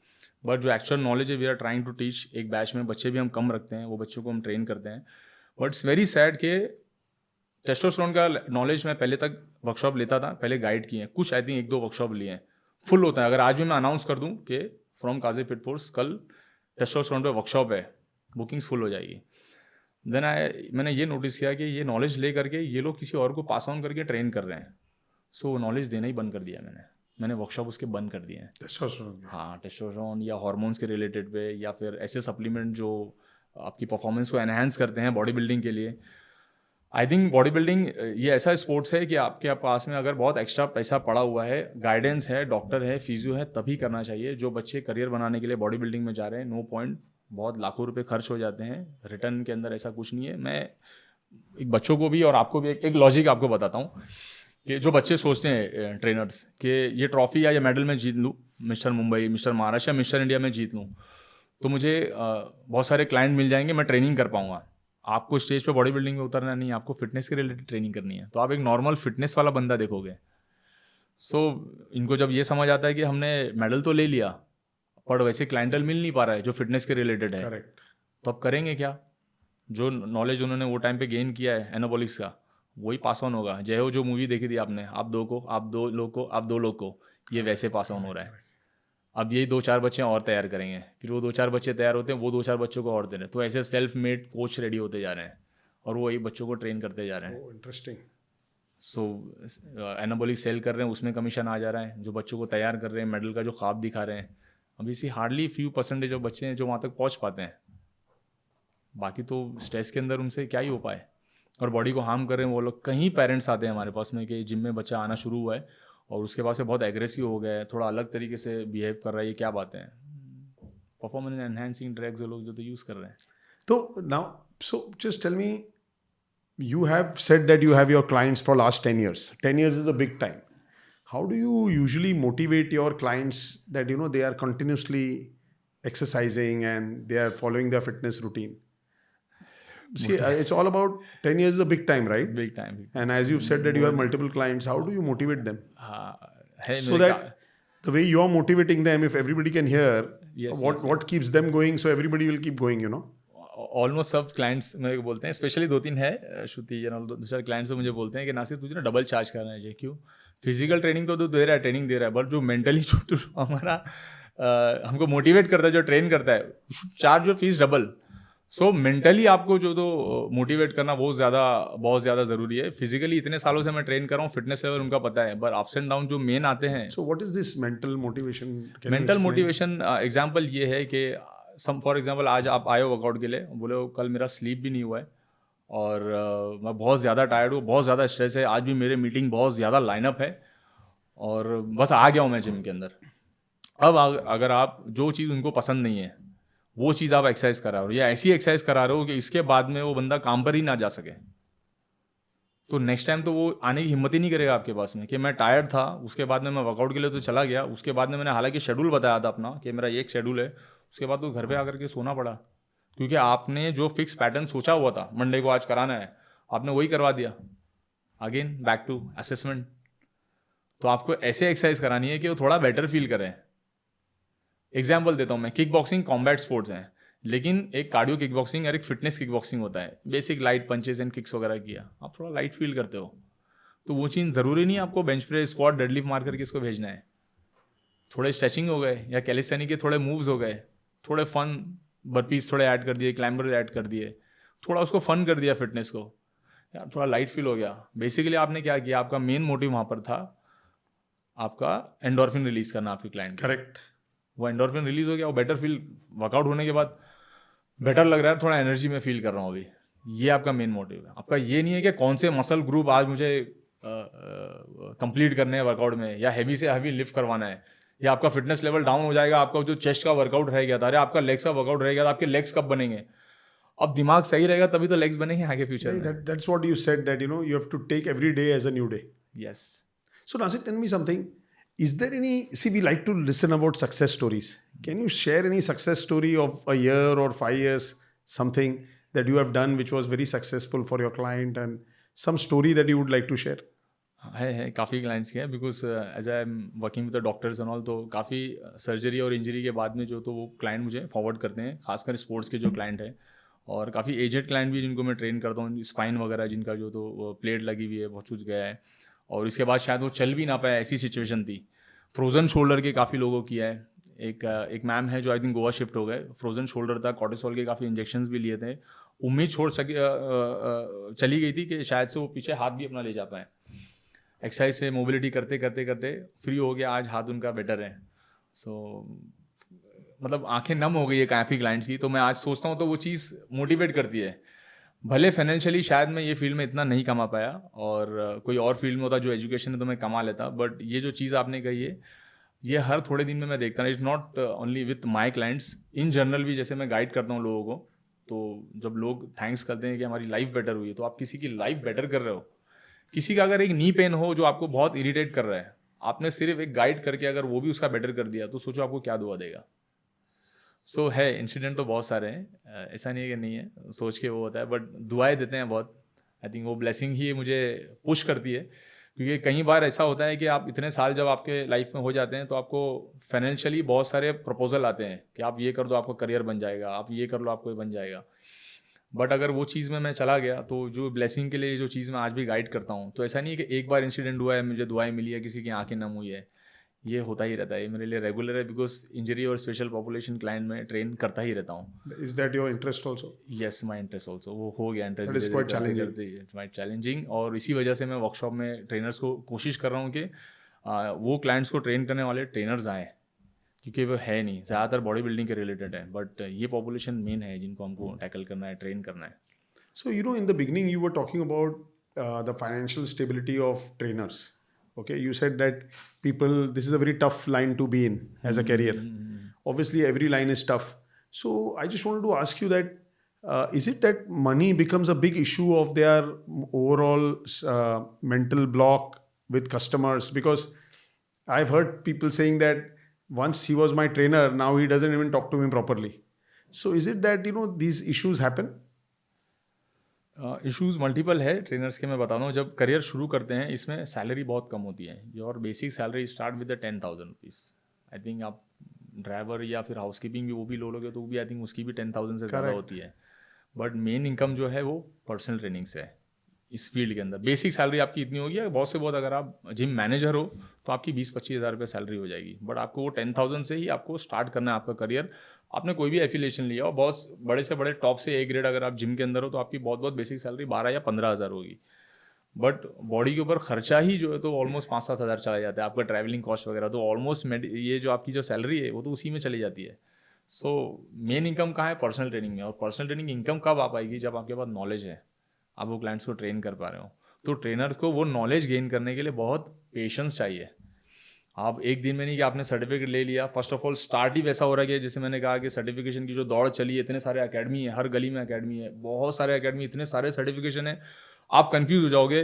बट जो एक्चुअल नॉलेज है we are trying to teach, एक बैच में बच्चे भी हम कम रखते हैं, वो बच्चों को हम ट्रेन करते हैं। बट इट्स वेरी सैड कि टेस्टोस्टेरोन का नॉलेज मैं पहले तक वर्कशॉप लेता था, पहले गाइड किए हैं कुछ, आई थिंक 1-2 वर्कशॉप लिए हैं, फुल होता है। अगर आज भी मैं अनाउंस कर दूं कि फ्रॉम काजी फिट फोर्स कल टेस्टोस्टेरोन पे वर्कशॉप है, बुकिंग्स फुल हो जाएगी। देन मैंने ये नोटिस किया कि ये नॉलेज ले करके ये लोग किसी और को पास ऑन करके ट्रेन कर रहे हैं, सो नॉलेज देना ही बंद कर दिया मैंने वर्कशॉप उसके बंद कर दिए हैं। Testosterone. हाँ, टेस्टोस्टेरोन या हार्मोन्स के रिलेटेड पे, या फिर ऐसे सप्लीमेंट जो आपकी परफॉर्मेंस को एनहांस करते हैं बॉडी बिल्डिंग के लिए। आई थिंक बॉडी बिल्डिंग ये ऐसा स्पोर्ट्स है कि आपके पास में अगर बहुत एक्स्ट्रा पैसा पड़ा हुआ है, गाइडेंस है, डॉक्टर है, फिजियो है, तभी करना चाहिए। जो बच्चे करियर बनाने के लिए बॉडी बिल्डिंग में जा रहे हैं, नो पॉइंट, बहुत लाखों रुपए खर्च हो जाते हैं, रिटर्न के अंदर ऐसा कुछ नहीं है। मैं एक बच्चों को भी और आपको भी एक लॉजिक आपको बताता हूँ कि जो बच्चे सोचते हैं ट्रेनर्स कि ये ट्रॉफी या ये मेडल मैं जीत लूँ, mister Mumbai, mister Maharashtra, mister India में जीत लूँ तो मुझे बहुत सारे क्लाइंट मिल जाएंगे, मैं ट्रेनिंग कर पाऊँगा। आपको स्टेज पे बॉडी बिल्डिंग में उतरना नहीं है, आपको फिटनेस के रिलेटेड ट्रेनिंग करनी है, तो आप एक नॉर्मल फिटनेस वाला बंदा देखोगे। सो इनको जब ये समझ आता है कि हमने मेडल तो ले लिया पर वैसे क्लाइंटल मिल नहीं पा रहा है जो फिटनेस के रिलेटेड है, Correct. तो अब करेंगे क्या? जो नॉलेज उन्होंने वो टाइम पे गेन किया है एनाबॉलिक्स का, वही पास ऑन होगा। जय हो जो मूवी देखी थी आपने, आप दो लोग को ये वैसे पास ऑन हो रहा है। अब यही 2-4 बच्चे और तैयार करेंगे, फिर वो 2-4 बच्चे तैयार होते हैं, वो 2-4 बच्चों को और दे रहे हैं, तो ऐसे सेल्फ मेड कोच रेडी होते जा रहे हैं और वो वही बच्चों को ट्रेन करते जा रहे हैं। Oh, interesting. सो एनाबॉलिक सेल कर रहे हैं, उसमें कमीशन आ जा रहा है। जो बच्चों को तैयार कर रहे हैं, मेडल का जो ख्वाब दिखा रहे हैं, अभी सी हार्डली फ्यू परसेंटेज ऑफ बच्चे हैं जो वहाँ तक पहुँच पाते हैं। बाकी तो स्ट्रेस के अंदर उनसे क्या ही हो पाए, और बॉडी को हार्म कर रहे हैं वो लोग। कहीं पेरेंट्स आते हैं हमारे पास में कि जिम में बच्चा आना शुरू हुआ है और उसके बाद से बहुत एग्रेसिव हो गया है, थोड़ा अलग तरीके से बिहेव कर रहा है, ये क्या बातें हैं? परफॉर्मेंस एनहांसिंग ड्रग्स लोग जो तो यूज़ कर रहे हैं। So now, so just tell me, you have said that you have your clients for last 10 years. 10 years is a big time. How do you usually motivate your clients that, they are continuously exercising and they are following their fitness routine? See, it's all about 10 years is a big time, right? Big time. And as you've said that you have multiple clients, how do you motivate them? हाँ, है So मेरे that the way you are motivating them, if everybody can hear, Yes, what keeps them going, so everybody will keep going, you know. Almost सब clients मेरे को बोलते हैं, specially 2-3 है श्रुति और दूसरे क्लाइंट्स तो मुझे बोलते हैं कि नासिर तुझे ना डबल चार्ज करना चाहिए। क्यों? फिजिकल ट्रेनिंग तो दे रहा है, ट्रेनिंग दे रहा है, बट जो मेंटली जो हमारा हमको मोटिवेट करता है, जो ट्रेन करता है, charge your fees double. So mentally आपको जो तो मोटिवेट करना बहुत ज़्यादा ज़रूरी है। फिजिकली इतने सालों से मैं ट्रेन कर रहा हूँ, फिटनेस लेवल उनका पता है, बट अप्स एंड डाउन जो मेन आते हैं। So what is this mental motivation? Can you mental explain? Motivation example ये है कि फॉर एग्जांपल आज आप आए हो वर्कआउट के लिए, बोले हो कल मेरा स्लीप भी नहीं हुआ है और मैं बहुत ज़्यादा टायर्ड हूँ, बहुत ज़्यादा स्ट्रेस है, आज भी मेरे मीटिंग बहुत ज़्यादा लाइनअप है और बस आ गया हूँ मैं जिम के अंदर। अब अगर आप जो चीज़ उनको पसंद नहीं है वो चीज़ आप एक्सरसाइज करा रहे हो या ऐसी एक्सरसाइज करा रहे हो कि इसके बाद में वो बंदा काम पर ही ना जा सके, तो नेक्स्ट टाइम तो वो आने की हिम्मत ही नहीं करेगा आपके पास में कि मैं टायर्ड था, उसके बाद में मैं वर्कआउट के लिए तो चला गया, उसके बाद में मैंने हालांकि शेड्यूल बताया था अपना कि मेरा ये एक शेड्यूल है, उसके बाद तो घर पे आकर के सोना पड़ा क्योंकि आपने जो फिक्स पैटर्न सोचा हुआ था मंडे को आज कराना है, आपने वही करवा दिया। Again back to assessment. तो आपको ऐसे एक्सरसाइज करानी है कि वो थोड़ा बेटर फील करें। एग्जाम्पल देता हूँ मैं, किक बॉक्सिंग कॉम्बैट स्पोर्ट्स हैं, लेकिन एक कार्डियो किक बॉक्सिंग और एक फिटनेस किक बॉक्सिंग होता है। Basic light punches and kicks वगैरह किया, आप थोड़ा लाइट फील करते हो, तो वो चीज़ ज़रूरी नहीं है आपको बेंच प्रेस स्क्वाट डेडलिफ्ट मार करके इसको भेजना है। थोड़े स्ट्रेचिंग हो गए या कैलिस्थेनिक के थोड़े मूव्स हो गए, थोड़े फन बर्पीज थोड़े ऐड कर दिए, क्लाइंबर ऐड कर दिए, थोड़ा उसको फन कर दिया फिटनेस को, यार थोड़ा लाइट फील हो गया। बेसिकली आपने क्या किया, आपका मेन मोटिव वहाँ पर था आपका एंडोर्फिन रिलीज करना आपके क्लाइंट। Correct. वो एंडोर्फिन रिलीज हो गया, वो बेटर फील, वर्कआउट होने के बाद बेटर लग रहा है, थोड़ा एनर्जी में फील कर रहा हूँ अभी। ये आपका मेन मोटिव है। आपका ये नहीं है कि कौन से मसल ग्रुप आज मुझे कंप्लीट करने हैं वर्कआउट में, या हैवी से हैवी लिफ्ट करवाना है, या आपका फिटनेस लेवल डाउन हो जाएगा, आपका जो चेस्ट का वर्कआउट रह गया था, अरे आपका लेग्स का वर्कआउट रह गया था, आपके लेग्स कब बनेंगे? अब दिमाग सही रहेगा तभी तो लेग्स बनेंगे आगे फ्यूचर में। That's what you said, that you have to take every day as a new day. Yes. So Nasir, tell me something. Is there any, see, we like to listen about success stories. Can you share any success story of a year or 5 years, something that you have done which was very successful for your client, and some story that you would like to share? है काफ़ी clients के हैं, because as I am working with the doctors and all, तो काफ़ी surgery और injury के बाद में जो तो वो क्लाइंट मुझे फॉरवर्ड करते हैं, खासकर स्पोर्ट्स के जो क्लाइंट हैं, और काफ़ी एजेड क्लाइंट भी जिनको मैं ट्रेन करता हूँ, स्पाइन वगैरह जिनका जो तो प्लेट लगी हुई है, बहुत कुछ गया है, और इसके बाद शायद वो चल भी ना पाए, ऐसी सिचुएशन थी। फ्रोजन शोल्डर के काफ़ी लोगों किया है। एक मैम है जो आई थिंक गोवा शिफ्ट हो गए, फ्रोजन शोल्डर था, कॉर्टिसोल के काफ़ी इंजेक्शंस भी लिए थे, उम्मीद छोड़ सके चली गई थी कि शायद से वो पीछे हाथ भी अपना ले जा पाए। एक्सरसाइज से मोबिलिटी करते करते करते फ्री हो गया, आज हाथ उनका बेटर है। सो मतलब आंखें नम हो गई है काफ़ी क्लाइंट्स की। तो मैं आज सोचता हूँ तो वो चीज़ मोटिवेट करती है। भले फाइनेंशियली शायद मैं ये फील्ड में इतना नहीं कमा पाया, और कोई और फील्ड में होता जो एजुकेशन है तो मैं कमा लेता, बट ये जो चीज़ आपने कही है ये हर थोड़े दिन में मैं देखता हूँ। It's not only with my clients, in general भी जैसे मैं गाइड करता हूँ लोगों को, तो जब लोग थैंक्स करते हैं कि हमारी लाइफ बेटर हुई है, तो आप किसी की लाइफ बेटर कर रहे हो। किसी का अगर एक नी पेन हो जो आपको बहुत इरिटेट कर रहा है, आपने सिर्फ एक गाइड करके अगर वो भी उसका बेटर कर दिया, तो सोचो आपको क्या दुआ देगा। सो है, इंसिडेंट तो बहुत सारे हैं, ऐसा नहीं है कि नहीं है, सोच के वो होता है, बट दुआएं देते हैं बहुत। आई थिंक वो ब्लेसिंग ही मुझे पुश करती है, क्योंकि कई बार ऐसा होता है कि आप इतने साल जब आपके लाइफ में हो जाते हैं तो आपको फाइनेंशियली बहुत सारे प्रपोजल आते हैं कि आप ये कर दो आपका करियर बन जाएगा, आप ये कर लो आपको ये बन जाएगा। बट अगर वो चीज़ में मैं चला गया, तो जो ब्लेसिंग के लिए जो चीज़ मैं आज भी गाइड करता हूँ, तो ऐसा नहीं है कि एक बार इंसिडेंट हुआ है मुझे दुआएं मिली है, किसी की आंखें नम हुई है, ये होता ही रहता है। ये मेरे लिए रेगुलर है, बिकॉज इंजरी और स्पेशल पॉपुलेशन क्लाइंट में ट्रेन करता ही रहता हूँ। Is that your interest also? Yes, my interest also, वो हो गया interest. That is quite challenging. Quite challenging, और इसी वजह से मैं वर्कशॉप में ट्रेनर्स को कोशिश कर रहा हूँ कि वो क्लाइंट्स को ट्रेन करने वाले ट्रेनर्स आएँ, क्योंकि वो है नहीं, ज़्यादातर बॉडी बिल्डिंग के रिलेटेड है, बट ये पॉपुलेशन मेन है जिनको हमको टैकल करना है, ट्रेन करना है। So, in the beginning, you were talking about the financial stability of trainers. Okay, you said that this is a very tough line to be in as a career. Obviously, every line is tough. So, I just wanted to ask you that, is it that money becomes a big issue of their overall mental block with customers? Because I've heard people saying that once he was my trainer, now he doesn't even talk to me properly. So, is it that, these issues happen? Issues multiple है trainers के, मैं बताता हूँ। जब career शुरू करते हैं इसमें सैलरी बहुत कम होती है। Your basic salary start with 10,000 rupees. I think आप ड्राइवर या फिर हाउस कीपिंग भी वो भी लोगे तो वो भी आई थिंक उसकी भी 10,000 से ज़्यादा Correct. होती है। बट मेन इनकम जो है वो पर्सनल ट्रेनिंग से है इस फील्ड के अंदर। बेसिक सैलरी आपकी इतनी होगी, बहुत से बहुत अगर आप जिम मैनेजर हो तो आपकी 20-25 हज़ार रुपये सैलरी हो जाएगी। बट आपको वो 10,000 से ही आपको स्टार्ट करना है आपका करियर। आपने कोई भी एफिलिएशन लिया हो, बहुत बड़े से बड़े टॉप से ए ग्रेड अगर आप जिम के अंदर हो तो आपकी बहुत बहुत बेसिक सैलरी 12 या 15 हज़ार होगी। बट बॉडी के ऊपर खर्चा ही जो है तो ऑलमोस्ट 5-7 हज़ार चला जाता है। आपका ट्रैवलिंग कॉस्ट वगैरह तो ऑलमोस्ट ये जो आपकी जो सैलरी है वो तो उसी में चली जाती है। सो मेन इनकम कहाँ है? पर्सनल ट्रेनिंग में। और पर्सनल ट्रेनिंग इनकम कब आ पाएगी? जब आपके पास नॉलेज है, आप वो क्लाइंट्स को ट्रेन कर पा रहे हो। तो ट्रेनर्स को वो नॉलेज गेन करने के लिए बहुत पेशेंस चाहिए। आप एक दिन में नहीं कि आपने सर्टिफिकेट ले लिया। फर्स्ट ऑफ ऑल स्टार्ट ही वैसा हो रहा है कि जैसे मैंने कहा कि सर्टिफिकेशन की जो दौड़ चली है, इतने सारे अकेडमी है, हर गली में अकेडमी है, बहुत सारे अकेडमी, इतने सारे सर्टिफिकेशन है, आप कंफ्यूज हो जाओगे।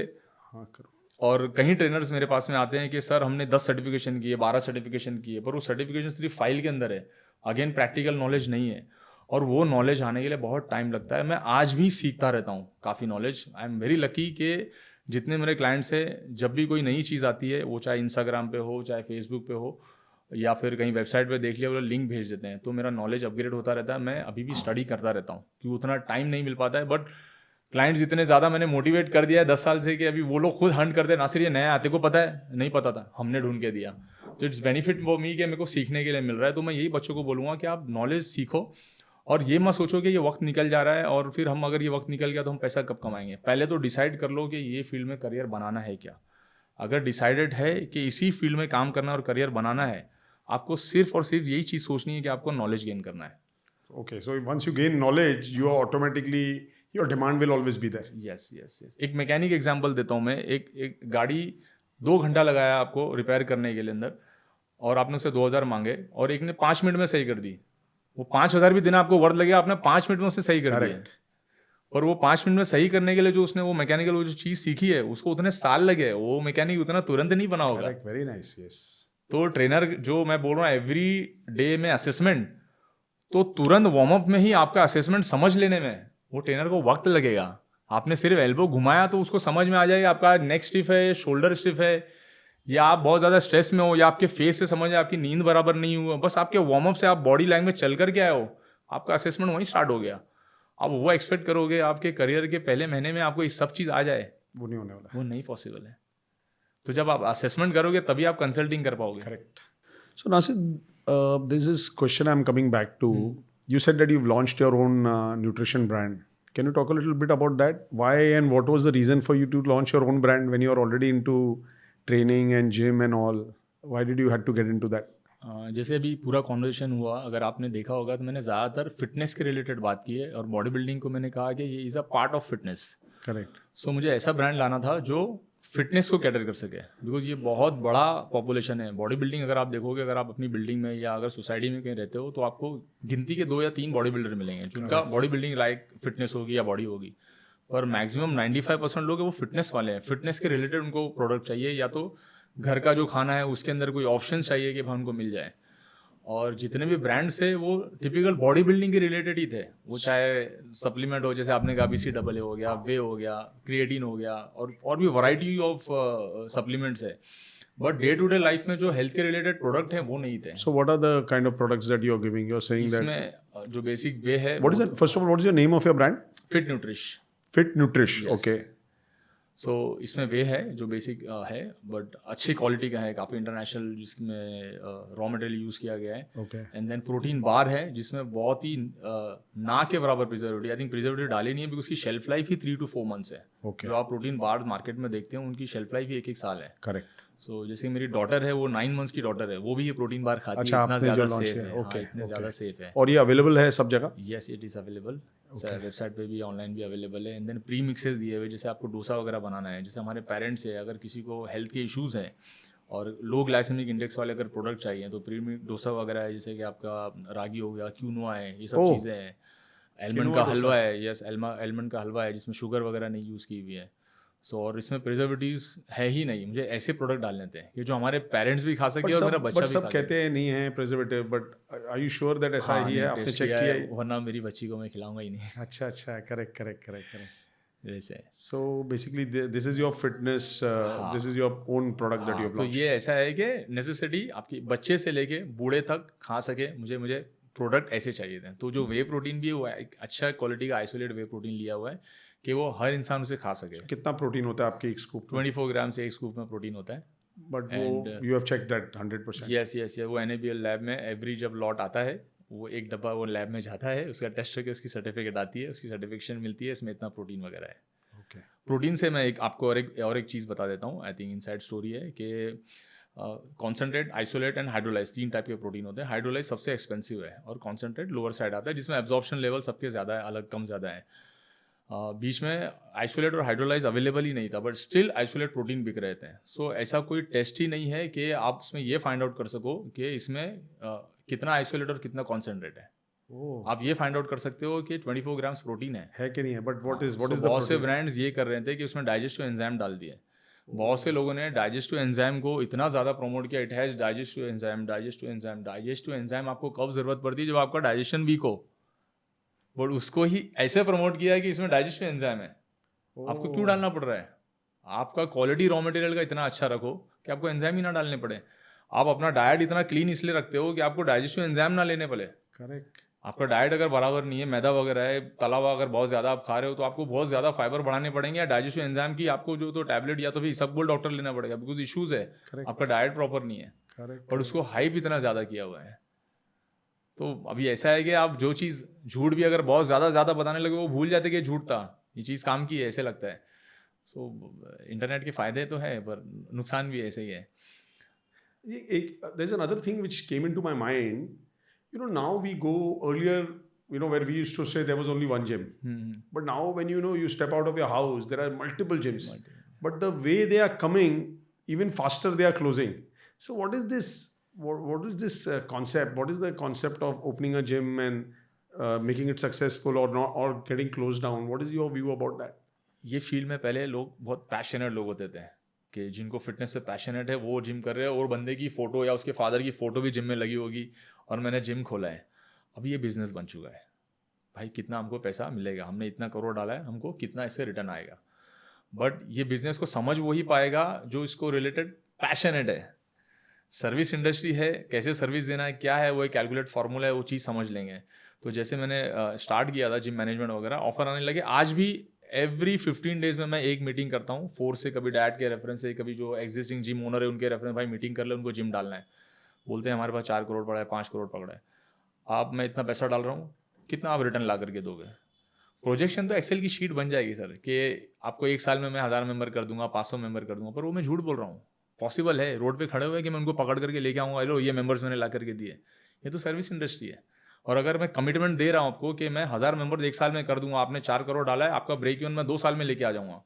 हाँ करो। और कहीं ट्रेनर्स मेरे पास में आते हैं कि सर हमने 10 सर्टिफिकेशन किए, 12 सर्टिफिकेशन किए, पर वो सर्टिफिकेशन सिर्फ फाइल के अंदर है। अगेन प्रैक्टिकल नॉलेज नहीं है, और वो नॉलेज आने के लिए बहुत टाइम लगता है। मैं आज भी सीखता रहता हूँ काफ़ी knowledge. I am very lucky कि जितने मेरे क्लाइंट्स हैं, जब भी कोई नई चीज़ आती है, वो चाहे इंस्टाग्राम पे हो, चाहे फेसबुक पे हो, या फिर कहीं वेबसाइट पे देख लिया, वो लिंक भेज देते हैं, तो मेरा नॉलेज अपग्रेड होता रहता है। मैं अभी भी स्टडी करता रहता हूँ क्योंकि उतना टाइम नहीं मिल पाता है। बट क्लाइंट्स इतने ज़्यादा मैंने मोटिवेट कर दिया है 10 साल से कि अभी वो लोग खुद हंट करते हैं, नासिर ये नया आते को पता है, नहीं पता था, हमने ढूंढ के दिया। तो इट्स बेनिफिट फॉर मी कि मेरे को सीखने के लिए मिल रहा है। तो मैं यही बच्चों को बोलूँगा कि आप नॉलेज सीखो, और ये मत सोचो कि ये वक्त निकल जा रहा है और फिर हम अगर ये वक्त निकल गया तो हम पैसा कब कमाएंगे। पहले तो डिसाइड कर लो कि ये फील्ड में करियर बनाना है क्या। अगर डिसाइडेड है कि इसी फील्ड में काम करना और करियर बनाना है, आपको सिर्फ और सिर्फ यही चीज़ सोचनी है कि आपको नॉलेज गेन करना है। Okay, so once you gain knowledge, you are automatically your demand will always be there. Yes yes yes. एक मैकेनिक एग्जांपल देता हूँ मैं। एक गाड़ी 2 घंटा लगाया आपको रिपेयर करने के लिए अंदर, और आपने उसे 2,000 मांगे, और एक ने 5 मिनट में सही कर दी। वो 5,000 भी देना आपको वर्थ लगेगा, आपने 5 मिनट में उसे सही कर दिया। और वो 5 मिनट में सही करने के लिए जो उसने वो मैकेनिकल वो जो चीज़ सीखी है, उसको उतने साल लगे। वो मैकेनिक उतना तुरंत नहीं बना होगा। Correct, very nice, yes. तो ट्रेनर जो मैं बोल रहा हूँ एवरी डे में असेसमेंट, तो तुरंत वार्म अप में ही आपका असेसमेंट समझ लेने में वो ट्रेनर को वक्त लगेगा। आपने सिर्फ एल्बो घुमाया तो उसको समझ में आ जाएगा आपका नेक स्टिफ है, शोल्डर स्टिफ है, या आप बहुत ज़्यादा स्ट्रेस में हो, या आपके फेस से समझ आपकी नींद बराबर नहीं हुआ। बस आपके वार्म अप से आप बॉडी लैंग्वेज चल कर के आए हो, आपका असेसमेंट वहीं स्टार्ट हो गया। अब वो एक्सपेक्ट करोगे आपके करियर के पहले महीने में आपको ये सब चीज़ आ जाए, वो नहीं होने वाला। वो नहीं पॉसिबल है। तो जब आप असेसमेंट करोगे तभी आप कंसल्टिंग कर पाओगे। Correct. So Nasir, this is question I'm coming back to. You said that you've launched your own nutrition brand. Can you talk a little bit about that? Why and what was the reason for you to launch your own brand when you are already into training and gym and all? Why did you had to get into that? जैसे अभी पूरा conversation हुआ, अगर आपने देखा होगा तो मैंने ज़्यादातर फिटनेस के रिलेटेड बात की है, और बॉडी बिल्डिंग को मैंने कहा कि ये is a part of fitness. Correct. सो मुझे ऐसा ब्रांड लाना था जो फिटनेस को कैटर कर सके, बिकॉज ये बहुत बड़ा पॉपुलेशन है। बॉडी बिल्डिंग अगर आप देखोगे, अगर आप अपनी बिल्डिंग में या अगर सोसाइटी में कहीं रहते हो, तो आपको गिनती के 2 या 3 बॉडी बिल्डर मिलेंगे जिनका बॉडी बिल्डिंग लाइक फिटनेस होगी या बॉडी होगी। पर मैक्सिमम 95% लोग हैं वो फिटनेस वाले हैं। फिटनेस के रिलेटेड उनको प्रोडक्ट चाहिए, या तो घर का जो खाना है उसके अंदर कोई ऑप्शन चाहिए कि भाई उनको मिल जाए। और जितने भी ब्रांड्स थे वो टिपिकल बॉडी बिल्डिंग के रिलेटेड ही थे। वो चाहे सप्लीमेंट हो, जैसे आपने कहा BCAA हो गया, वे हो गया, क्रिएटिन हो गया, और भी वैरायटी ऑफ सप्लीमेंट्स है। But day to day life में जो हेल्थ के रिलेटेड प्रोडक्ट हैं वो नहीं थे। So what are the kind of products that you are giving? You are saying that. इसमें जो बेसिक वे है, What is that? First of all, what is the name of your brand? Fit Nutrish. Fit Nutrish. Yes. Okay. So इसमें वे है जो basic है, but अच्छी quality का है, काफ़ी इंटरनेशनल, जिसमें रॉ मटेरियल यूज़ किया गया है। Okay. And then protein bar है जिसमें बहुत ही ना के बराबर प्रिजर्वेटिव, आई थिंक प्रिजर्वेटिव डाले नहीं है, बिकॉज उसकी shelf life he 3 to 4 months है। Okay. जो आप प्रोटीन बार मार्केट में देखते हैं उनकी शेल्फ लाइफ ही 1-1 साल है। Correct. सो जैसे मेरी डॉटर है, वो 9 months की डॉटर है, वो भी ये प्रोटीन बार खाती अच्छा, है। इतना आपने जो ज़्यादा launch सेफ किया, है। okay, इतने okay. ज़्यादा सेफ है। और ये अवेलेबल है सब जगह? Yes, it is available. Website पे भी, ऑनलाइन भी अवेलेबल है। एंड देन प्री मिक्सेस दिए हुए, जैसे आपको डोसा वगैरह बनाना है, जैसे हमारे पेरेंट्स है, अगर किसी को हेल्थ के इश्यूज़ हैं और लो ग्लाइसेमिक इंडेक्स वाले अगर प्रोडक्ट चाहिए, तो प्री मिक्स डोसा वगैरह है, जैसे कि आपका रागी हो गया, क्यूनोआ है, ये सब चीज़ें हैं। एलमंड का हलवा है, यस, एलमंड का हलवा है जिसमें शुगर वगैरह नहीं यूज़ की हुई है। सो और इसमें प्रिजर्वेटिव्स है ही नहीं। मुझे ऐसे प्रोडक्ट डालने थे कि जो हमारे पेरेंट्स भी खा सके और मेरा बच्चा भी सब खा कहते हैं नहीं है preservative, but are you sure that ऐसा ही है? आपने चेक किया है? वरना मेरी बच्ची को मैं खिलाऊंगा ही नहीं। अच्छा, करेक्ट। वैसे है। So basically, this is your fitness. This is your own product that you हाँ, have तो launched. ये ऐसा है कि नेसेसिटी आपकी बच्चे से लेके बूढ़े तक खा सके, मुझे प्रोडक्ट ऐसे चाहिए थे। तो जो वे प्रोटीन भी है वो एक अच्छा क्वालिटी का आइसोलेट वे प्रोटीन लिया हुआ है कि वो हर इंसान उसे खा सके। So कितना प्रोटीन होता है आपके एक स्कूप में? 24 ग्राम से एक स्कूप में प्रोटीन होता है। बट वो you have checked that 100%. Yes वो NABL लैब में एवरी जब लॉट आता है वो एक डब्बा वो लैब में जाता है, उसका टेस्ट करके उसकी सर्टिफिकेट आती है, उसकी सर्टिफिकेशन मिलती है, इसमें इतना प्रोटीन वगैरह है। Okay. प्रोटीन से मैं आपको और एक चीज़ बता देता हूँ, आई थिंक इनसाइड स्टोरी है कि concentrate, isolate and hydrolyse 3 type के प्रोटीन होते हैं। हाइड्रोलाइज सबसे एक्सपेंसिव है और कॉन्सेंट्रेट लोअर साइड आता है, जिसमें एब्जॉर्प्शन लेवल सबके ज़्यादा है, अलग कम ज़्यादा है। बीच में आइसोलेट और हाइड्रोलाइज अवेलेबल ही नहीं था, बट स्टिल आइसोलेट प्रोटीन बिक रहे थे। सो ऐसा कोई टेस्ट ही नहीं है कि आप उसमें ये फाइंड आउट कर सको कि इसमें कितना आइसोलेट और कितना कॉन्सेंट्रेट है। आप ये फाइंड आउट कर सकते हो कि 24 ग्राम्स प्रोटीन है कि नहीं है, बट व्हाट इज द बहुत से ब्रांड्स ये कर रहे थे कि उसमें डाइजेस्टिव एंजाइम डाल दिए। बहुत से लोगों ने डाइजेस्टिव एंजाइम को इतना ज़्यादा प्रमोट किया, इट हैज़ डाइजेस्टिव एंजाइम आपको कब ज़रूरत पड़ती है? जब आपका डाइजेशन वीक हो। बट उसको ही ऐसे प्रमोट किया है कि इसमें डाइजेस्टिव एंजाइम है। आपको क्यों डालना पड़ रहा है? आपका क्वालिटी रॉ मटेरियल का इतना अच्छा रखो कि आपको एंजाइम ही ना डालने पड़े। आप अपना डाइट इतना क्लीन इसलिए रखते हो कि आपको डाइजेस्टिव एंजाइम ना लेने पड़े। करेक्ट। आपका डाइट अगर बराबर नहीं है, मैदा वगैरह है, तला हुआ अगर बहुत ज़्यादा आप खा रहे हो, तो आपको बहुत ज़्यादा फाइबर बढ़ाने पड़ेंगे या डाइजेस्टिव एंजाइम की आपको जो तो टैबलेट या तो फिर इसबगोल डॉक्टर लेना पड़ेगा, बिकॉज इशूज़ है। आपका डाइट प्रॉपर नहीं है। करेक्ट। और उसको हाइप इतना ज़्यादा किया हुआ है। तो अभी ऐसा है कि आप जो चीज़ झूठ भी अगर बहुत ज़्यादा बताने लगे वो भूल जाते कि झूठ था, ये चीज़ काम की है, ऐसे लगता है। सो इंटरनेट के फ़ायदे तो है पर नुकसान भी ऐसे ही है। There's another thing which came into my mind. Now we go earlier, where we used to say there was only one gym. But now when you step out of your house, there are multiple gyms. But the way they are coming, even faster they are closing. So what is this? What is this concept? What is the concept of opening a gym and making it successful or not, or getting closed down? What is your view about that? ये field में पहले लोग बहुत passionate लोग होते थे कि जिनको फिटनेस से पैशनेट है वो जिम कर रहे हैं और बंदे की फ़ोटो या उसके फादर की फ़ोटो भी जिम में लगी होगी और मैंने जिम खोला है। अभी ये बिज़नेस बन चुका है। भाई कितना हमको पैसा मिलेगा, हमने इतना करोड़ डाला है, हमको कितना इससे रिटर्न आएगा। बट ये बिज़नेस को समझ वही पाएगा जो इसको रिलेटेड पैशनेट है। सर्विस इंडस्ट्री है, कैसे सर्विस देना है, क्या है, वो एक कैलकुलेट फार्मूला है, वो चीज़ समझ लेंगे। तो जैसे मैंने स्टार्ट किया था जिम मैनेजमेंट वगैरह, ऑफर आने लगे। आज भी एवरी 15 डेज में मैं एक मीटिंग करता हूँ, 4 से, कभी डैड के रेफरेंस से, कभी जो एग्जिस्टिंग जिम ओनर है उनके रेफरेंस, भाई मीटिंग कर ले, उनको जिम डालना है। बोलते हैं हमारे पास 4 करोड़ पड़ा है, 5 करोड़ पकड़ा है, आप मैं इतना पैसा डाल रहा हूँ, कितना आप रिटर्न ला करके दोगे? प्रोजेक्शन तो एक्सेल की शीट बन जाएगी सर कि आपको 1 साल में मैं 1000 मेंबर कर दूंगा, 500 मेंबर कर दूंगा, पर वो मैं झूठ बोल रहा हूँ। पॉसिबल है, रोड पे खड़े हुए कि मैं उनको पकड़ करके लेके आऊँगा, लो ये मेंबर्स मैंने ला करके दिए। ये तो सर्विस इंडस्ट्री है। और अगर मैं कमिटमेंट दे रहा हूँ आपको कि मैं 1000 मेंबर 1 साल में कर दूंगा, आपने 4 करोड़ डाला है, आपका ब्रेक इवन मैं 2 साल में लेके आ जाऊँगा,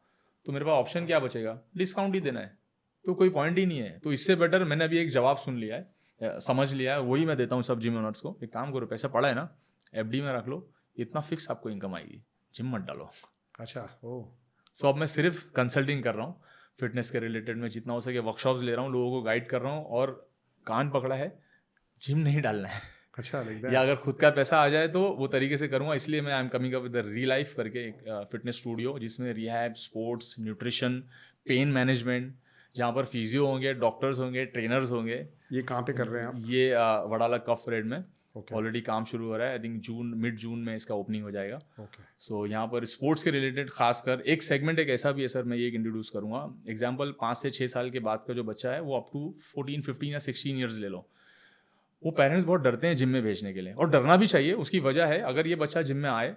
तो मेरे पास ऑप्शन क्या बचेगा? डिस्काउंट ही देना है। तो कोई पॉइंट ही नहीं है। तो इससे बेटर मैंने अभी एक जवाब सुन लिया है, समझ लिया है, वही मैं देता हूँ सब जिम ओनर्स को। एक काम करो, पैसा पड़ा है ना, FD में रख लो, इतना फिक्स आपको इनकम आएगी, जिम मत डालो। अच्छा, ओ। सो अब मैं सिर्फ कंसल्टिंग कर रहा हूँ फिटनेस के रिलेटेड में, जितना हो सके वर्कशॉप्स ले रहा हूँ, लोगों को गाइड कर रहा हूँ, और कान पकड़ा है, जिम नहीं डालना है। अच्छा, या अगर खुद का पैसा आ जाए तो वो तरीके से करूँगा। इसलिए मैं I am coming up with ReLife करके एक फिटनेस स्टूडियो, जिसमें rehab, sports, nutrition, pain management, जहाँ पर फिजियो होंगे, डॉक्टर्स होंगे, ट्रेनर्स होंगे। ये कहाँ पे कर रहे हैं आप? ये वडाला कफ रेड में ऑलरेडी काम शुरू हो रहा है। आई थिंक मिड जून में इसका ओपनिंग हो जाएगा। सो यहाँ पर स्पोर्ट्स के रिलेटेड खासकर एक सेगमेंट एक ऐसा भी है सर, मैं ये इंट्रोड्यूस करूँगा। एग्जाम्पल 5 से 6 साल के बाद का जो बच्चा है, वो अप टू 14, 15 या 16 ईयर्स ले लो, वो पेरेंट्स बहुत डरते हैं जिम में भेजने के लिए, और डरना भी चाहिए। उसकी वजह है, अगर ये बच्चा जिम में आए,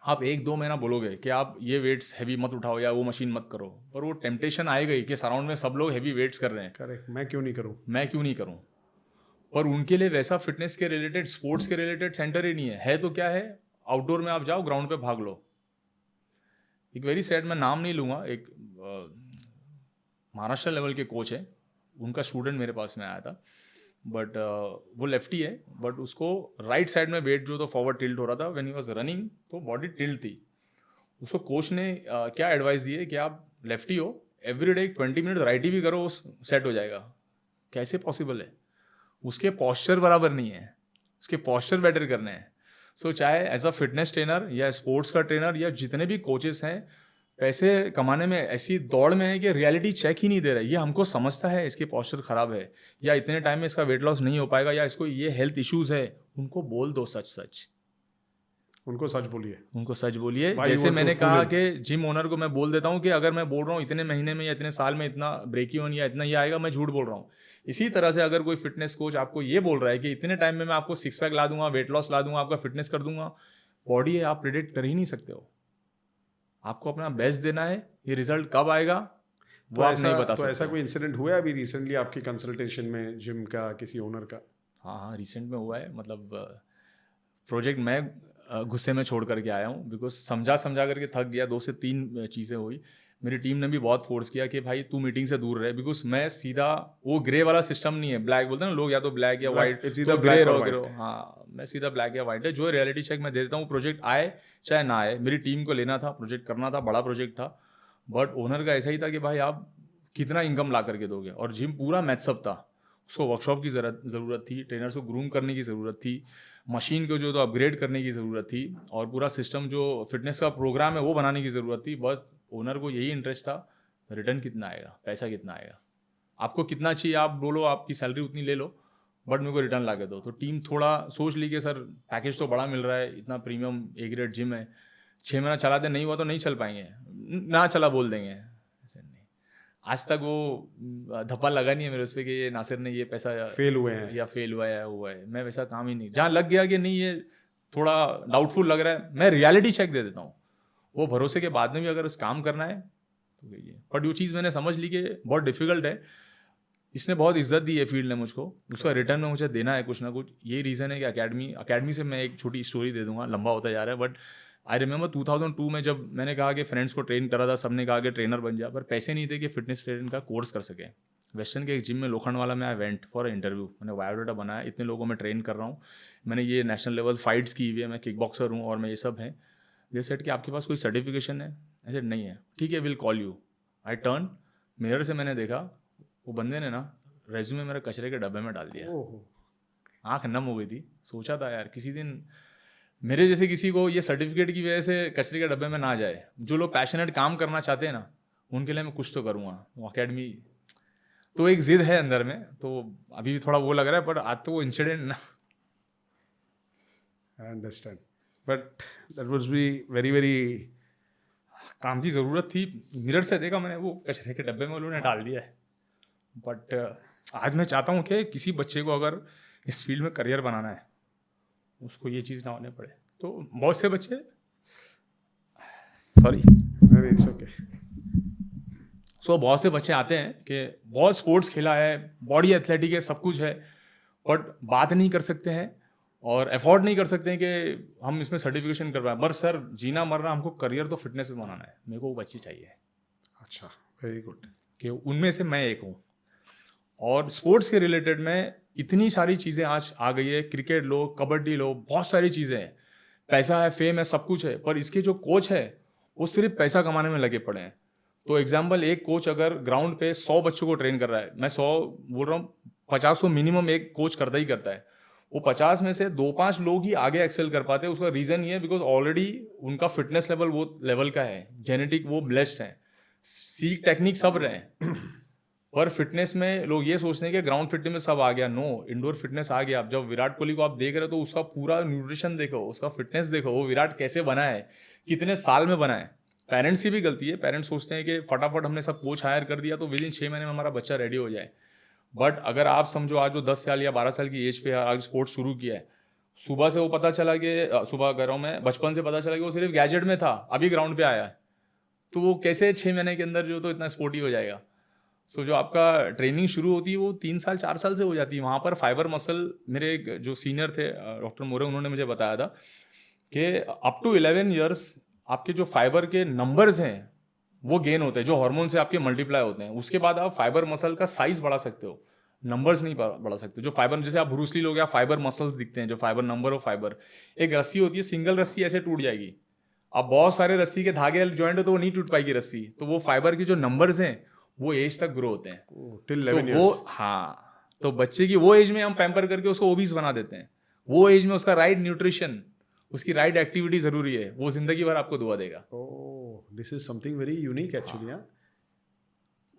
आप 1-2 महीना बोलोगे कि आप ये वेट्स हैवी मत उठाओ या वो मशीन मत करो, पर वो टेम्पटेशन आएगा ही कि सराउंड में सब लोग हैवी वेट्स कर रहे हैं, करेक्ट, मैं क्यों नहीं करूँ। और उनके लिए वैसा फिटनेस के रिलेटेड, स्पोर्ट्स के रिलेटेड सेंटर ही नहीं है। तो क्या है, आउटडोर में आप जाओ, ग्राउंड पे भाग लो। एक वेरी सैड, मैं नाम नहीं लूँगा, एक महाराष्ट्र लेवल के कोच है, उनका स्टूडेंट मेरे पास में आया था, बट वो लेफ्टी है, बट उसको राइट साइड में वेट जो तो फॉरवर्ड टिल्ट हो रहा था, व्हेन ही वाज रनिंग, तो बॉडी टिल्ट थी। उसको कोच ने क्या एडवाइस दी है कि आप लेफ्टी हो, एवरीडे 20 मिनट राइटी भी करो, सेट हो जाएगा। कैसे पॉसिबल है? उसके पॉस्चर बराबर नहीं है, उसके पॉस्चर बेटर करने हैं। सो चाहे एज अ फिटनेस ट्रेनर या स्पोर्ट्स का ट्रेनर या जितने भी कोचेस हैं, पैसे कमाने में ऐसी दौड़ में है कि रियलिटी चेक ही नहीं दे रहा है। ये हमको समझता है इसकी पॉस्चर खराब है, या इतने टाइम में इसका वेट लॉस नहीं हो पाएगा, या इसको ये हेल्थ इश्यूज है। उनको बोल दो सच सच, उनको सच बोलिए, उनको सच बोलिए। भाई जैसे वो मैंने तो कहा full कि जिम ओनर को मैं बोल देता हूँ कि अगर मैं बोल रहा हूँ इतने महीने में या इतने साल में इतना ब्रेक इवन या इतना ये आएगा, मैं झूठ बोल रहा हूँ। इसी तरह से अगर कोई फिटनेस कोच आपको ये बोल रहा है कि इतने टाइम में मैं आपको सिक्स पैक ला दूंगा, वेट लॉस ला दूंगा, आपका फिटनेस कर दूंगा, बॉडी है, आप प्रिडिक्ट कर ही नहीं सकते हो। आपको अपना बेस्ट देना है, ये रिजल्ट कब आएगा वो आप नहीं बता सकते। ऐसा कोई इंसिडेंट हुआ है अभी रिसेंटली आपकी कंसल्टेशन में जिम का किसी ओनर का? हाँ, रिसेंट में हुआ है। मतलब प्रोजेक्ट मैं गुस्से में छोड़ करके आया हूँ, बिकॉज समझा करके थक गया। 2 से 3 चीज़ें हुई। मेरी टीम ने भी बहुत फोर्स किया कि भाई तू मीटिंग से दूर रहे, बिकॉज मैं सीधा, वो ग्रे वाला सिस्टम नहीं है, ब्लैक बोलते हैं ना लोग, या तो ब्लैक या वाइट, तो ग्रे रहो। हाँ, मैं सीधा ब्लैक या वाइट है। जो रियलिटी चेक मैं दे देता हूँ, प्रोजेक्ट आए चाहे ना आए, मेरी टीम को लेना था, प्रोजेक्ट करना था, बड़ा प्रोजेक्ट था। बट ओनर का ऐसा ही था कि भाई आप कितना इनकम ला करके दोगे, और जिम पूरा मैथअप था, उसको वर्कशॉप की ज़रूरत थी, ट्रेनर्स को ग्रूम करने की ज़रूरत थी, मशीन को जो तो अपग्रेड करने की ज़रूरत थी, और पूरा सिस्टम जो फिटनेस का प्रोग्राम है वो बनाने की ज़रूरत थी। बस ओनर को यही इंटरेस्ट था, रिटर्न कितना आएगा, पैसा कितना आएगा, आपको कितना चाहिए आप बोलो, आपकी सैलरी उतनी ले लो, बट मेरे को रिटर्न ला के दो। तो टीम थोड़ा सोच ली कि सर पैकेज तो बड़ा मिल रहा है, इतना प्रीमियम ए ग्रेड जिम है, 6 महीना चला दे, नहीं हुआ तो नहीं चल पाएंगे, ना चला बोल देंगे। आज तक वो धप्पा लगा नहीं है मेरे उस पर कि ये नासिर ने ये पैसा फेल हुए हैं या फेल हुआ है। मैं वैसा काम ही नहीं, जहाँ लग गया कि नहीं ये थोड़ा डाउटफुल लग रहा है, मैं रियलिटी चेक दे देता हूँ। वो भरोसे के बाद में भी अगर उस काम करना है तो कहिए। बट वो चीज़ मैंने समझ ली कि बहुत डिफिकल्ट है। इसने बहुत इज्जत दी है फील्ड ने मुझको, उसका रिटर्न में मुझे देना है कुछ ना कुछ। ये रीज़न है कि अकेडमी से मैं एक छोटी स्टोरी दे दूंगा, लंबा होता जा रहा है। बट आई रिमेंबर 2002 में जब मैंने कहा कि फ्रेंड्स को ट्रेन करा था, सबने कहा कि ट्रेनर बन जा, पर पैसे नहीं थे कि फिटनेस ट्रेनर का कोर्स कर सके। वेस्टर्न के एक जिम में लोखंडवाला में आई वेंट फॉर इंटरव्यू, मैंने बायोडाटा बनाया, इतने लोगों में ट्रेन कर रहा हूँ, मैंने ये नेशनल लेवल फाइट्स की हुई है, मैं किक बॉक्सर हूँ और मैं ये सब है। दे सेड कि आपके पास कोई सर्टिफिकेशन है? ऐसे नहीं है, ठीक है, will call you. I turn, mirror से मैंने देखा, वो बंदे ने ना रेज्यूमे मेरे कचरे के डब्बे में डाल दिया। आँख नम हो गई थी। सोचा था यार किसी दिन मेरे जैसे किसी को ये सर्टिफिकेट की वजह से कचरे के डब्बे में ना जाए। जो लोग पैशनेट काम करना चाहते हैं ना, उनके लिए मैं कुछ तो करूँगा। वो अकेडमी तो एक जिद है अंदर में, तो अभी भी थोड़ा वो लग रहा है, पर आज तो वो इंसिडेंट ना, I understand, but that was be very very calm की ज़रूरत थी। मिरर से देखा मैंने, वो कचरे के डब्बे में उन्होंने डाल दिया है। बट आज मैं चाहता हूँ कि किसी बच्चे को अगर इस फील्ड में करियर बनाना है, उसको ये चीज़ ना होने पड़े। तो बहुत से बच्चे, इट्स ओके, बहुत से बच्चे आते हैं कि बहुत स्पोर्ट्स खेला है, बॉडी एथलेटिक है, सब कुछ है, बट बात नहीं कर सकते हैं और अफोर्ड नहीं कर सकते हैं कि हम इसमें सर्टिफिकेशन कर पाए। पर सर जीना मरना हमको करियर तो फिटनेस में बनाना है, मेरे को वो बच्चे चाहिए। अच्छा, वेरी गुड, कि उनमें से मैं एक हूँ। और स्पोर्ट्स के रिलेटेड में इतनी सारी चीज़ें आज आ गई है, क्रिकेट लो, कबड्डी लो, बहुत सारी चीज़ें हैं, पैसा है, फेम है, सब कुछ है, पर इसके जो कोच है वो सिर्फ पैसा कमाने में लगे पड़े हैं। तो एग्जाम्पल, एक कोच अगर ग्राउंड पे 100 बच्चों को ट्रेन कर रहा है, मैं 100 बोल रहा हूँ, 50 को मिनिमम एक कोच करता ही करता है। वो 50 में से 2-5 लोग ही आगे एक्सेल कर पाते हैं। उसका रीज़न ये है बिकॉज ऑलरेडी उनका फिटनेस लेवल वो लेवल का है, जेनेटिक वो ब्लेस्ड है, सीख टेक्निक सब रहे हैं। पर फिटनेस में लोग ये सोचते हैं कि ग्राउंड फिटनेस में सब आ गया। नो, इंडोर फिटनेस आ गया। अब जब विराट कोहली को आप देख रहे हो तो उसका पूरा न्यूट्रिशन देखो, उसका फिटनेस देखो, वो विराट कैसे बना है, कितने साल में बना है। पेरेंट्स की भी गलती है, पेरेंट्स सोचते हैं कि फटाफट हमने सब कोच हायर कर दिया तो विद इन 6 महीने में हमारा बच्चा रेडी हो जाए। बट अगर आप समझो आज जो 10 साल या 12 साल की एज पे आज स्पोर्ट्स शुरू किया है, सुबह से वो पता चला कि सुबह कर रहा हूँ मैं, बचपन से पता चला कि वो सिर्फ गैजेट में था, अभी ग्राउंड पे आया है, तो वो कैसे 6 महीने के अंदर जो तो इतना स्पोर्टी हो जाएगा। सो जो आपका ट्रेनिंग शुरू होती है वो 3 साल 4 साल से हो जाती है। वहाँ पर फाइबर मसल, मेरे जो सीनियर थे डॉक्टर मोरे, उन्होंने मुझे बताया था कि अप टू 11 ईयर्स आपके जो फाइबर के नंबर्स हैं वो गेन होते हैं, जो हार्मोन से आपके मल्टीप्लाई होते हैं। उसके बाद आप फाइबर मसल का साइज बढ़ा सकते हो, नंबर्स नहीं बढ़ा सकते। जो फाइबर, जैसे आप ब्रूस ली लोग या फाइबर मसल्स दिखते हैं, जो फाइबर नंबर ऑफ फाइबर, एक रस्सी होती है, सिंगल रस्सी ऐसे टूट जाएगी। अब बहुत सारे रस्सी के धागे ज्वाइंट हो तो वो नहीं टूट पाएगी रस्सी। तो वो फाइबर की जो नंबर्स हैं वो एज तक ग्रो होते हैं। टिल तो 11 वो, years। हाँ, तो बच्चे की वो एज में हम पैम्पर करके उसको ओबीस बना देते हैं। वो एज में उसका राइट न्यूट्रिशन, उसकी राइट एक्टिविटी जरूरी है, वो जिंदगी भर आपको दुआ देगा। Oh this is something very unique actually. हाँ,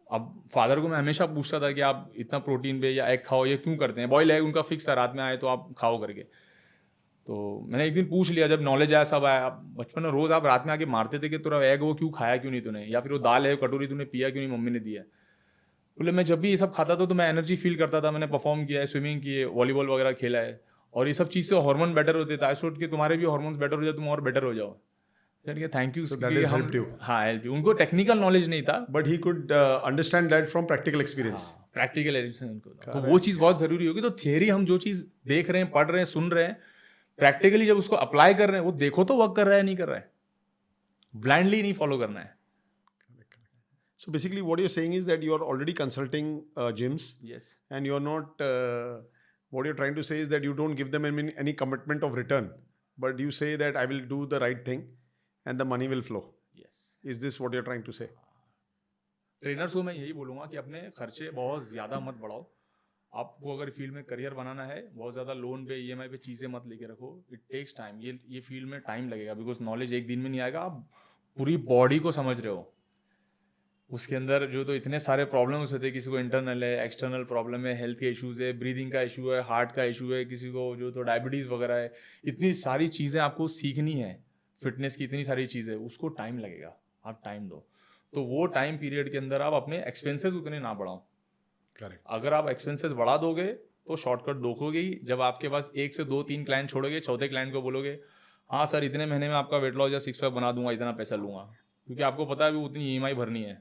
अब फादर को मैं हमेशा पूछता था कि आप इतना प्रोटीन पे या एग खाओ, ये क्यों करते हैं? बॉयल एग उनका फिक्स है, रात में आए तो आप खाओ करके। तो मैंने एक दिन पूछ लिया, जब नॉलेज आया सब आया, बचपन में रोज आप रात में आके मारते थे कि तेरा एग वो क्यों खाया क्यों नहीं तूने, या फिर वो दाल है कटोरी तूने पिया क्यों नहीं, मम्मी ने दिया। बोले मैं जब भी ये सब खाता था तो मैं एनर्जी फील करता था, मैंने परफॉर्म किया है, स्विमिंग की है, वॉलीबॉल वगैरह खेला है, और ये सब चीज़ से हार्मोन बेटर होते थे। आई सोच के तुम्हारे भी हार्मोन्स बेटर हो जाए, तुम और बेटर हो जाओ। Thank you. So that has helped you. हाँ, हेल्प यू। उनको टेक्निकल नॉलेज नहीं था, but he could understand that from practical experience. Practical addition उनको था। तो वो चीज़ बहुत ज़रूरी होगी। तो थियरी हम जो चीज़ देख रहे हैं, पढ़ रहे हैं, सुन रहे हैं, प्रैक्टिकली जब उसको अप्लाई कर रहे हैं, वो देखो तो वर्क कर रहा है नहीं कर रहा है, ब्लाइंडली नहीं फॉलो करना है। So basically what you're saying is that you're already consulting gyms, yes, and you're not what you're trying to say is that you don't give them any commitment of return, but you say that I will do the right thing and the money will flow. Yes. Is this what you're trying to say? Trainers को मैं यही बोलूँगा कि अपने खर्चे बहुत ज़्यादा मत बढ़ाओ। आपको अगर फील्ड में करियर बनाना है, बहुत ज़्यादा लोन पे EMI पे चीज़ें मत लेके रखो। It takes time. ये फील्ड में टाइम लगेगा, बिकॉज नॉलेज एक दिन में नहीं आएगा। आप पूरी बॉडी को समझ रहे हो, उसके अंदर जो तो इतने सारे प्रॉब्लम्स होते हैं, किसी को इंटरनल है, एक्सटर्नल प्रॉब्लम है, हेल्थ के इश्यूज है, ब्रीदिंग का इशू है, हार्ट का इशू है, किसी को जो तो डायबिटीज़ वगैरह है। इतनी सारी चीज़ें आपको सीखनी है, फिटनेस की इतनी सारी चीज़ें, उसको टाइम लगेगा। आप टाइम दो, तो वो टाइम पीरियड के अंदर आप अपने एक्सपेंसेस उतने ना बढ़ाओ। Correct. अगर आप एक्सपेंसेस बढ़ा दोगे तो शॉर्टकट दोखोगे ही। जब आपके पास 1 से 2-3 क्लाइंट छोड़ोगे, चौथे क्लाइंट को बोलोगे हाँ सर इतने महीने में आपका वेट लॉस या 6 पैक बना दूंगा, इतना पैसा लूँगा, क्योंकि आपको पता है भी उतनी EMI भरनी है।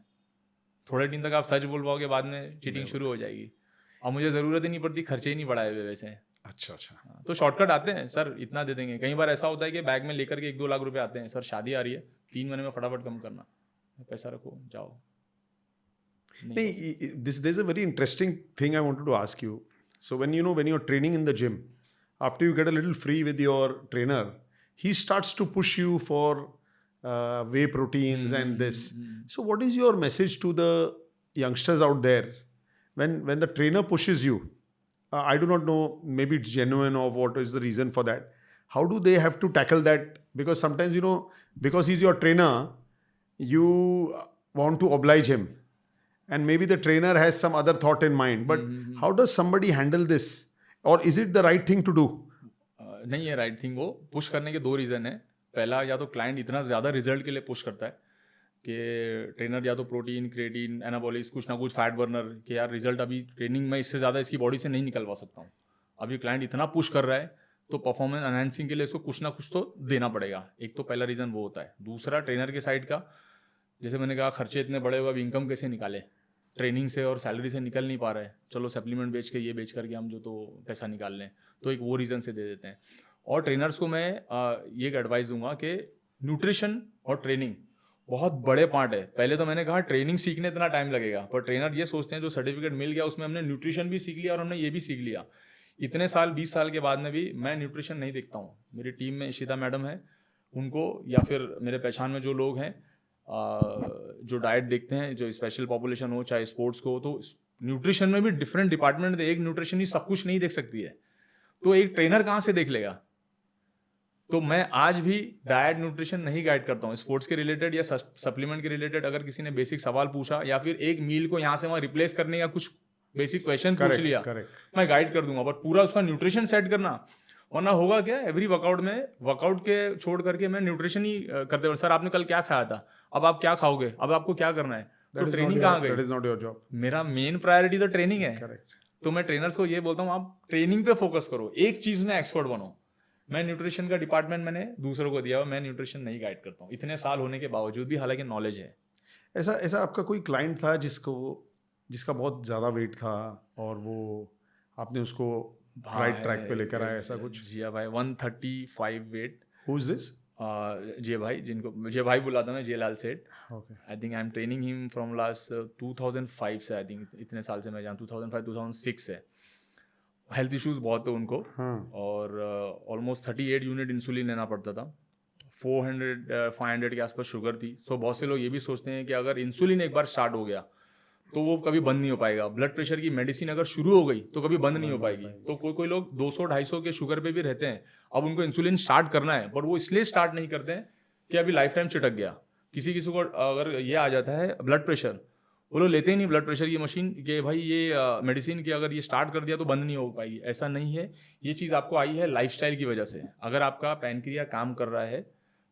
थोड़े दिन तक आप सच बोल पाओगे, बाद में चीटिंग शुरू हो जाएगी। अब मुझे ज़रूरत ही नहीं पड़ती, खर्चे ही नहीं बढ़ाए हुए वैसे। अच्छा अच्छा। तो शॉर्टकट आते हैं, सर इतना दे देंगे। कई बार ऐसा होता है कि बैग में लेकर के 1-2 लाख रुपए आते हैं, सर शादी आ रही है 3 महीने में फटाफट कम करना, पैसा रखो जाओ। There's a very interesting thing I wanted to ask you. So when you're training in the gym, after you get a little free with your trainer, he starts to push you for whey proteins and this. So what is your message to the youngsters out there when the trainer pushes you? I do not know, maybe it's genuine or what is the reason for that. How do they have to tackle that? Because sometimes, because he's your trainer, you want to oblige him. And maybe the trainer has some other thought in mind. But how does somebody handle this? Or is it the right thing to do? नहीं है right thing. वो push करने के 2 reason है। पहला, या तो client इतना ज़्यादा रिजल्ट के लिए पुश करता है कि ट्रेनर या तो प्रोटीन, क्रिएटिन, एनाबॉलिक्स, कुछ ना कुछ फैट बर्नर, कि यार रिजल्ट अभी ट्रेनिंग में इससे ज़्यादा इसकी बॉडी से नहीं निकलवा सकता हूँ। अभी क्लाइंट इतना पुश कर रहा है तो परफॉर्मेंस एनहांसिंग के लिए इसको कुछ ना कुछ तो देना पड़ेगा। एक तो पहला रीज़न वो होता है। दूसरा, ट्रेनर के साइड का, जैसे मैंने कहा खर्चे इतने बड़े हुए, अब इनकम कैसे निकाले? ट्रेनिंग से और सैलरी से निकल नहीं पा रहे, चलो सप्लीमेंट बेच के, ये बेच करके हम जो तो पैसा निकाल लें, तो एक वो रीज़न से दे देते हैं। और ट्रेनर्स को मैं ये एक एडवाइस दूंगा कि न्यूट्रिशन और ट्रेनिंग बहुत बड़े पार्ट है। पहले तो मैंने कहा ट्रेनिंग सीखने इतना टाइम लगेगा, पर ट्रेनर ये सोचते हैं जो सर्टिफिकेट मिल गया उसमें हमने न्यूट्रिशन भी सीख लिया और हमने ये भी सीख लिया। इतने साल 20 साल के बाद में भी मैं न्यूट्रिशन नहीं देखता हूँ। मेरी टीम में इशिता मैडम है, उनको या फिर मेरे पहचान में जो लोग हैं जो डाइट देखते हैं, जो स्पेशल पॉपुलेशन हो चाहे स्पोर्ट्स को, तो न्यूट्रिशन में भी डिफरेंट डिपार्टमेंट है। एक न्यूट्रिशनिस्ट सब कुछ नहीं देख सकती है, तो एक ट्रेनर कहाँ से देख लेगा? तो मैं आज भी डाइट न्यूट्रिशन नहीं गाइड करता हूँ। स्पोर्ट्स के रिलेटेड या सप्लीमेंट के रिलेटेड अगर किसी ने बेसिक सवाल पूछा या फिर एक मील को यहाँ से वहाँ रिप्लेस करने का कुछ बेसिक क्वेश्चन पूछ लिया, मैं गाइड कर दूंगा, बट पूरा उसका न्यूट्रिशन सेट करना, वरना होगा क्या, एवरी वर्कआउट में वर्कआउट के छोड़ करके मैं न्यूट्रिशन ही करते हुए, सर आपने कल क्या खाया था, अब आप क्या खाओगे, अब आपको क्या करना है, तो ट्रेनिंग कहाँ गई? That is not your job. मेरा मेन प्रायोरिटी तो ट्रेनिंग है। Correct. तो मैं ट्रेनर्स को ये बोलता हूँ आप ट्रेनिंग पे फोकस करो, एक चीज में एक्सपर्ट बनो। मैं न्यूट्रिशन का डिपार्टमेंट मैंने दूसरों को दिया हुआ, मैं न्यूट्रिशन नहीं गाइड करता हूँ इतने साल होने के बावजूद भी, हालांकि नॉलेज है। ऐसा आपका कोई क्लाइंट था जिसका बहुत ज़्यादा वेट था और वो आपने उसको राइट ट्रैक पे लेकर आया, ऐसा कुछ? जिया भाई 135 वेट। Who is this? जय भाई, जिनको जय भाई बुलाता मैं, जयलाल सेठ। Okay. I think I am training him from last 2005 से, आई थिंक इतने साल से मैं जानता, 2005-2006 से। हेल्थ इश्यूज बहुत थे उनको, और ऑलमोस्ट 38 यूनिट इंसुलिन लेना पड़ता था, 400-500 के आसपास शुगर थी। सो बहुत से लोग ये भी सोचते हैं कि अगर इंसुलिन एक बार स्टार्ट हो गया तो वो कभी बंद नहीं हो पाएगा। ब्लड प्रेशर की मेडिसिन अगर शुरू हो गई तो कभी बंद नहीं हो पाएगी। तो कोई लोग 200-250 के शुगर पे भी रहते हैं, अब उनको इंसुलिन स्टार्ट करना है, बट वो इसलिए स्टार्ट नहीं करते हैं कि अभी लाइफ टाइम चिटक गया। किसी किसी को अगर ये आ जाता है ब्लड प्रेशर, वो लोग लेते ही नहीं ब्लड प्रेशर की मशीन कि भाई ये मेडिसिन की अगर ये स्टार्ट कर दिया तो बंद नहीं हो पाएगी। ऐसा नहीं है, ये चीज़ आपको आई है लाइफस्टाइल की वजह से। अगर आपका पैनक्रिया काम कर रहा है,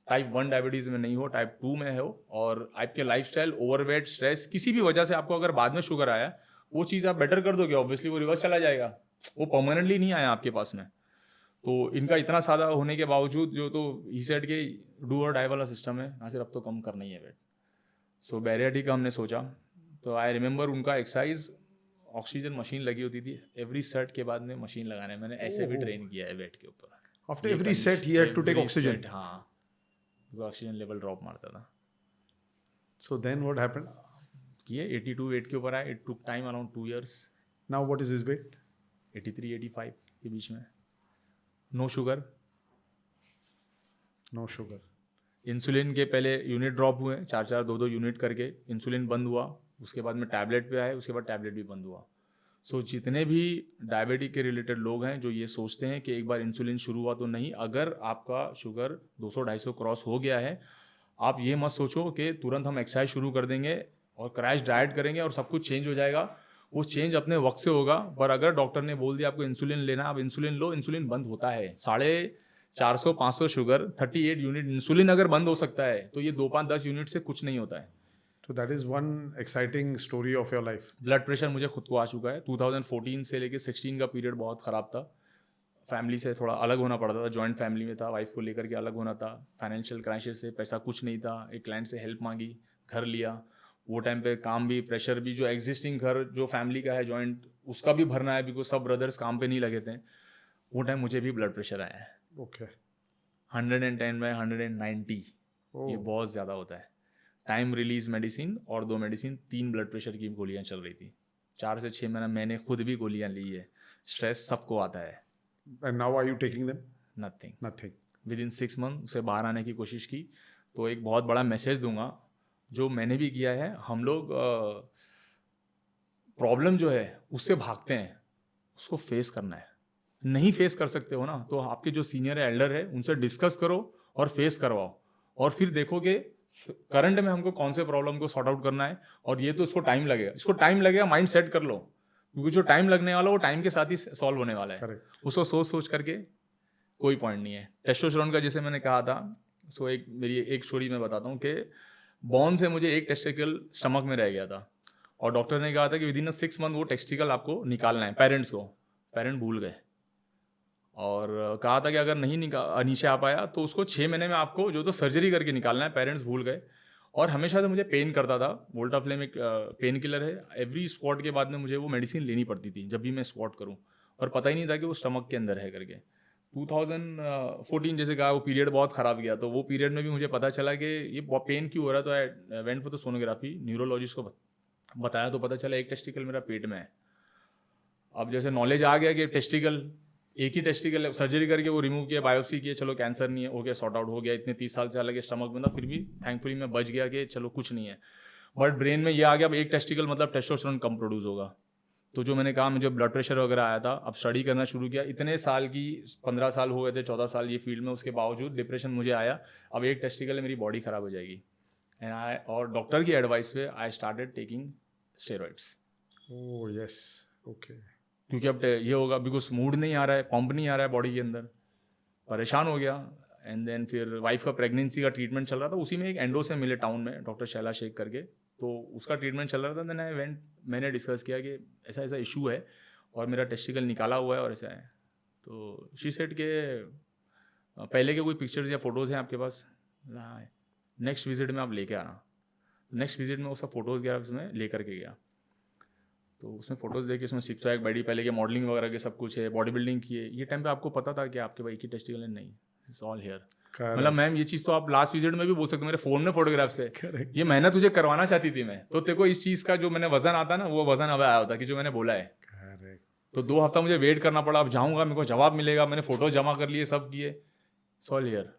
टाइप 1 डायबिटीज़ में नहीं हो, टाइप 2 में हो, और आपके लाइफस्टाइल, ओवरवेट, स्ट्रेस, किसी भी वजह से आपको अगर बाद में शुगर आया, वो चीज़ आप बेटर कर दोगे, ऑब्वियसली वो रिवर्स चला जाएगा, वो परमानेंटली नहीं आया आपके पास में। तो इनका इतना सादा होने के बावजूद जो तो ही सेड के डू और डाई वाला सिस्टम है, ना सिर्फ अब तो कम करना ही है वेट। सो बैरियाट्रिक का हमने सोचा, तो आई रिमेंबर उनका एक्सरसाइज ऑक्सीजन मशीन लगी होती थी, एवरी सेट के बाद में मशीन लगाना है। मैंने ऐसे भी ट्रेन किया है वेट के ऊपर। After every set he had to take oxygen. हाँ, ऑक्सीजन लेवल ड्रॉप मारता था। So then what happened? किए 82 वेट के ऊपर आए। It took time around 2 years। Now what is his weight? 83 85 के बीच में। No sugar. No sugar. Insulin के पहले यूनिट ड्रॉप हुए, 4 2 यूनिट करके इंसुलिन बंद हुआ। उसके बाद में टैबलेट पे आए, उसके बाद टैबलेट भी बंद हुआ। सो जितने भी डायबिटिक के रिलेटेड लोग हैं जो ये सोचते हैं कि एक बार इंसुलिन शुरू हुआ तो नहीं, अगर आपका शुगर 200-250 क्रॉस हो गया है, आप ये मत सोचो कि तुरंत हम एक्सरसाइज शुरू कर देंगे और क्रैश डाइट करेंगे और सब कुछ चेंज हो जाएगा। वो चेंज अपने वक्त से होगा। पर अगर डॉक्टर ने बोल दिया आपको इंसुलिन लेना, अब इंसुलिन लो, इंसुलिन बंद होता है। 450-500 शुगर, 38 यूनिट इंसुलिन अगर बंद हो सकता है, तो ये 2-5-10 यूनिट से कुछ नहीं होता है। So that is one exciting story of your life. Blood pressure मुझे खुद को आ चुका है। 2014 से लेके 16 का पीरियड बहुत ख़राब था। फैमिली से थोड़ा अलग होना पड़ता था, जॉइंट फैमिली में था, वाइफ को लेकर के अलग होना था। फाइनेंशियल क्राइसिस से, पैसा कुछ नहीं था, एक क्लाइंट से हेल्प मांगी, घर लिया। वो टाइम पे काम भी, प्रेशर भी, जो एग्जिस्टिंग घर जो फैमिली का है जॉइंट, उसका भी भरना है, बिकॉज सब ब्रदर्स काम पे नहीं लगे थे। वो टाइम मुझे भी ब्लड प्रेशर आया है। Okay. 110 बाय 190, ये बहुत ज़्यादा होता है। टाइम रिलीज मेडिसिन और 2 मेडिसिन, 3 ब्लड प्रेशर की गोलियां चल रही थी। 4 से 6 महीना मैंने खुद भी गोलियां ली है। स्ट्रेस सबको आता है। And now are you taking them? Nothing. Nothing. With in 6 month उसे बाहर आने की कोशिश की। तो एक बहुत बड़ा मैसेज दूंगा जो मैंने भी किया है। हम लोग प्रॉब्लम जो है उससे भागते हैं, उसको फेस करना है। नहीं फेस कर सकते हो ना, तो आपके जो सीनियर है, एल्डर है, उनसे डिस्कस करो और फेस करवाओ, और फिर देखो कि करंट में हमको कौन से प्रॉब्लम को सॉर्ट आउट करना है। और ये तो इसको टाइम लगेगा, इसको टाइम लगेगा, माइंड सेट कर लो, क्योंकि जो टाइम लगने वाला वो टाइम के साथ ही सॉल्व होने वाला है। Correct. उसको सोच सोच करके कोई पॉइंट नहीं है। टेस्टोस्टेरोन का जैसे मैंने कहा था, सो एक मेरी एक स्टोरी मैं बताता हूँ कि बॉर्न से मुझे एक टेस्टिकल स्टमक में रह गया था, और डॉक्टर ने कहा था कि विद इन 6 मंथ वो टेस्टिकल आपको निकालना है। पेरेंट्स को, पेरेंट भूल गए, और कहा था कि अगर नहीं नीचे आ पाया तो उसको 6 महीने में आपको जो तो सर्जरी करके निकालना है। पेरेंट्स भूल गए। और हमेशा से मुझे पेन करता था। वोल्टाफ्लेम एक पेन किलर है, एवरी स्क्वाट के बाद में मुझे वो मेडिसिन लेनी पड़ती थी जब भी मैं स्क्वाट करूं, और पता ही नहीं था कि वो स्टमक के अंदर है करके। 2014 जैसे कहा, वो पीरियड बहुत ख़राब गया। तो वो पीरियड में भी मुझे पता चला कि ये पेन क्यों हो रहा है। तो I went for the sonography, neurologist को बताया, तो पता चला एक टेस्टिकल मेरा पेट में है। अब जैसे नॉलेज आ गया कि टेस्टिकल, एक ही टेस्टिकल सर्जरी करके वो रिमूव किया, बायोप्सी किया, चलो कैंसर नहीं है, हो गया, सॉर्ट आउट हो गया। इतने 30 साल से अलग स्टमक में था, फिर भी थैंकफुली मैं बच गया कि चलो कुछ नहीं है। बट ब्रेन में ये आ गया, अब एक टेस्टिकल मतलब टेस्टोस्टेरोन कम प्रोड्यूस होगा। तो जो मैंने कहा, मुझे ब्लड प्रेशर वगैरह आया था, अब स्टडी करना शुरू किया। इतने साल की 15 साल हो गए थे, 14 साल ये फील्ड में, उसके बावजूद डिप्रेशन मुझे आया। अब एक टेस्टिकल है, मेरी बॉडी खराब हो जाएगी। और डॉक्टर की एडवाइस पे I started taking steroids. Oh yes. Okay. क्योंकि अब ये होगा, बिकॉज मूड नहीं आ रहा है, पंप नहीं आ रहा है बॉडी के अंदर, परेशान हो गया। एंड देन फिर वाइफ का प्रेगनेंसी का ट्रीटमेंट चल रहा था। उसी में एक एंडो से मिले टाउन में, डॉक्टर शैला शेख करके, तो उसका ट्रीटमेंट चल रहा था। देन आई वेंट, मैंने डिस्कस किया कि ऐसा ऐसा इशू है और मेरा टेस्टिकल निकाला हुआ है और ऐसा है। तो शी सेड के पहले के कोई पिक्चर्स या फोटोज़ हैं आपके पास? हाँ, नेक्स्ट विजिट में आप लेके आना। नेक्स्ट विजिट में उसका फोटोज़ वगैरह उसमें लेकर के गया। तो उसमें फोटोज़ देखे, उसमें 6 पैक बॉडी, पहले के मॉडलिंग वगैरह के सब कुछ है, बॉडी बिल्डिंग की है। ये टाइम पे आपको पता था कि आपके भाई की टेस्टिकल है? नहीं, इट्स ऑल हेयर। मतलब मैम, ये चीज़ तो आप लास्ट विजिट में भी बोल सकते हो, मेरे फ़ोन में फोटोग्राफ्स है। ये मैंने तुझे करवाना चाहती थी मैं, तो तेरे को इस चीज़ का जो मैंने वजन आता ना, वो वजन अब आया होता कि जो मैंने बोला है। तो 2 हफ्ता मुझे वेट करना पड़ा। अब जाऊँगा, मेरे को जवाब मिलेगा। मैंने फ़ोटो जमा कर लिए, सब किए, इट्स ऑल हेयर।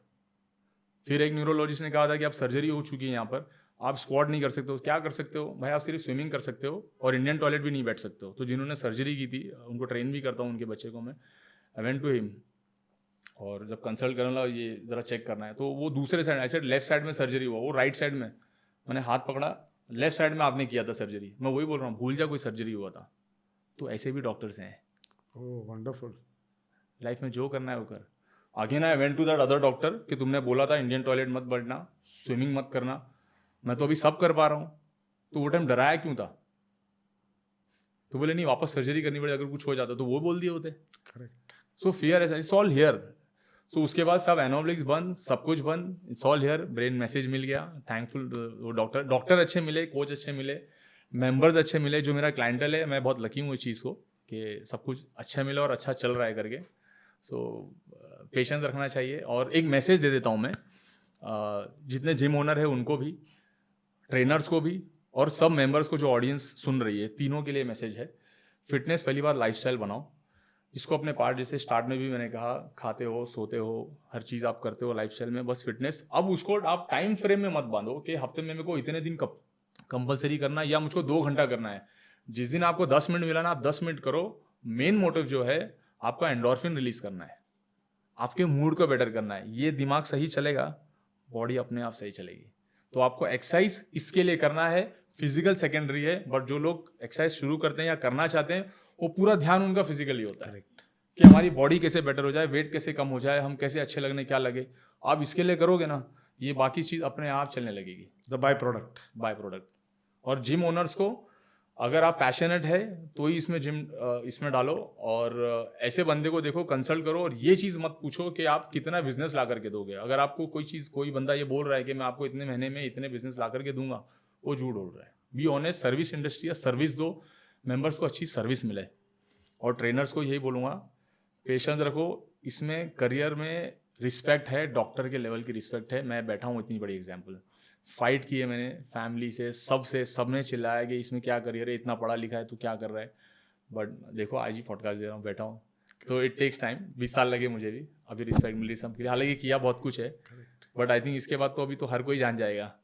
फिर एक न्यूरोलॉजिस्ट ने कहा था कि आप सर्जरी हो चुकी है यहाँ पर, आप स्क्वाट नहीं कर सकते हो। क्या कर सकते हो भाई? आप सिर्फ स्विमिंग कर सकते हो और इंडियन टॉयलेट भी नहीं बैठ सकते हो। तो जिन्होंने सर्जरी की थी, उनको ट्रेन भी करता हूँ, उनके बच्चे को मैं। आई वेंट टू हिम और जब कंसल्ट करने लगा ये ज़रा चेक करना है, तो वो दूसरे साइड, ऐसे लेफ्ट साइड में सर्जरी हुआ, वो राइट साइड में, मैंने हाथ पकड़ा, लेफ्ट साइड में आपने किया था सर्जरी, मैं वही बोल रहा हूँ, भूल जा कोई सर्जरी हुआ था। तो ऐसे भी डॉक्टर्स हैं। ओह वंडरफुल। लाइफ में जो करना है वो कर। Again I went to that other doctor कि तुमने बोला था इंडियन टॉयलेट मत बैठना, स्विमिंग मत करना, मैं तो अभी सब कर पा रहा हूँ, तो वो टाइम डराया क्यों था? तो बोले नहीं वापस सर्जरी करनी पड़े अगर कुछ हो जाता, तो वो बोल दिए होते। Correct. So fear it's all here. So उसके बाद सब एनोब्लिक्स बंद, सब कुछ बंद, it's all here. Brain message मिल गया, थैंकफुल वो डॉक्टर अच्छे मिले, कोच अच्छे मिले, मेंबर्स अच्छे मिले, जो मेरा क्लाइंटल है, मैं बहुत लकी हूँ इस चीज़ को कि सब कुछ अच्छा मिला और अच्छा चल रहा है करके। सो पेशेंस रखना चाहिए। और एक मैसेज दे देता हूँ मैं, जितने जिम ओनर है उनको भी, ट्रेनर्स को भी, और सब मेंबर्स को जो ऑडियंस सुन रही है, तीनों के लिए मैसेज है, फिटनेस पहली बार लाइफस्टाइल बनाओ। इसको अपने पार्ट, जैसे स्टार्ट में भी मैंने कहा, खाते हो, सोते हो, हर चीज़ आप करते हो लाइफस्टाइल में, बस फिटनेस। अब उसको आप टाइम फ्रेम में मत बांधो कि हफ्ते में मेरे को इतने दिन कंपलसरी करना है या मुझको 2 घंटा करना है। जिस दिन आपको 10 मिनट मिला ना, आप 10 मिनट करो। मेन मोटिव जो है आपका एंडोर्फिन रिलीज करना है, आपके मूड को बेटर करना है। ये दिमाग सही चलेगा, बॉडी अपने आप सही चलेगी। तो आपको एक्सरसाइज इसके लिए करना है, फिजिकल सेकेंडरी है, बट जो लोग एक्सरसाइज शुरू करते हैं या करना चाहते हैं, वो पूरा ध्यान उनका फिजिकली होता है कि हमारी बॉडी कैसे बेटर हो जाए, वेट कैसे कम हो जाए, हम कैसे अच्छे लगने क्या लगे। आप इसके लिए करोगे ना, ये बाकी चीज़ अपने आप चलने लगेगी। The by product. और जिम ओनर्स को, अगर आप पैशनेट है तो ही इसमें इसमें डालो। और ऐसे बंदे को देखो, कंसल्ट करो, और ये चीज़ मत पूछो कि आप कितना बिजनेस ला करके दोगे। अगर आपको कोई बंदा ये बोल रहा है कि मैं आपको इतने महीने में इतने बिजनेस ला करके दूंगा, वो झूठ बोल रहा है। बी ऑनेस्ट, सर्विस इंडस्ट्री है, सर्विस दो, मेंबर्स को अच्छी सर्विस मिले। और ट्रेनर्स को यही बोलूँगा, पेशेंस रखो। इसमें करियर में रिस्पेक्ट है, डॉक्टर के लेवल की रिस्पेक्ट है। मैं बैठा हूँ, इतनी बड़ी एग्जाम्पल, फाइट किए मैंने फैमिली से, सबने चिल्लाया कि इसमें क्या करियर है, इतना पढ़ा लिखा है, तू क्या कर रहा है। बट देखो आज ही पॉडकास्ट दे रहा हूँ, बैठा हूँ। तो इट टेक्स टाइम, 20 साल लगे मुझे भी, अभी रिस्पेक्ट मिल रही सबके लिए। हालांकि किया बहुत कुछ है, बट आई थिंक इसके बाद तो अभी तो हर कोई जान जाएगा।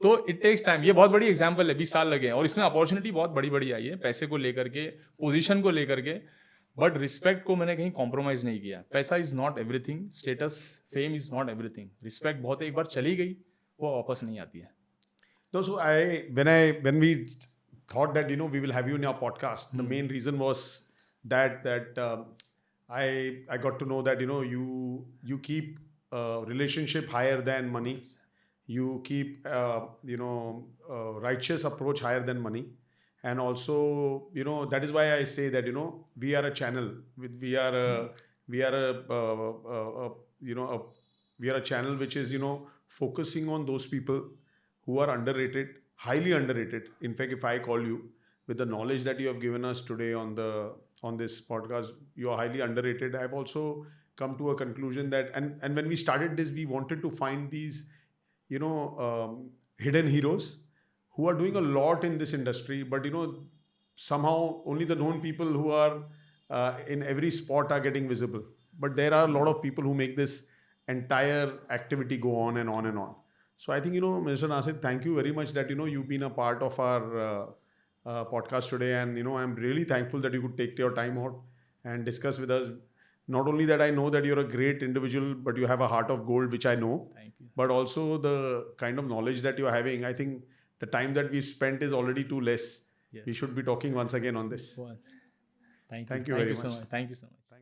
तो इट टेक्स टाइम। ये बहुत बड़ी एग्जाम्पल है, 20 साल लगे हैं, और इसमें अपॉर्चुनिटी बहुत बड़ी बड़ी आई है, पैसे को लेकर के, पोजीशन को लेकर के। बट रिस्पेक्ट को मैंने कहीं कॉम्प्रोमाइज नहीं किया। पैसा is not everything, status fame is not everything. Respect बहुत, एक बार चली गई वो वापस नहीं आती है। No, so when we thought that we will have you in our podcast, the main reason was that I got to know that you keep relationship higher than money. You keep righteous approach higher than money, and also that is why I say that we are a channel. We are a channel which is focusing on those people who are underrated, highly underrated. In fact, if I call you with the knowledge that you have given us today on this podcast, you are highly underrated. I've also come to a conclusion that, and when we started this, we wanted to find these, hidden heroes who are doing a lot in this industry, but somehow only the known people who are in every spot are getting visible. But there are a lot of people who make this entire activity go on and on and on. So I think, Mr. Nasir, thank you very much that, you've been a part of our podcast today. And, I'm really thankful that you could take your time out and discuss with us. Not only that I know that you're a great individual, but you have a heart of gold, which I know. Thank you. But also the kind of knowledge that you're having, I think the time that we've spent is already too less. Yes. We should be talking once again on this. Thank you. Thank you very so much. Thank you so much.